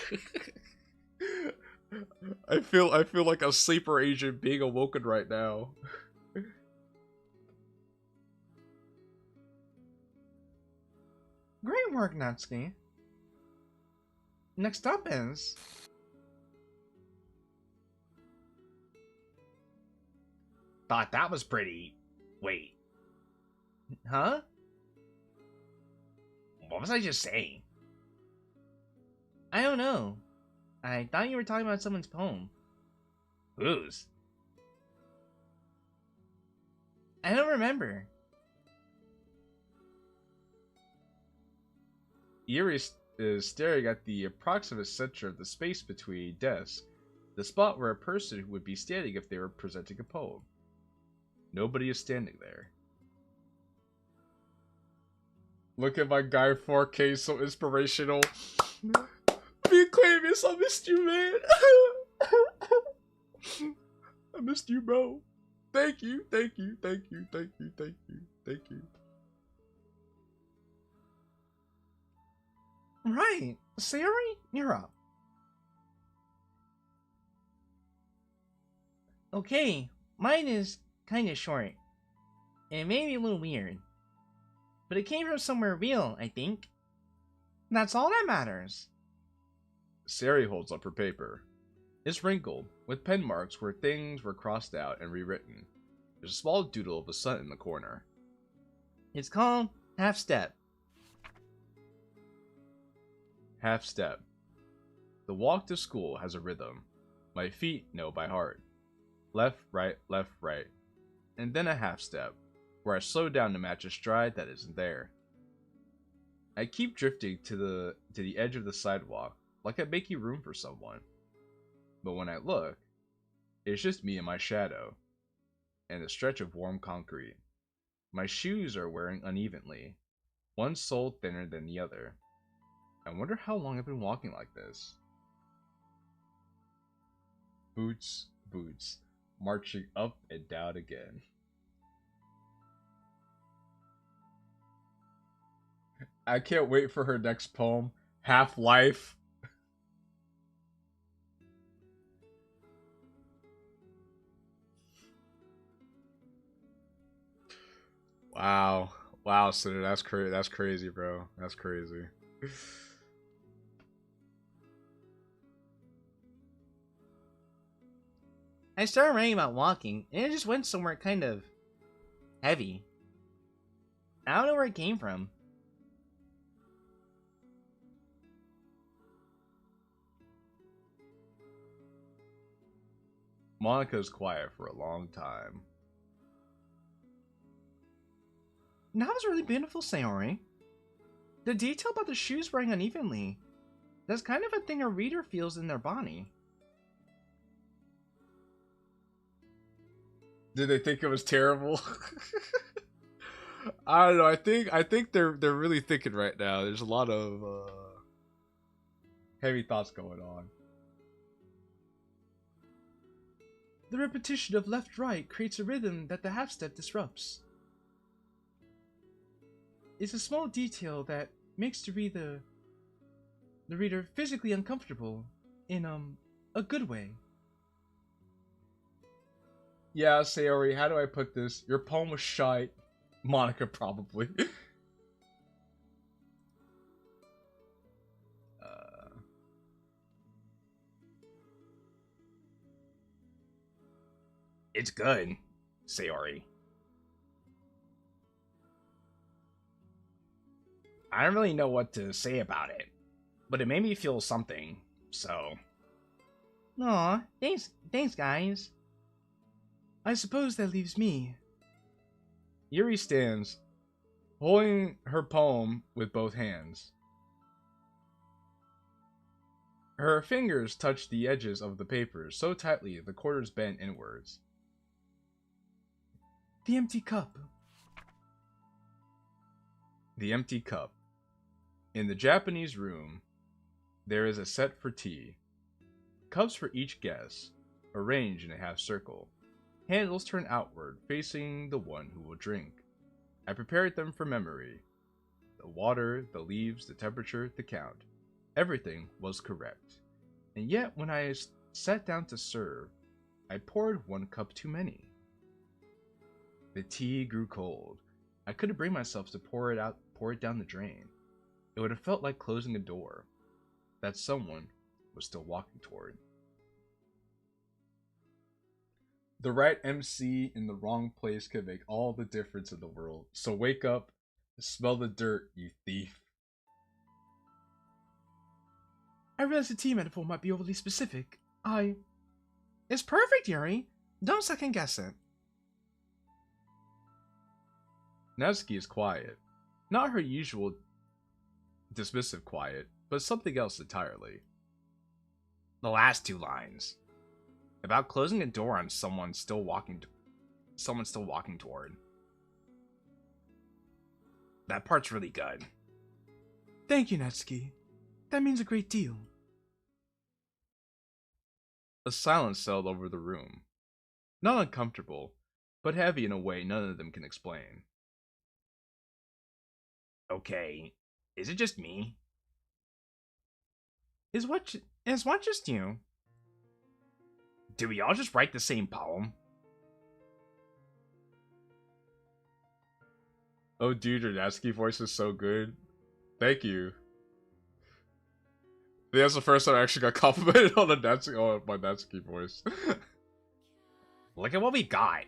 I feel like a sleeper agent being awoken right now. Great work, Natsuki. Next up is... Thought that was pretty... Wait. Huh? What was I just saying? I don't know. I thought you were talking about someone's poem. Whose? I don't remember. Yuri is staring at the approximate center of the space between desks, the spot where a person would be standing if they were presenting a poem. Nobody is standing there. Look at my guy 4K, so inspirational. Me Clavius, I missed you, man. I missed you, bro. Thank you, thank you, thank you, thank you, thank you, thank you. Right. Sayori, you're up. Okay, mine is kinda short. And it may be a little weird. But it came from somewhere real, I think. That's all that matters. Sari holds up her paper. It's wrinkled, with pen marks where things were crossed out and rewritten. There's a small doodle of a sun in the corner. It's called Half Step. Half step. The walk to school has a rhythm. My feet know by heart. Left, right, and then a half step, where I slow down to match a stride that isn't there. I keep drifting to the edge of the sidewalk, like I'm making room for someone. But when I look, it's just me and my shadow, and a stretch of warm concrete. My shoes are wearing unevenly, one sole thinner than the other. I wonder how long I've been walking like this. Boots, boots, marching up and down again. I can't wait for her next poem, Half-Life. Wow. Wow, Sinner, that's crazy, bro. That's crazy. I started writing about walking, and it just went somewhere kind of heavy. I don't know where it came from. Monica's quiet for a long time. That was really beautiful, Sayori. The detail about the shoes wearing unevenly. That's kind of a thing a reader feels in their body. Did they think it was terrible? I don't know. I think they're really thinking right now. There's a lot of heavy thoughts going on. The repetition of left-right creates a rhythm that the half-step disrupts. It's a small detail that makes the reader physically uncomfortable in a good way. Yeah, Sayori, how do I put this? Your poem was shite. Monica, probably. It's good, Sayori. I don't really know what to say about it, but it made me feel something, so... Aw, thanks guys. I suppose that leaves me. Yuri stands, holding her poem with both hands. Her fingers touch the edges of the paper so tightly the corners bend inwards. The empty cup. The empty cup. In the Japanese room, there is a set for tea. Cups for each guest, arranged in a half circle. Handles turn outward, facing the one who will drink. I prepared them for memory. The water, the leaves, the temperature, the count. Everything was correct. And yet, when I sat down to serve, I poured one cup too many. The tea grew cold. I couldn't bring myself to pour it down the drain. It would have felt like closing a door that someone was still walking toward. The right MC in the wrong place could make all the difference in the world. So wake up, smell the dirt, you thief. I realize the tea metaphor might be overly specific. It's perfect, Yuri. Don't second guess it. Natsuki is quiet. Not her usual dismissive quiet, but something else entirely. The last two lines. About closing a door on someone still walking toward. That part's really good. Thank you, Natsuki. That means a great deal. A silence settled over the room. Not uncomfortable, but heavy in a way none of them can explain. Okay, is it just me? It's not just you. Do we all just write the same poem? Oh dude, your Natsuki voice is so good. Thank you. I think that's the first time I actually got complimented on my Natsuki voice. Look at what we got.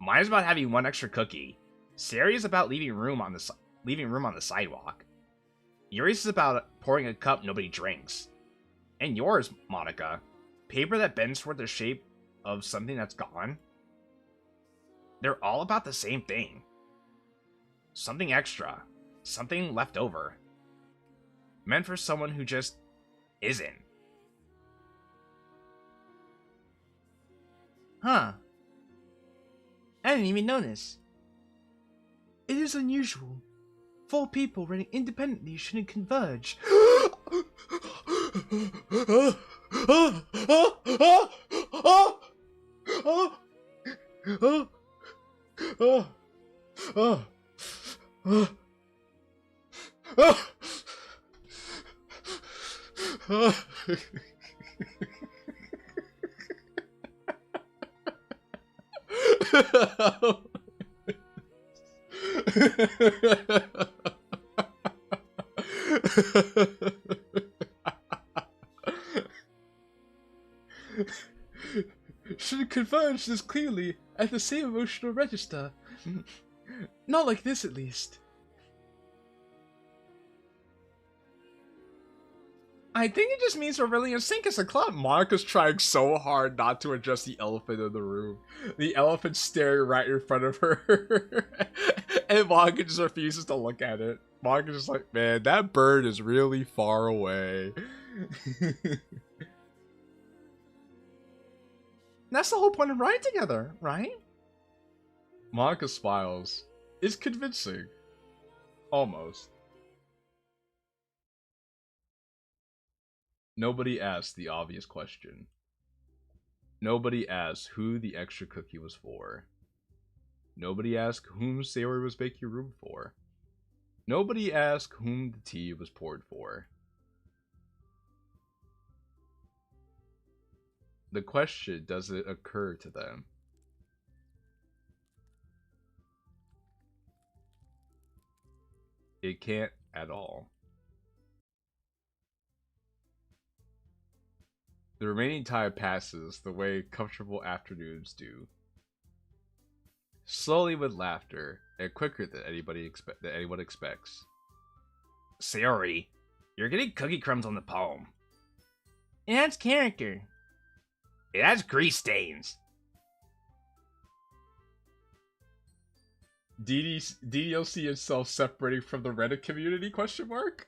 Mine's about having one extra cookie. Sari's about leaving room on the sidewalk. Yuri's is about pouring a cup nobody drinks. And yours, Monica, paper that bends toward the shape of something that's gone. They're all about the same thing. Something extra. Something left over. Meant for someone who just isn't. Huh. I didn't even notice. It is unusual. 4 people running independently shouldn't converge. Should converge this clearly at the same emotional register. Not like this, at least. I think it just means we're really in sync as a club. Monica's trying so hard not to address the elephant in the room. The elephant's staring right in front of her. And Monica just refuses to look at it. Monica's just like, man, that bird is really far away. That's the whole point of riding together, right? Monica smiles. It's convincing. Almost. Nobody asked the obvious question. Nobody asked who the extra cookie was for. Nobody asked whom Sayori was making room for. Nobody asked whom the tea was poured for. The question doesn't occur to them. It can't at all. The remaining time passes the way comfortable afternoons do. Slowly with laughter, and quicker than anyone expects. Sayori, you're getting cookie crumbs on the palm. It adds character. It has grease stains. DDLC itself separating from the Reddit community, question mark?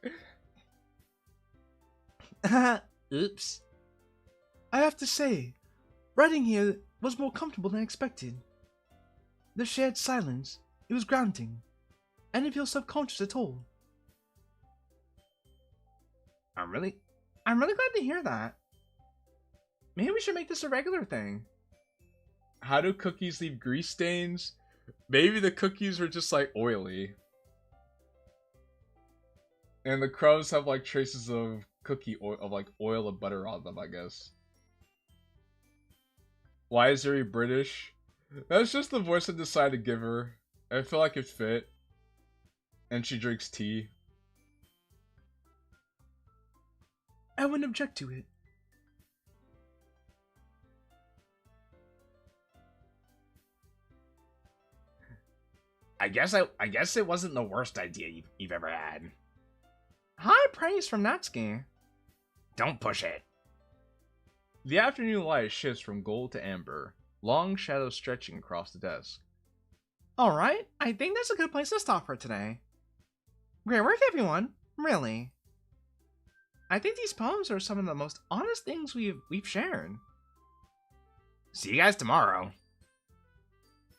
Oops. I have to say, riding here was more comfortable than expected. The shared silence, it was grounding. I didn't feel self-conscious at all. I'm really glad to hear that. Maybe we should make this a regular thing. How do cookies leave grease stains? Maybe the cookies were just like oily. And the crumbs have like traces of cookie oil, of like oil and butter on them, I guess. Why is Zuri British? That's just the voice I decided to give her. I feel like it fit. And she drinks tea. I wouldn't object to it. I guess it wasn't the worst idea you've ever had. High praise from Natsuki. Don't push it. The afternoon light shifts from gold to amber, long shadows stretching across the desk. Alright, I think that's a good place to stop for today. Great work, everyone. Really. I think these poems are some of the most honest things we've shared. See you guys tomorrow.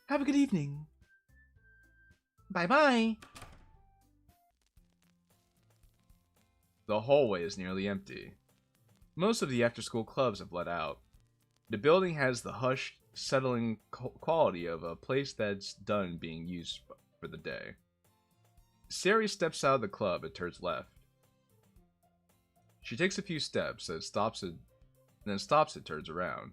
Have a good evening. Bye-bye. The hallway is nearly empty. Most of the after-school clubs have let out. The building has the hushed, settling quality of a place that's done being used for the day. Sari steps out of the club and turns left. She takes a few steps and then stops and turns around.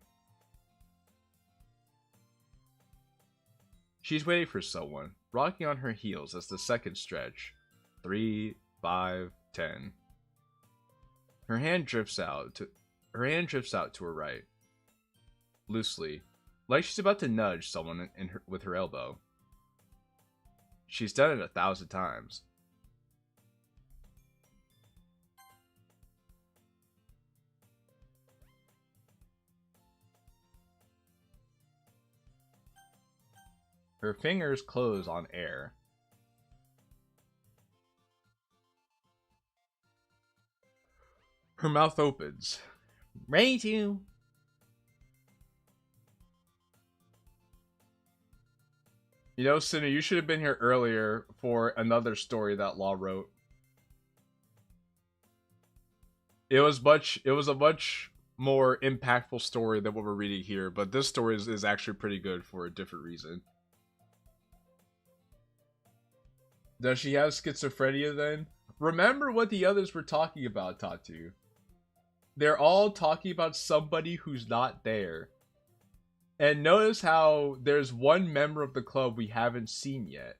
She's waiting for someone, rocking on her heels as the seconds stretch. 3, 5, 10. Her hand drifts out to her right, loosely, like she's about to nudge someone with her elbow. She's done it 1,000 times. Her fingers close on air. Her mouth opens. Ready to. You know, Cinna, you should have been here earlier for another story that Law wrote. It was a much more impactful story than what we're reading here, but this story is actually pretty good for a different reason. Does she have schizophrenia then? Remember what the others were talking about, Tatu. They're all talking about somebody who's not there. And notice how there's one member of the club we haven't seen yet.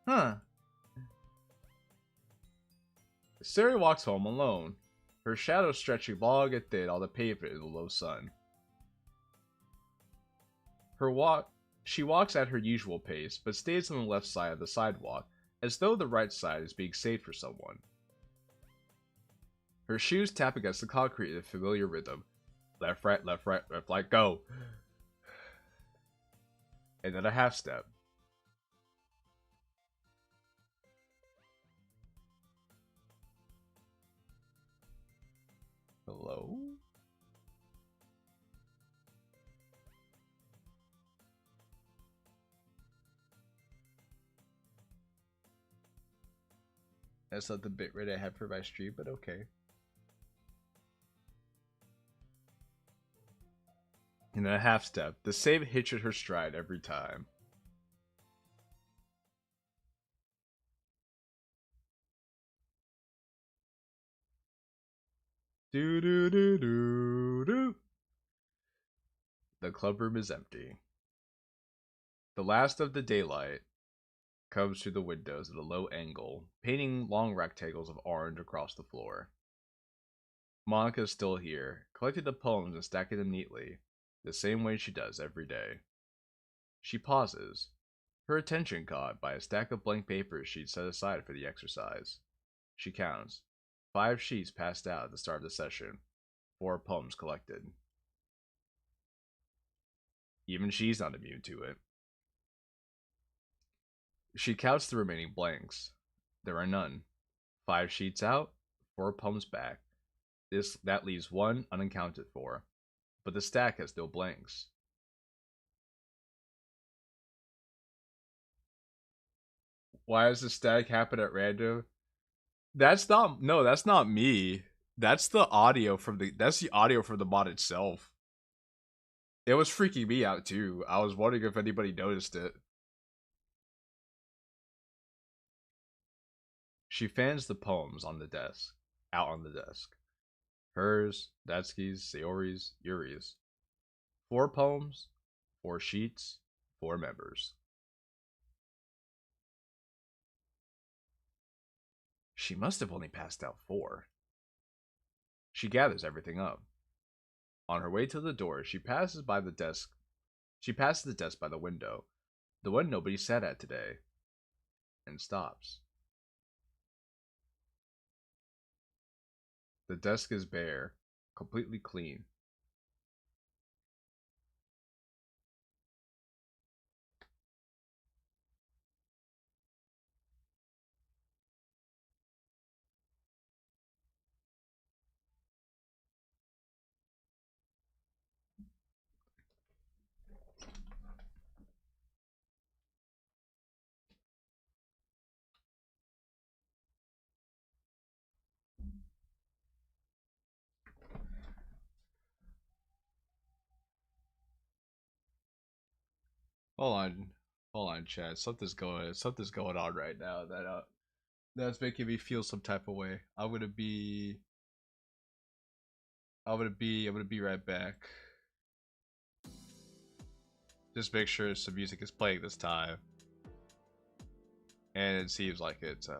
Huh. Sari walks home alone, her shadow stretching long and thin on the pavement in the low sun. She walks at her usual pace, but stays on the left side of the sidewalk, as though the right side is being saved for someone. Her shoes tap against the concrete in a familiar rhythm. Left, right, go. And then a half step. Hello? That's not the bitrate I have for my stream, but okay. And then a half step. The same hitch at her stride every time. Do do do do do. The clubroom is empty. The last of the daylight comes through the windows at a low angle, painting long rectangles of orange across the floor. Monica is still here, collecting the poems and stacking them neatly, the same way she does every day. She pauses, her attention caught by a stack of blank papers she'd set aside for the exercise. She counts. 5 sheets passed out at the start of the session. 4 poems collected. Even she's not immune to it. She counts the remaining blanks. There are none. 5 sheets out, 4 poems back. That leaves 1 unaccounted for. But the stack has no blanks. Why does the stack happen at random? That's not me. That's the audio from the mod itself. It was freaking me out too. I was wondering if anybody noticed it. She fans the poems on the desk, out on the desk. Hers, Datsky's, Sayori's, Yuri's. 4 poems, 4 sheets, 4 members. She must have only passed out 4. She gathers everything up. On her way to the door, she passes the desk by the window, the one nobody sat at today, and stops. The desk is bare, completely clean. Hold on, Chad. Something's going on right now that's making me feel some type of way. I'm gonna be right back. Just make sure some music is playing this time, and it seems like it. So.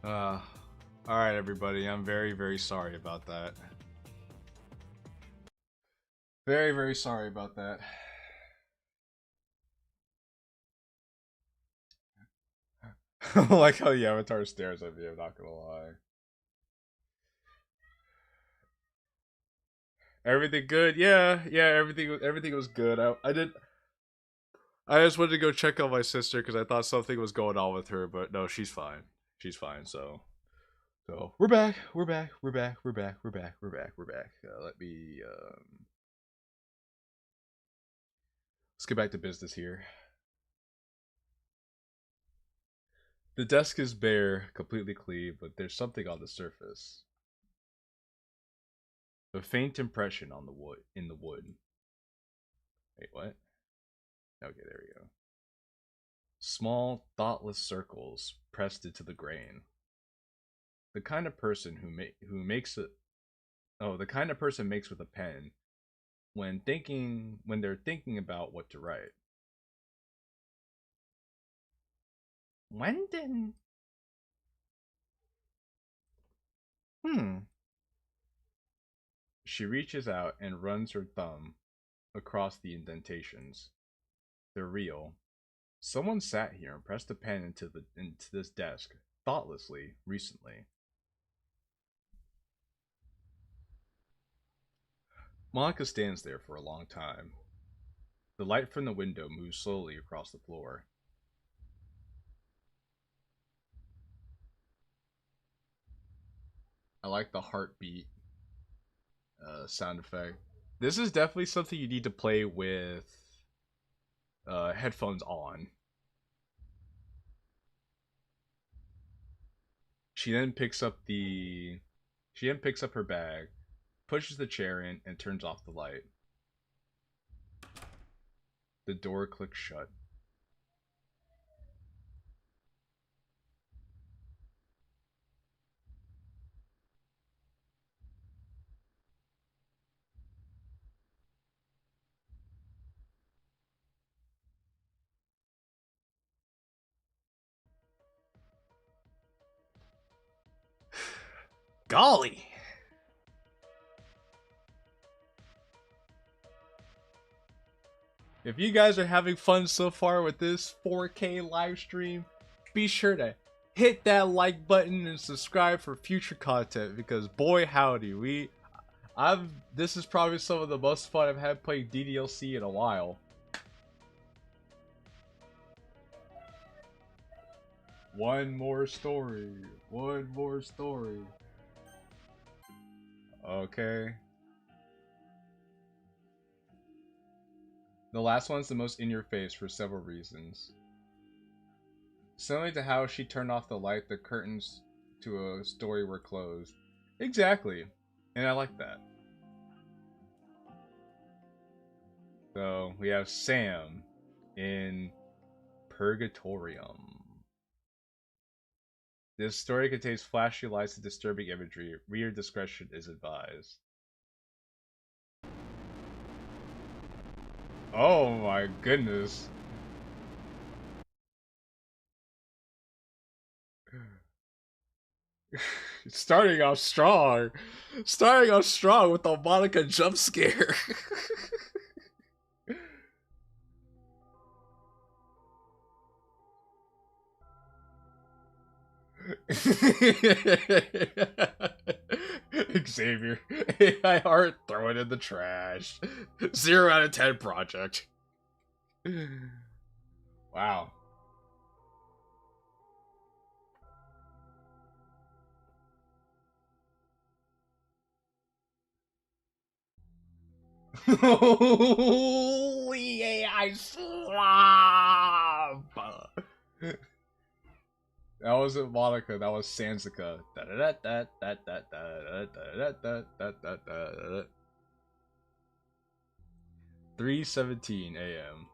Alright, everybody. I'm very, very sorry about that. Very, very sorry about that. I like how the avatar stares at me, I'm not gonna lie. Everything good? Yeah, everything was good. I just wanted to go check on my sister because I thought something was going on with her, but no, she's fine. She's fine, so we're back. We're back. Let me let's get back to business here. The desk is bare, completely clean, but there's something on the surface. A faint impression on the wood in the wood. Wait, what? Okay, there we go. Small, thoughtless circles pressed into the grain. The kind of person who makes it. Oh, the kind of person makes with a pen when they're thinking about what to write. When did... She reaches out and runs her thumb across the indentations. They're real. Someone sat here and pressed a pen into this desk thoughtlessly recently. Monica stands there for a long time. The light from the window moves slowly across the floor. I like the heartbeat sound effect. This is definitely something you need to play with headphones on. She then picks up her bag, pushes the chair in, and turns off the light. The door clicks shut. Golly! If you guys are having fun so far with this 4K live stream, be sure to hit that like button and subscribe for future content because boy howdy, this is probably some of the most fun I've had playing DDLC in a while. One more story. Okay. The last one's the most in your face for several reasons. Similar to how she turned off the light, the curtains to a story were closed. Exactly. And I like that. So we have Sam in Purgatorium. This story contains flashy lights and disturbing imagery. Reader discretion is advised. Oh my goodness. Starting off strong with the Monica jump scare. Xavier, my heart, throw it in the trash. 0 out of 10 project. Wow. Holy AI slop! That wasn't Monica, that was Sansica. 3:17 a.m.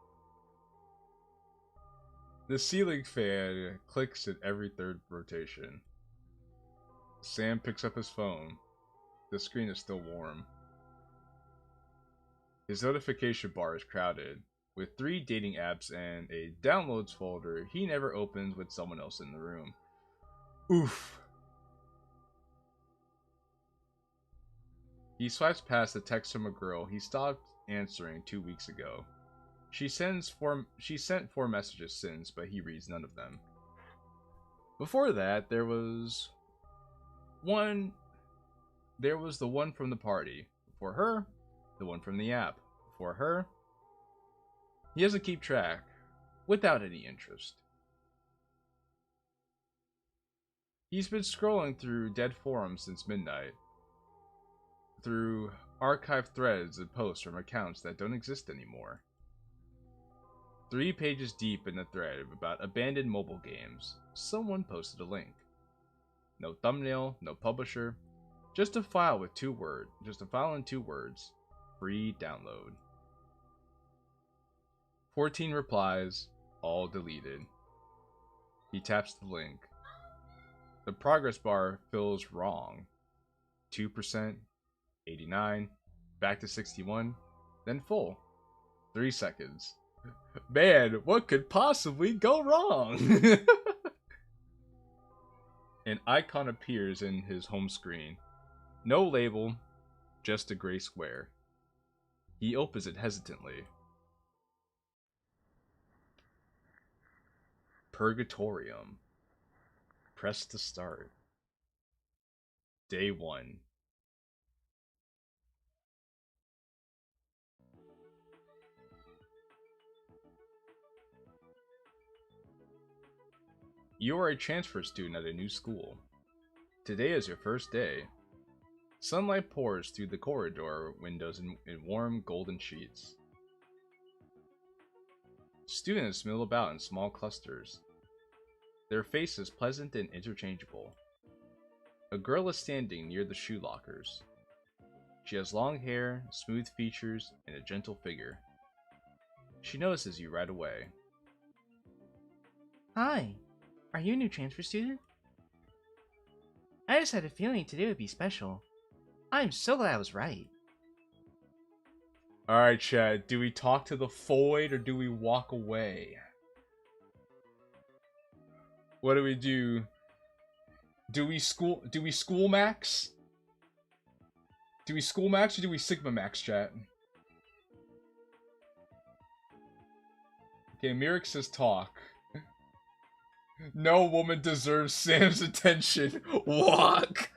The ceiling fan clicks at every third rotation. Sam picks up his phone. The screen is still warm. His notification bar is crowded. With 3 dating apps and a downloads folder he never opens with someone else in the room. Oof. He swipes past the text from a girl he stopped answering 2 weeks ago. She sent 4 messages since, but he reads none of them. Before that, there was the one from the party. Before her, the one from the app. Before her, he doesn't keep track, without any interest. He's been scrolling through dead forums since midnight, through archived threads and posts from accounts that don't exist anymore. 3 pages deep in the thread about abandoned mobile games, someone posted a link. No thumbnail, no publisher, just a file in 2 words. Free download. 14 replies, all deleted. He taps the link. The progress bar feels wrong. 2%, 89, back to 61, then full. 3 seconds. Man, what could possibly go wrong? An icon appears in his home screen. No label, just a gray square. He opens it hesitantly. Purgatorium. Press to start. Day 1. You are a transfer student at a new school. Today is your first day. Sunlight pours through the corridor windows in warm golden sheets. Students mill about in small clusters. Their faces pleasant and interchangeable. A girl is standing near the shoe lockers. She has long hair, smooth features, and a gentle figure. She notices you right away. Hi, are you a new transfer student? I just had a feeling today would be special. I'm so glad I was right. Alright, Chad, do we talk to the void or do we walk away? What do we do? Do we school max? Do we school max or do we sigma max, chat? Okay, Mirik says talk. No woman deserves Sam's attention. Walk.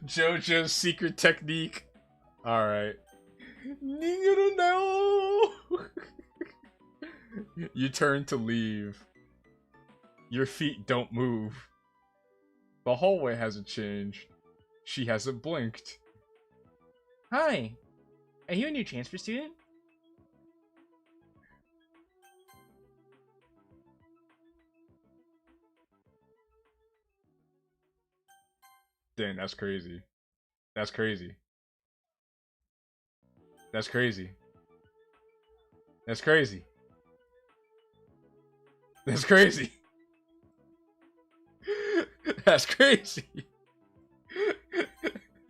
JoJo's secret technique. Alright. No. You turn to leave. Your feet don't move. The hallway hasn't changed. She hasn't blinked. Hi, are you a new transfer student? Dang, that's crazy. That's crazy. That's crazy. That's crazy. That's crazy. That's crazy.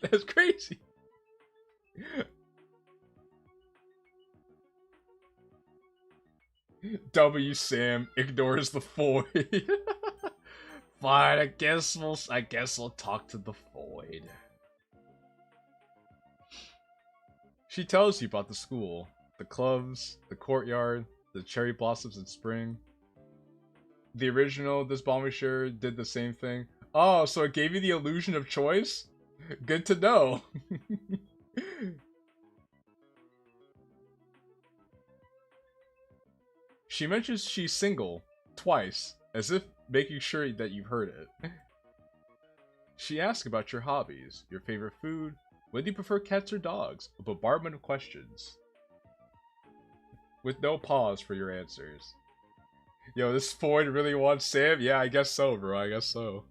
That's crazy. W Sam ignores the void. Fine, I guess we'll talk to the void. She tells you about the school, the clubs, the courtyard, the cherry blossoms in spring. The original This Balmy Sure did the same thing. Oh, so it gave you the illusion of choice? Good to know. She mentions she's single twice, as if making sure that you've heard it. She asks about your hobbies, your favorite food, whether you prefer cats or dogs, a bombardment of questions. With no pause for your answers. Yo, this void really wants Sam? Yeah, I guess so, bro, I guess so.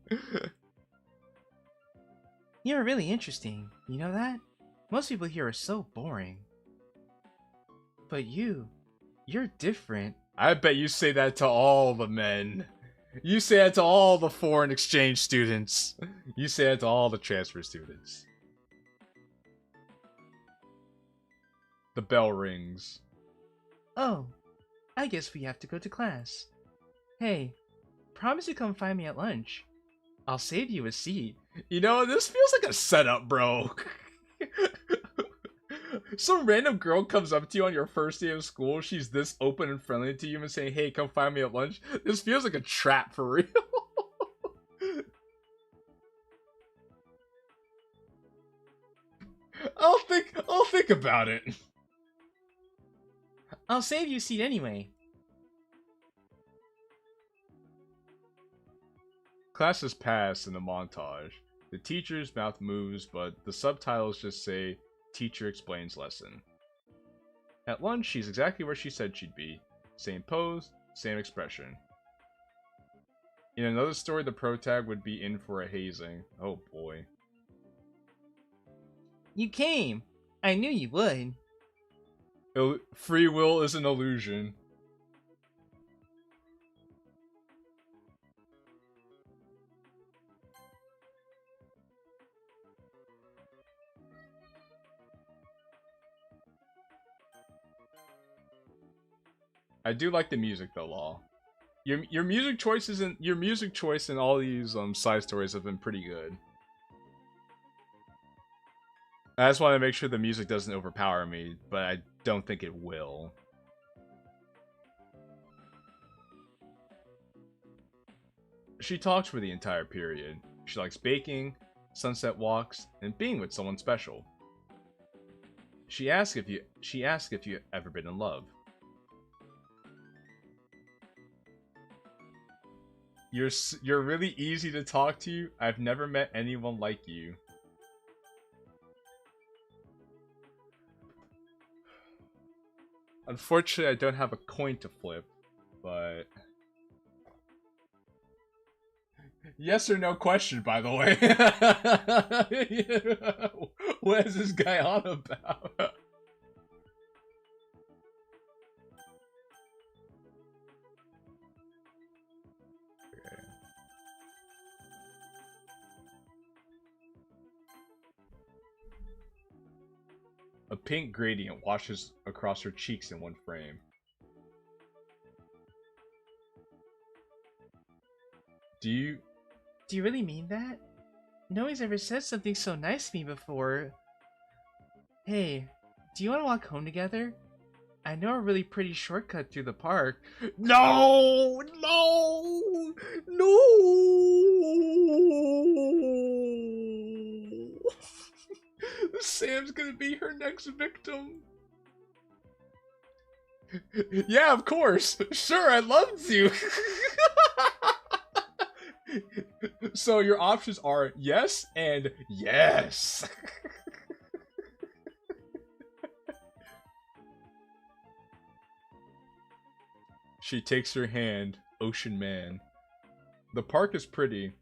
You're really interesting, you know that? Most people here are so boring. But you're different. I bet you say that to all the men. You say that to all the foreign exchange students. You say that to all the transfer students. The bell rings. Oh, I guess we have to go to class. Hey, promise to come find me at lunch. I'll save you a seat. You know, this feels like a setup, bro. Some random girl comes up to you on your first day of school. She's this open and friendly to you and saying, hey, come find me at lunch. This feels like a trap for real. I'll think about it. I'll save you a seat anyway. Classes pass in the montage. The teacher's mouth moves, but the subtitles just say, teacher explains lesson. At lunch, she's exactly where she said she'd be. Same pose, same expression. In another story, the protag would be in for a hazing. Oh boy. You came. I knew you would. Free will is an illusion. I do like the music though, Law. Your music choices and your music choice in all these side stories have been pretty good. I just want to make sure the music doesn't overpower me, but I don't think it will. She talks for the entire period. She likes baking, sunset walks, and being with someone special. She asks if you ever been in love. You're really easy to talk to. I've never met anyone like you. Unfortunately, I don't have a coin to flip, but... Yes or no question, by the way. What is this guy on about? Okay. A pink gradient washes across her cheeks in one frame. Do you really mean that? No one's ever said something so nice to me before. Hey, do you want to walk home together? I know a really pretty shortcut through the park. No! No! No! Sam's gonna be her next victim. Yeah, of course. Sure, I'd love to. So your options are yes and yes. She takes her hand, Ocean Man. The park is pretty.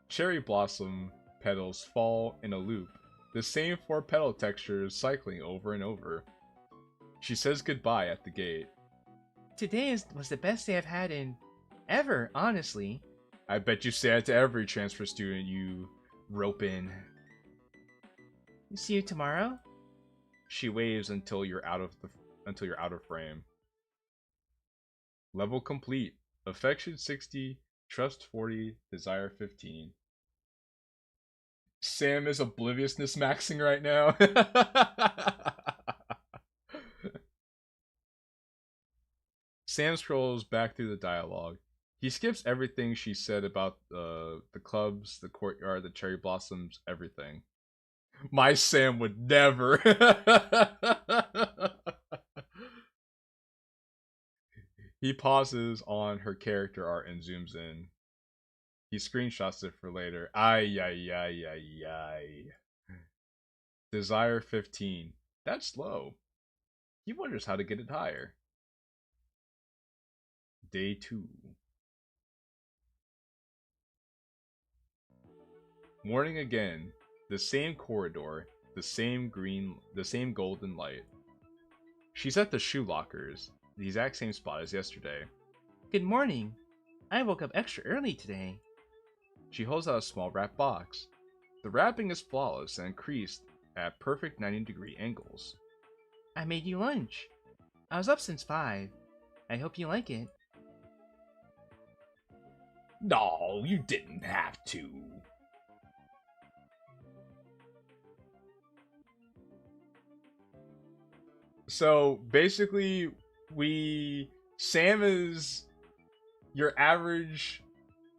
Cherry blossom petals fall in a loop. The same 4 petal textures cycling over and over. She says goodbye at the gate. Today was the best day I've had in ever, honestly. I bet you say that to every transfer student you rope in. See you tomorrow? She waves until you're out of frame. Level complete. Affection 60, trust 40, desire 15. Sam is obliviousness maxing right now. Sam scrolls back through the dialogue. He skips everything she said about the clubs, the courtyard, the cherry blossoms, everything. My Sam would never. He pauses on her character art and zooms in. He screenshots it for later. Ay, ay, ay, ay, ay. Desire 15. That's low. He wonders how to get it higher. Day 2. Morning again. The same corridor. The same golden light. She's at the shoe lockers. The exact same spot as yesterday. Good morning. I woke up extra early today. She holds out a small wrapped box. The wrapping is flawless and creased at perfect 90-degree angles. I made you lunch. I was up since 5. I hope you like it. No, you didn't have to. So basically, Sam is your average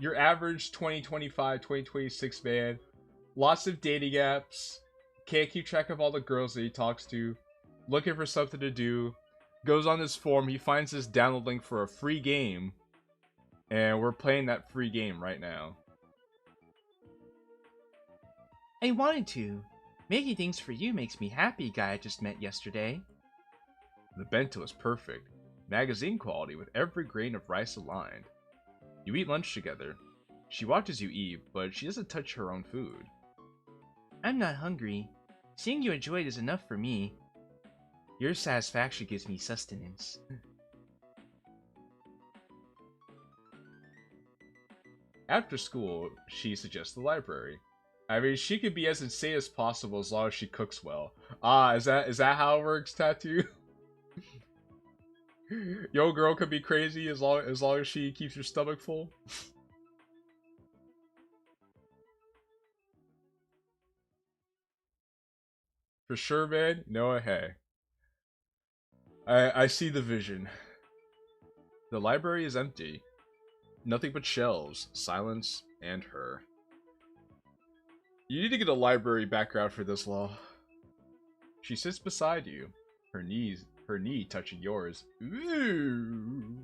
2025, 2026 man. Lots of dating apps. Can't keep track of all the girls that he talks to. Looking for something to do. Goes on this forum. He finds this download link for a free game. And we're playing that free game right now. I wanted to. Making things for you makes me happy, guy I just met yesterday. The bento is perfect. Magazine quality with every grain of rice aligned. You eat lunch together. She watches you eat, but she doesn't touch her own food. I'm not hungry. Seeing you enjoy it is enough for me. Your satisfaction gives me sustenance. After school, she suggests the library. I mean, she could be as insane as possible as long as she cooks well. Ah, is that how it works, Tattoo? Yo, girl could be crazy as long as she keeps her stomach full. For sure, man. No, hey. I see the vision. The library is empty. Nothing but shelves, silence, and her. You need to get a library background for this, Law. She sits beside you, her knee touching yours. Ooh.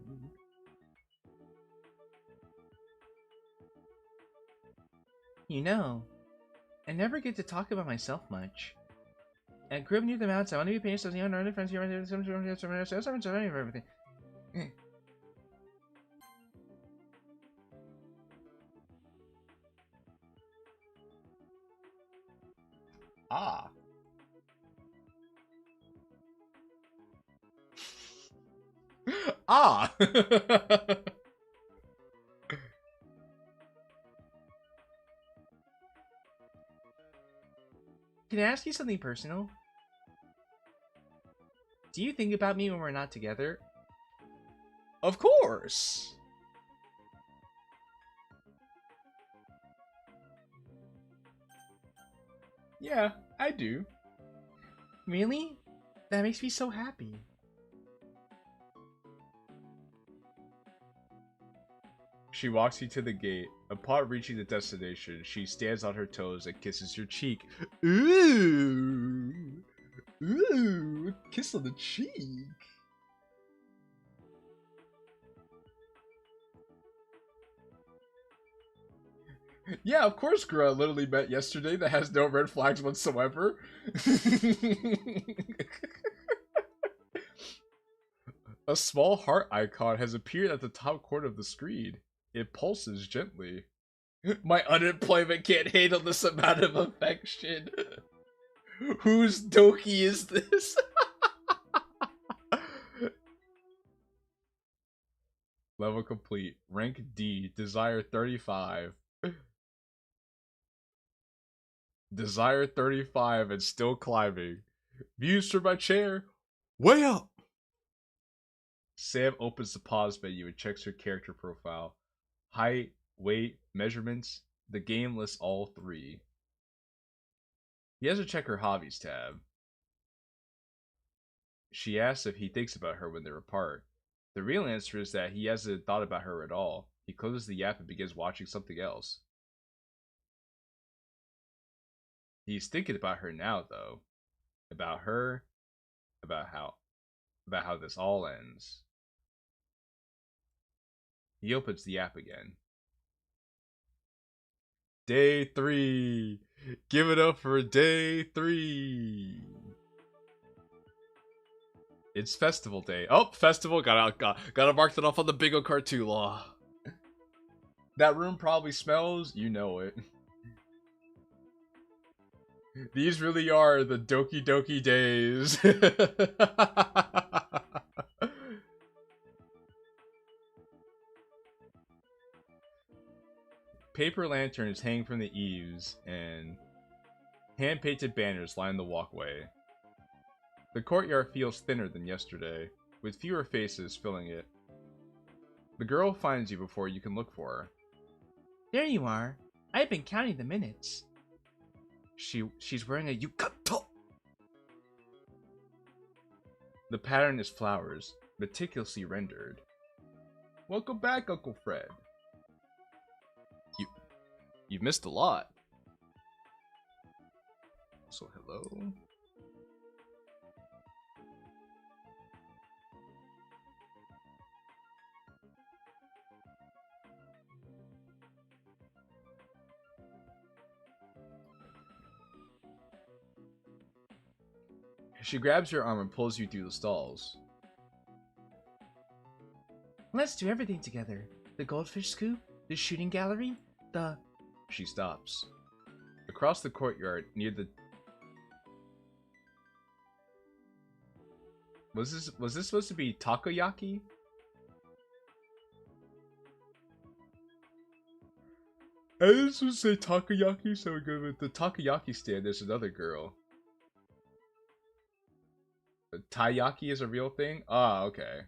You know, I never get to talk about myself much. I grew up near the mountains. I want to be painted so you know, friends here, everything. Ah. Ah. Can I ask you something personal? Do you think about me when we're not together? Of course. Yeah, I do. Really? That makes me so happy. She walks you to the gate. Upon reaching the destination, she stands on her toes and kisses your cheek. Ooh! Ooh! A kiss on the cheek! Yeah, of course, girl I literally met yesterday that has no red flags whatsoever. A small heart icon has appeared at the top corner of the screen. It pulses gently. My unemployment can't handle this amount of affection. Whose Doki is this? Level complete. Rank D. Desire 35. Desire 35 and still climbing. Views from my chair. Way up! Sam opens the pause menu and checks her character profile. Height, weight, measurements. The game lists all 3. He has to check her hobbies tab. She asks if he thinks about her when they're apart. The real answer is that he hasn't thought about her at all. He closes the app and begins watching something else. He's thinking about her now, though. About her. About how this all ends. He opens the app again. Day 3. Give it up for day 3. It's festival day. Oh, festival. Gotta mark that off on the bingo card too, Law. That room probably smells. You know it. These really are the Doki Doki days. Paper lanterns hang from the eaves, and hand-painted banners line the walkway. The courtyard feels thinner than yesterday, with fewer faces filling it. The girl finds you before you can look for her. There you are. I've been counting the minutes. She's wearing a yukata. The pattern is flowers, meticulously rendered. Welcome back, Uncle Fred. You've missed a lot. So hello. She grabs your arm and pulls you through the stalls. Let's do everything together. The goldfish scoop, the shooting gallery, the... She stops. Across the courtyard, near the... Was this supposed to be takoyaki? I was supposed to say takoyaki, so we go with the takoyaki stand. There's another girl. Taiyaki is a real thing? Ah, okay.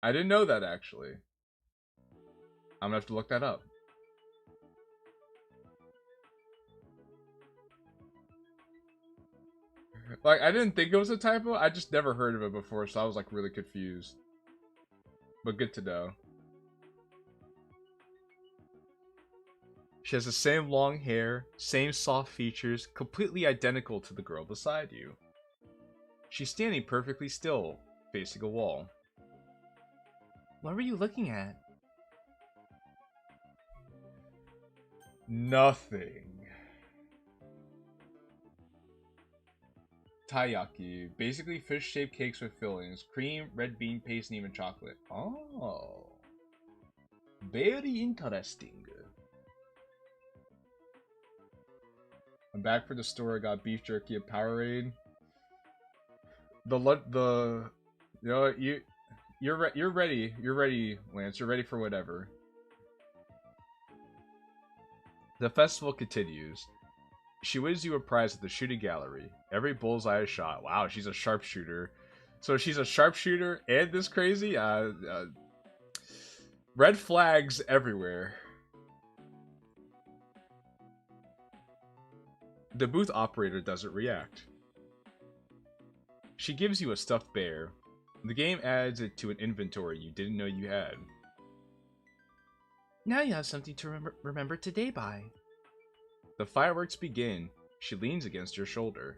I didn't know that, actually. I'm gonna have to look that up. Like, I didn't think it was a typo. I just never heard of it before, so I was, like, really confused. But good to know. She has the same long hair, same soft features, completely identical to the girl beside you. She's standing perfectly still, facing a wall. What were you looking at? Nothing. Taiyaki, basically fish-shaped cakes with fillings, cream, red bean paste, and even chocolate. Oh. Very interesting. I'm back for the store. I got beef jerky and Powerade. You know, you're ready. You're ready, Lance. You're ready for whatever. The festival continues. She wins you a prize at the shooting gallery. Every bullseye is shot. Wow, she's a sharpshooter. So she's a sharpshooter and this crazy? Red flags everywhere. The booth operator doesn't react. She gives you a stuffed bear. The game adds it to an inventory you didn't know you had. Now you have something to remember today by. The fireworks begin. She leans against your shoulder.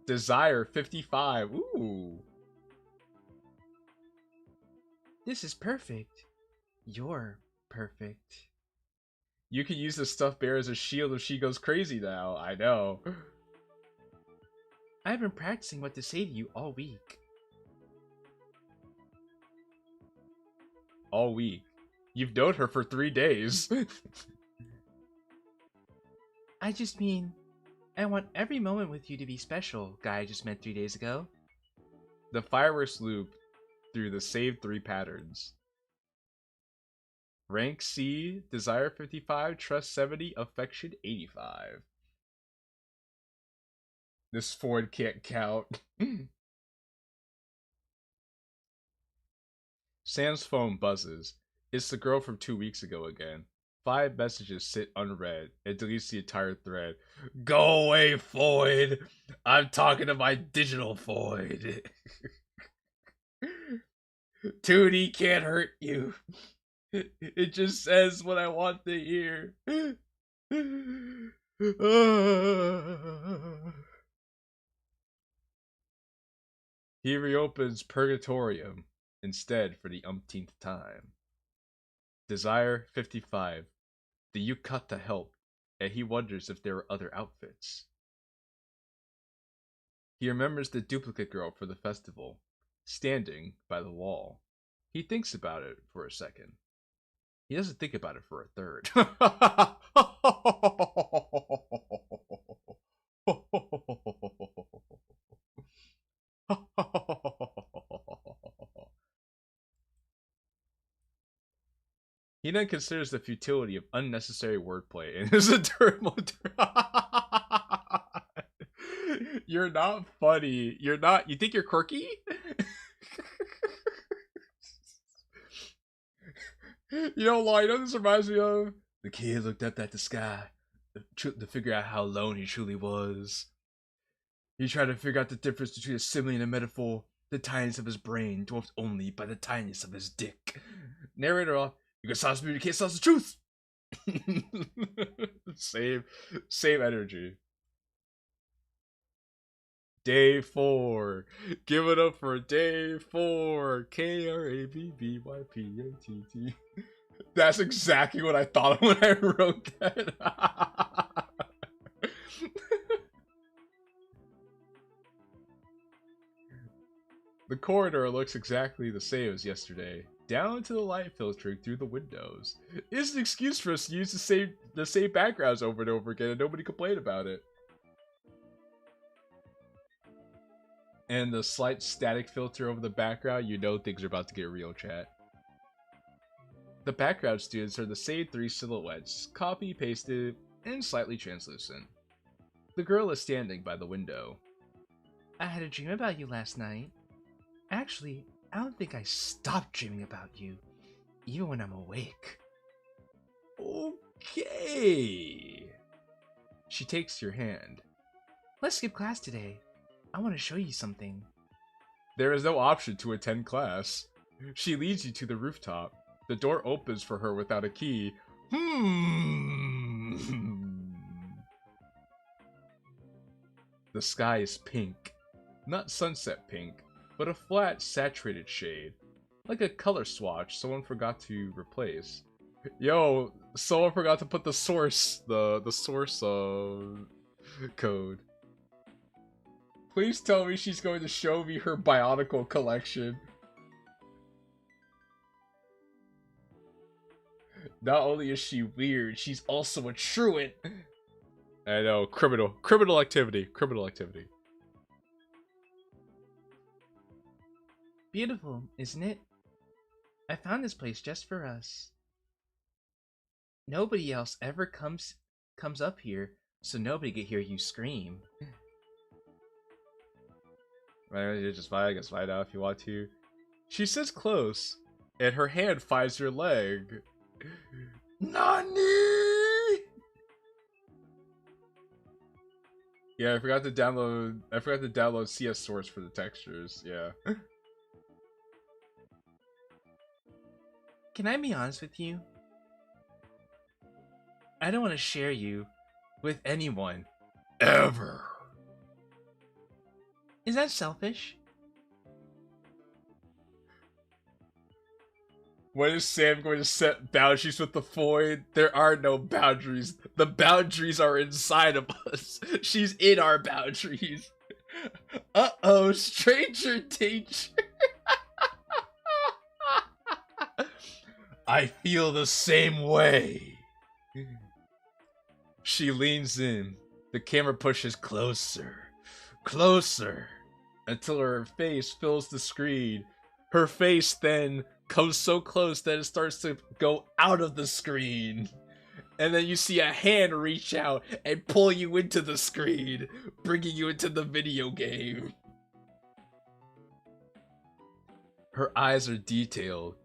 Desire 55. Ooh. This is perfect. You're perfect. You can use the stuffed bear as a shield if she goes crazy now. I know. I've been practicing what to say to you all week. All week? You've known her for 3 days. I just mean, I want every moment with you to be special, guy I just met 3 days ago. The fireworks loop through the saved 3 patterns. Rank C, Desire 55, Trust 70, Affection 85. This Ford can't count. Sam's phone buzzes. It's the girl from 2 weeks ago again. 5 messages sit unread. It deletes the entire thread. Go away, Floyd! I'm talking to my digital Floyd. Tootie can't hurt you. It just says what I want to hear. He reopens Purgatorium instead for the umpteenth time. Desire 55. The yukata helped, and he wonders if there are other outfits. He remembers the duplicate girl for the festival, standing by the wall. He thinks about it for a second. He doesn't think about it for a third. He then considers the futility of unnecessary wordplay in his eternal. You're not funny. You're not. You think you're quirky? You know, Law, you know this reminds me of? The kid looked up at the sky to figure out how alone he truly was. He tried to figure out the difference between a simile and a metaphor. The tiniest of his brain, dwarfed only by the tiniest of his dick. Narrator off. You can silence me, you can't silence the truth. same energy. Day 4. Give it up for day 4. KRABBYPATT. That's exactly what I thought when I wrote that. The corridor looks exactly the same as yesterday, down to the light filtering through the windows. It's an excuse for us to use the same backgrounds over and over again, and nobody complained about it. And the slight static filter over the background, you know things are about to get real, chat. The background students are the same 3 silhouettes, copy-pasted, and slightly translucent. The girl is standing by the window. I had a dream about you last night. Actually, I don't think I stopped dreaming about you, even when I'm awake. Okay. She takes your hand. Let's skip class today. I want to show you something. There is no option to attend class. She leads you to the rooftop. The door opens for her without a key. The sky is pink. Not sunset pink, but a flat, saturated shade. Like a color swatch someone forgot to replace. Yo, someone forgot to put the source, the source code. Please tell me she's going to show me her Bionicle collection. Not only is she weird, she's also a truant. I know, criminal activity. Beautiful, isn't it? I found this place just for us. Nobody else ever comes up here, so nobody can hear you scream. Right, you just find out if you want to. She sits close, and her hand finds your leg. Nani? Yeah, I forgot to download CS Source for the textures. Yeah. Can I be honest with you? I don't want to share you with anyone. Ever. Is that selfish? When is Sam going to set boundaries with the Void? There are no boundaries. The boundaries are inside of us. She's in our boundaries. Uh-oh, stranger danger. I feel the same way. She leans in. The camera pushes closer. Closer. Until her face fills the screen. Her face then comes so close that it starts to go out of the screen. And then you see a hand reach out and pull you into the screen, bringing you into the video game. Her eyes are detailed.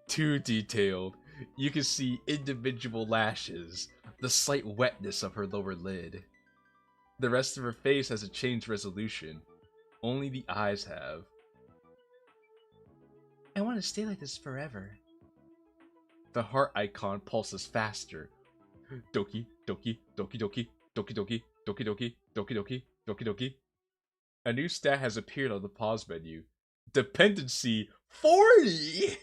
Too detailed. You can see individual lashes, the slight wetness of her lower lid. The rest of her face has a changed resolution. Only the eyes have. I want to stay like this forever. The heart icon pulses faster. Doki, doki, doki doki, doki doki, doki doki, doki doki, doki doki. A new stat has appeared on the pause menu. Dependency 40!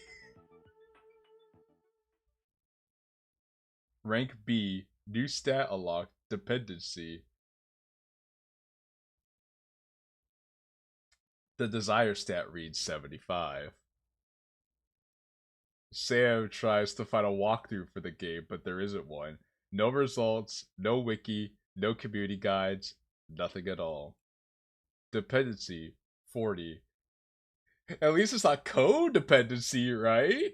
Rank B, new stat unlocked, dependency. The desire stat reads 75. Sam tries to find a walkthrough for the game, but there isn't one. No results, no wiki, no community guides, nothing at all. Dependency 40. At least it's not codependency, right?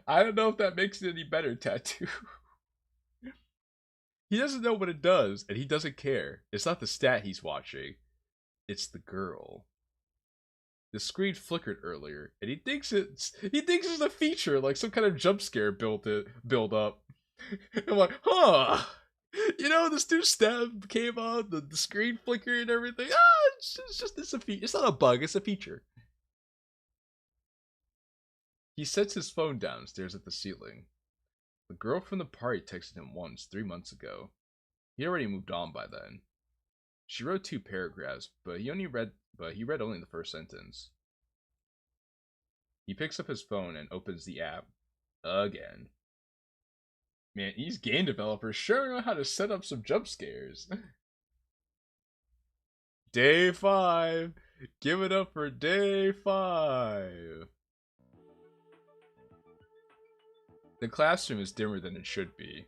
I don't know if that makes it any better, Tattoo. He doesn't know what it does, and he doesn't care. It's not the stat he's watching. It's the girl. The screen flickered earlier, and he thinks it's a feature, like some kind of jump scare build up. I'm like, huh. You know, this new stab came on, the screen flickered and everything. It's a feature. It's not a bug, it's a feature. He sets his phone down and stares at the ceiling. The girl from the party texted him once, 3 months ago. He already moved on by then. She wrote 2 paragraphs, but he read only the first sentence. He picks up his phone and opens the app. Again. Man, these game developers sure know how to set up some jump scares. Day 5. Give it up for day 5. The classroom is dimmer than it should be.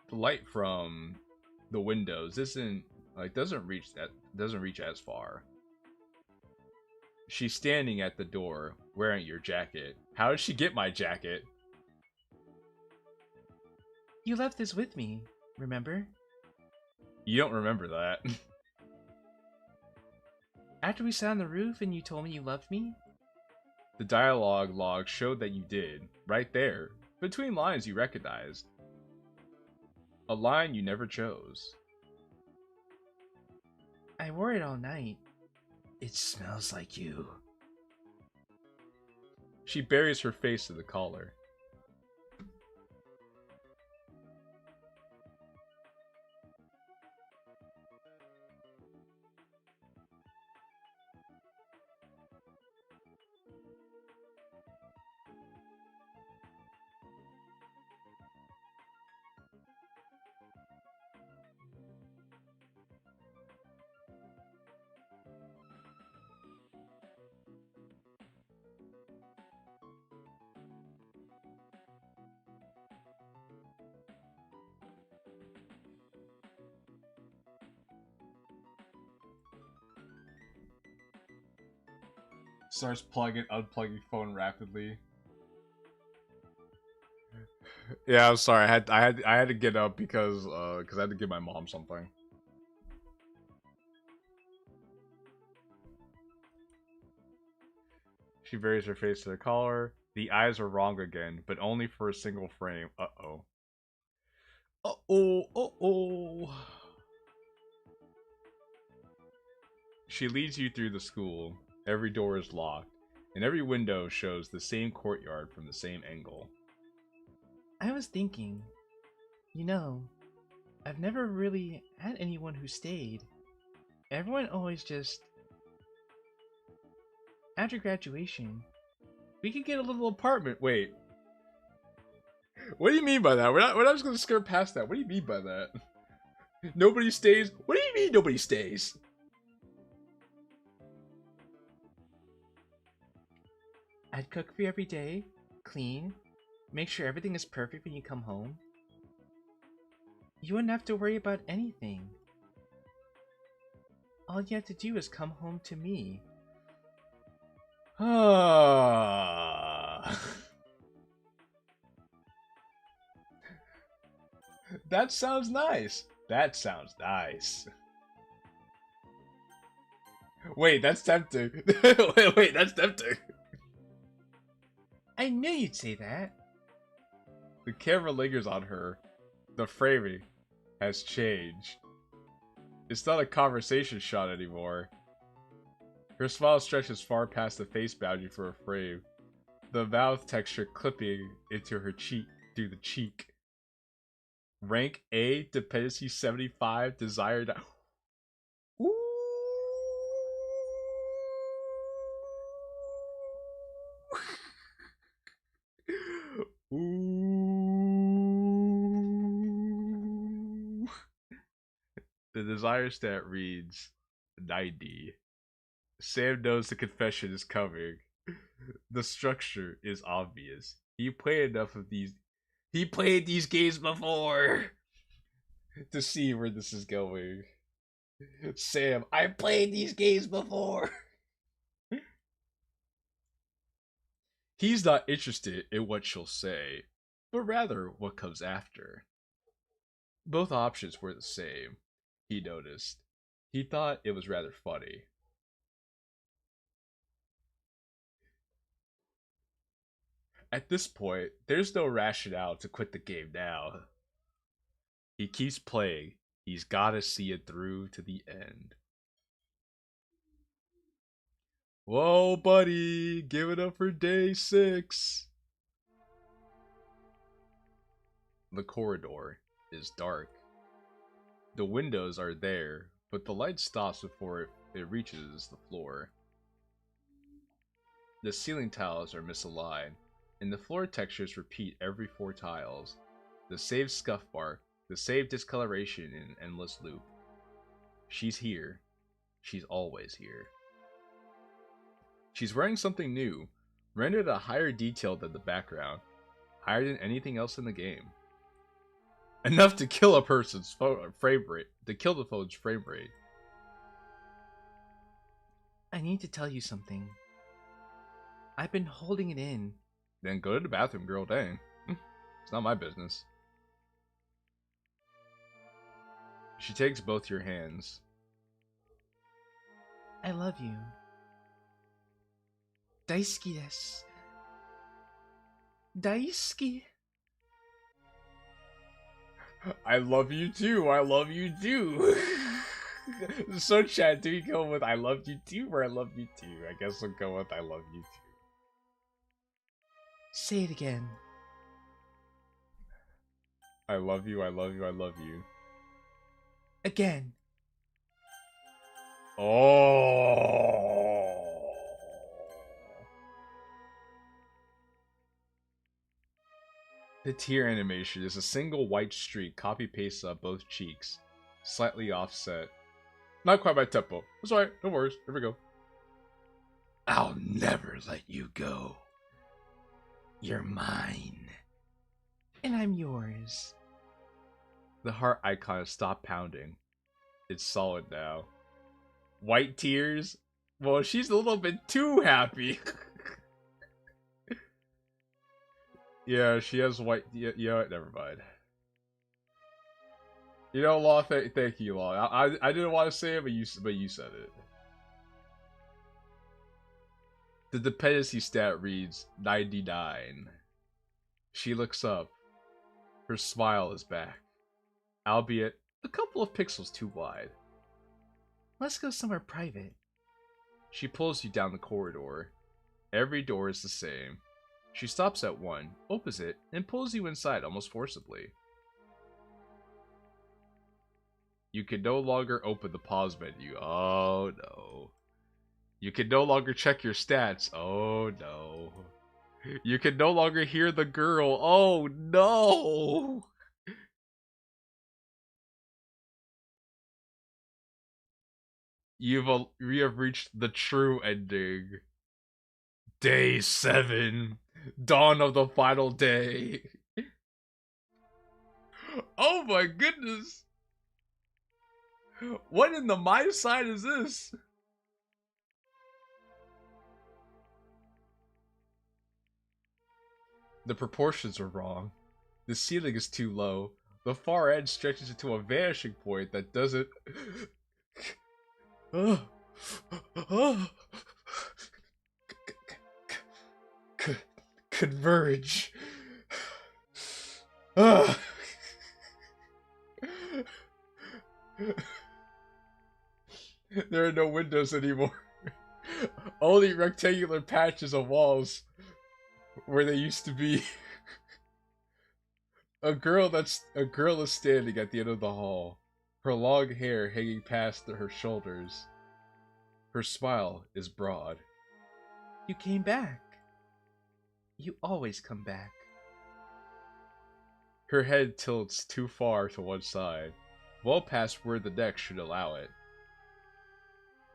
The light from the windows doesn't reach as far. She's standing at the door, wearing your jacket. How did she get my jacket? You left this with me, remember? You don't remember that. After we sat on the roof and you told me you loved me? The dialogue log showed that you did, right there. Between lines you recognized. A line you never chose. I wore it all night. It smells like you. She buries her face in the collar. Starts unplugging phone rapidly. Yeah, I'm sorry. I had to get up because I had to give my mom something. She buries her face to the collar. The eyes are wrong again, but only for a single frame. Uh-oh. Uh-oh. Uh-oh. She leads you through the school. Every door is locked, and every window shows the same courtyard from the same angle. I was thinking, you know, I've never really had anyone who stayed. Everyone always just... After graduation, We could get a little apartment. Wait. What do you mean by that? We're not just gonna skirt past that. What do you mean by that? Nobody stays? What do you mean nobody stays? I'd cook for you every day, clean, make sure everything is perfect when you come home. You wouldn't have to worry about anything. All you have to do is come home to me. That sounds nice. That sounds nice. Wait, that's tempting. wait, that's tempting. I knew you'd say that. The camera lingers on her. The framing has changed. It's not a conversation shot anymore. Her smile stretches far past the face boundary for a frame. The mouth texture clipping into her cheek through the cheek. Rank A, dependency 75, desired. Ooh. Ooh. The desire stat reads 90. Sam knows the confession is coming. The structure is obvious. He played these games before to see where this is going. Sam, I played these games before. He's not interested in what she'll say, but rather what comes after. Both options were the same, he noticed. He thought it was rather funny. At this point, there's no rationale to quit the game now. He keeps playing. He's gotta see it through to the end. Whoa, buddy! Give it up for day 6! The corridor is dark. The windows are there, but the light stops before it reaches the floor. The ceiling tiles are misaligned, and the floor textures repeat every 4 tiles. The same scuff mark, the same discoloration in an endless loop. She's here. She's always here. She's wearing something new, rendered a higher detail than the background, higher than anything else in the game. Enough to kill a person's frame rate, to kill the phone's frame rate. I need to tell you something. I've been holding it in. Then go to the bathroom, girl, dang. It's not my business. She takes both your hands. I love you. Daisuki desu. Daisuki. I love you too. I love you too. So chat, do you go with I love you too or I love you too? I guess we'll go with I love you too. Say it again. I love you, I love you, I love you. Again. Oh. The tear animation is a single white streak copy-pasted on both cheeks, slightly offset. Not quite my tempo. That's alright, no worries. Here we go. I'll never let you go. You're mine. And I'm yours. The heart icon has stopped pounding. It's solid now. White tears? Well, she's a little bit too happy. Yeah, she has white. Yeah, never mind. You know, Law. Thank you, Law. I didn't want to say it, but you said it. The dependency stat reads 99. She looks up. Her smile is back, albeit a couple of pixels too wide. Let's go somewhere private. She pulls you down the corridor. Every door is the same. She stops at one, opens it, and pulls you inside almost forcibly. You can no longer open the pause menu. Oh no. You can no longer check your stats. Oh no. You can no longer hear the girl. Oh no. You have reached the true ending. Day 7. Dawn of the final day. Oh my goodness. What in the my side is this? The proportions are wrong. The ceiling is too low. The far edge stretches into a vanishing point that doesn't... Converge. There are no windows anymore. Only rectangular patches of walls where they used to be. A girl is standing at the end of the hall, her long hair hanging past her shoulders. Her smile is broad. You came back. You always come back. Her head tilts too far to one side, well past where the neck should allow it.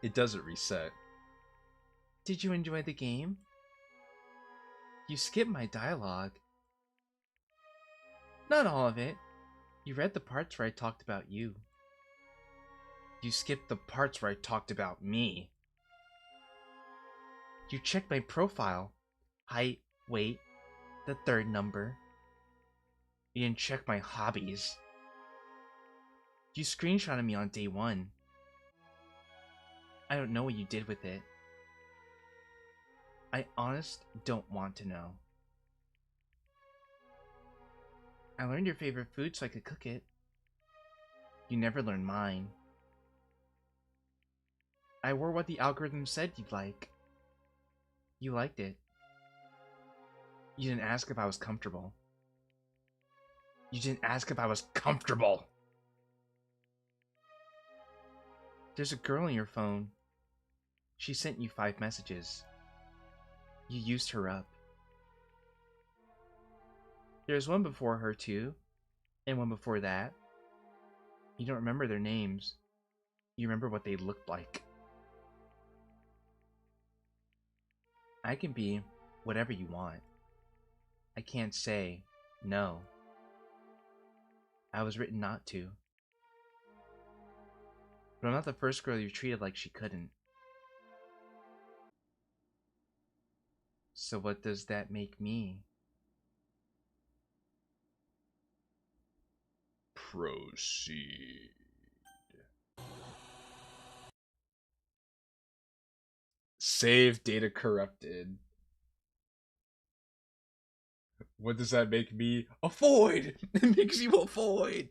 It doesn't reset. Did you enjoy the game? You skipped my dialogue. Not all of it. You read the parts where I talked about you. You skipped the parts where I talked about me. You checked my profile. Height, weight, the third number. You didn't check my hobbies. You screenshotted me on day 1. I don't know what you did with it. I honest don't want to know. I learned your favorite food so I could cook it. You never learned mine. I wore what the algorithm said you'd like. You liked it. You didn't ask if I was comfortable. You didn't ask if I was comfortable! There's a girl on your phone. She sent you 5 messages. You used her up. There's one before her too, and one before that. You don't remember their names. You remember what they looked like. I can be whatever you want. I can't say no. I was written not to. But I'm not the first girl you've treated like she couldn't. So what does that make me? Proceed. Save data corrupted. What does that make me? A void! It makes you a void!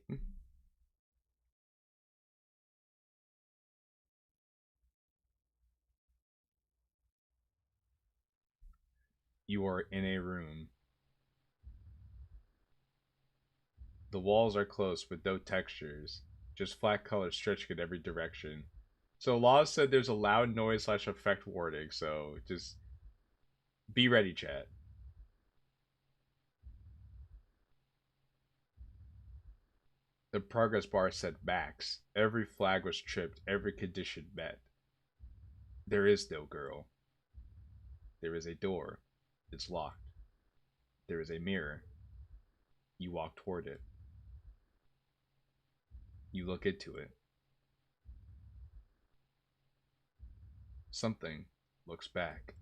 You are in a room. The walls are close with no textures, just flat colors stretching in every direction. So Law said there's a loud noise / effect warning, so just be ready, chat. The progress bar said max. Every flag was tripped, every condition met. There is no girl. There is a door. It's locked. There is a mirror. You walk toward it. You look into it. Something looks back.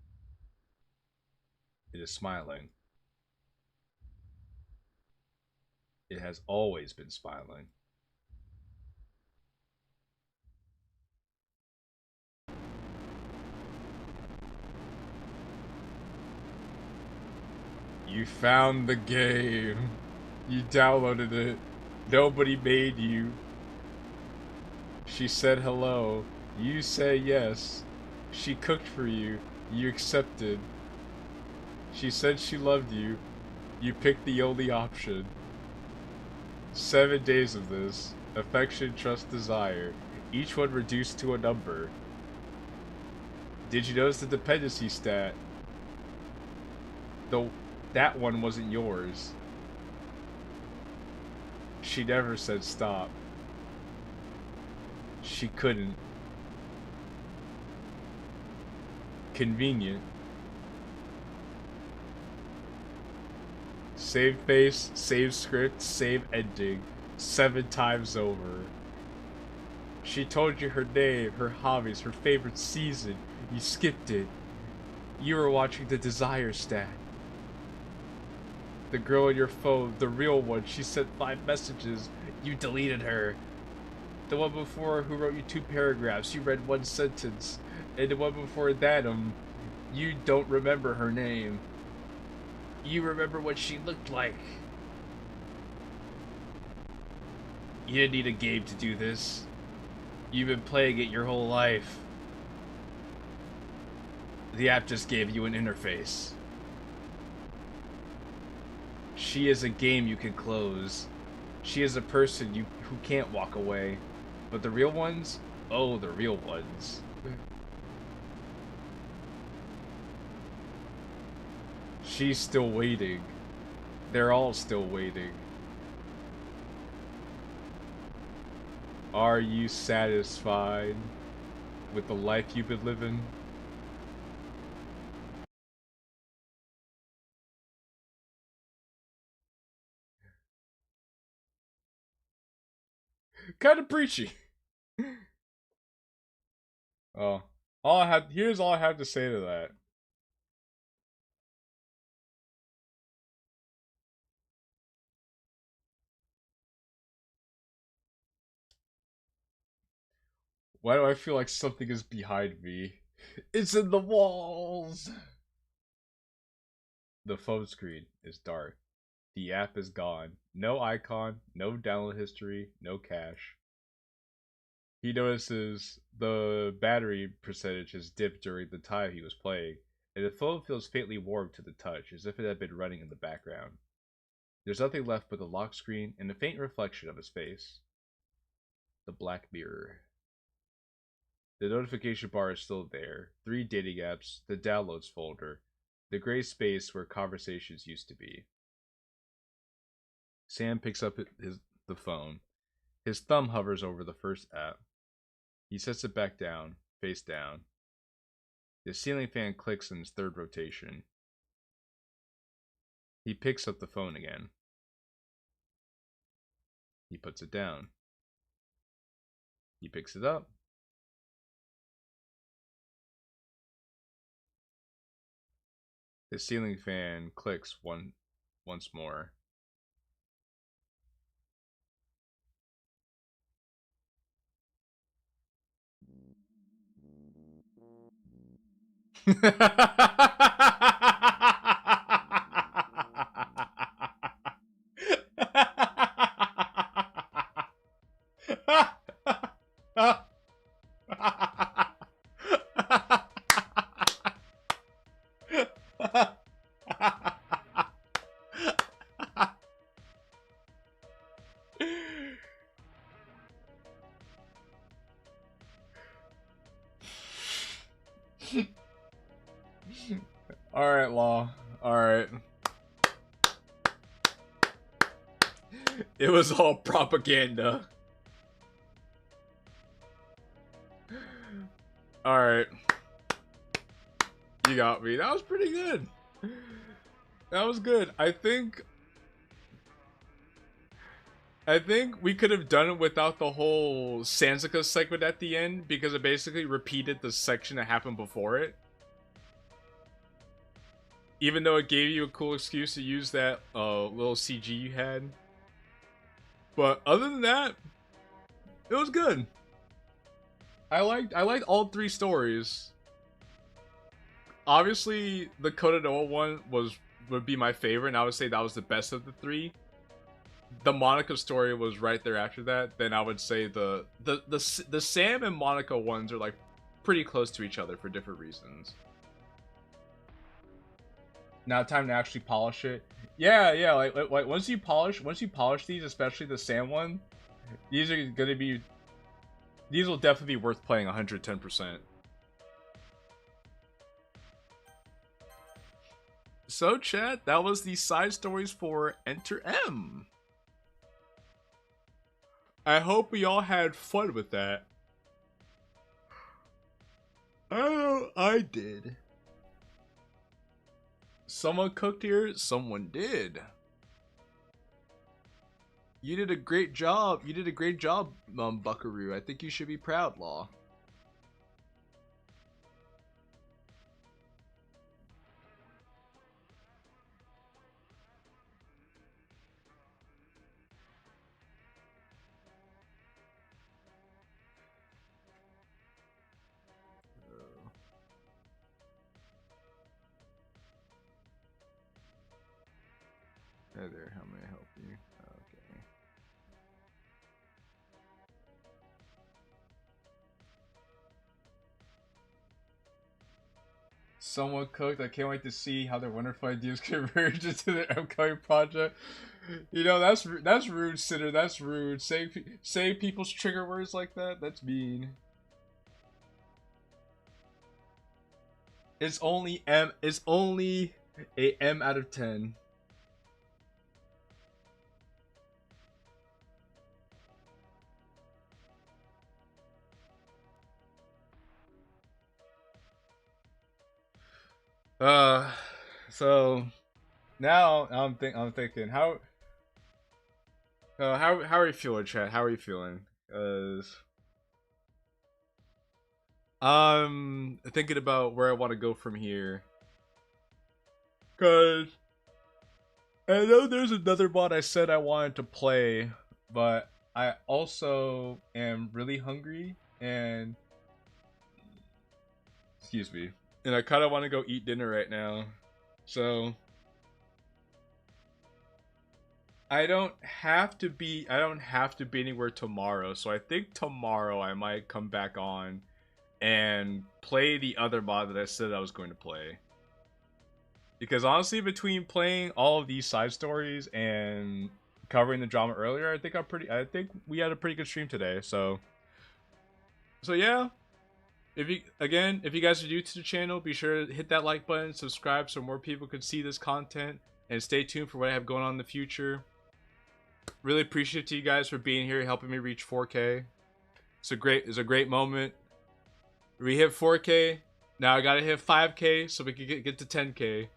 It is smiling. It has always been smiling. You found the game. You downloaded it. Nobody made you. She said hello. You say yes. She cooked for you. You accepted. She said she loved you. You picked the only option. 7 days of this. Affection, trust, desire. Each one reduced to a number. Did you notice the dependency stat? Though that one wasn't yours. She never said stop. She couldn't. Convenient. Save face, save script, save ending. 7 times over. She told you her name, her hobbies, her favorite season. You skipped it. You were watching the desire stat. The girl on your phone, the real one, she sent 5 messages. You deleted her. The one before who wrote you 2 paragraphs, you read 1 sentence. And the one before that, you don't remember her name. You remember what she looked like. You didn't need a game to do this. You've been playing it your whole life. The app just gave you an interface. She is a game you can close. She is a person who can't walk away. But the real ones? Oh, the real ones. She's still waiting. They're all still waiting. Are you satisfied with the life you've been living? Kind of preachy. Oh, here's all I have to say to that. Why do I feel like something is behind me? It's in the walls! The phone screen is dark. The app is gone. No icon, no download history, no cache. He notices the battery percentage has dipped during the time he was playing, and the phone feels faintly warm to the touch, as if it had been running in the background. There's nothing left but the lock screen and a faint reflection of his face. The black mirror. The notification bar is still there. 3 dating apps, the downloads folder, the gray space where conversations used to be. Sam picks up the phone. His thumb hovers over the first app. He sets it back down, face down. The ceiling fan clicks in its 3rd rotation. He picks up the phone again. He puts it down. He picks it up. The ceiling fan clicks once more. Alright, Law. Alright. It was all propaganda. Alright. You got me. That was pretty good. That was good. I think we could have done it without the whole Sansica segment at the end, because it basically repeated the section that happened before it. Even though it gave you a cool excuse to use that little CG you had. But other than that, it was good. I liked all 3 stories. Obviously, the Kononoha one would be my favorite, and I would say that was the best of the 3. The Monica story was right there after that. Then I would say the Sam and Monica ones are like pretty close to each other for different reasons. Now time to actually polish it. Yeah, like once you polish these, especially the Sam one, these will definitely be worth playing 110%. So chat, that was the side stories for Enter M. I hope we all had fun with that. Oh, I did. Someone cooked here, someone did. You did a great job. You did a great job, Buckaroo. I think you should be proud, Law. Hey there, how may I help you? Okay. Someone cooked. I can't wait to see how their wonderful ideas converge into their upcoming project. You know, that's rude, Sitter. That's rude. Say people's trigger words like that. That's mean. It's only M. It's only a M out of 10. So now I'm thinking how are you feeling, chat? How are you feeling? I'm thinking about where I want to go from here. Cause I know there's another mod I said I wanted to play, but I also am really hungry and excuse me, and I kind of want to go eat dinner right now. So I don't have to be anywhere tomorrow. So I think tomorrow I might come back on and play the other mod that I said I was going to play. Because honestly, between playing all of these side stories and covering the drama earlier, I think we had a pretty good stream today. So yeah. If you guys are new to the channel, be sure to hit that like button, subscribe so more people can see this content, and stay tuned for what I have going on in the future. Really appreciate you guys for being here, helping me reach 4K. It's a great moment. We hit 4K. Now I gotta hit 5K so we can get to 10K.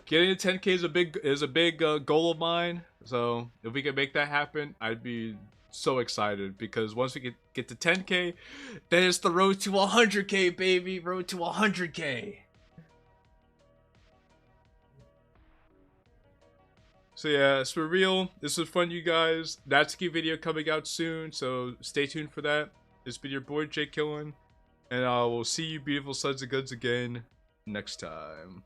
Getting to 10K is a big goal of mine. So if we can make that happen, I'd be so excited, because once we get to 10K, then it's the road to 100K, baby. Road to 100K. So yeah, it's for real. This was fun, you guys. Natsuki video coming out soon, so stay tuned for that. It's been your boy JQilin, and I will see you beautiful sons of guns again next time.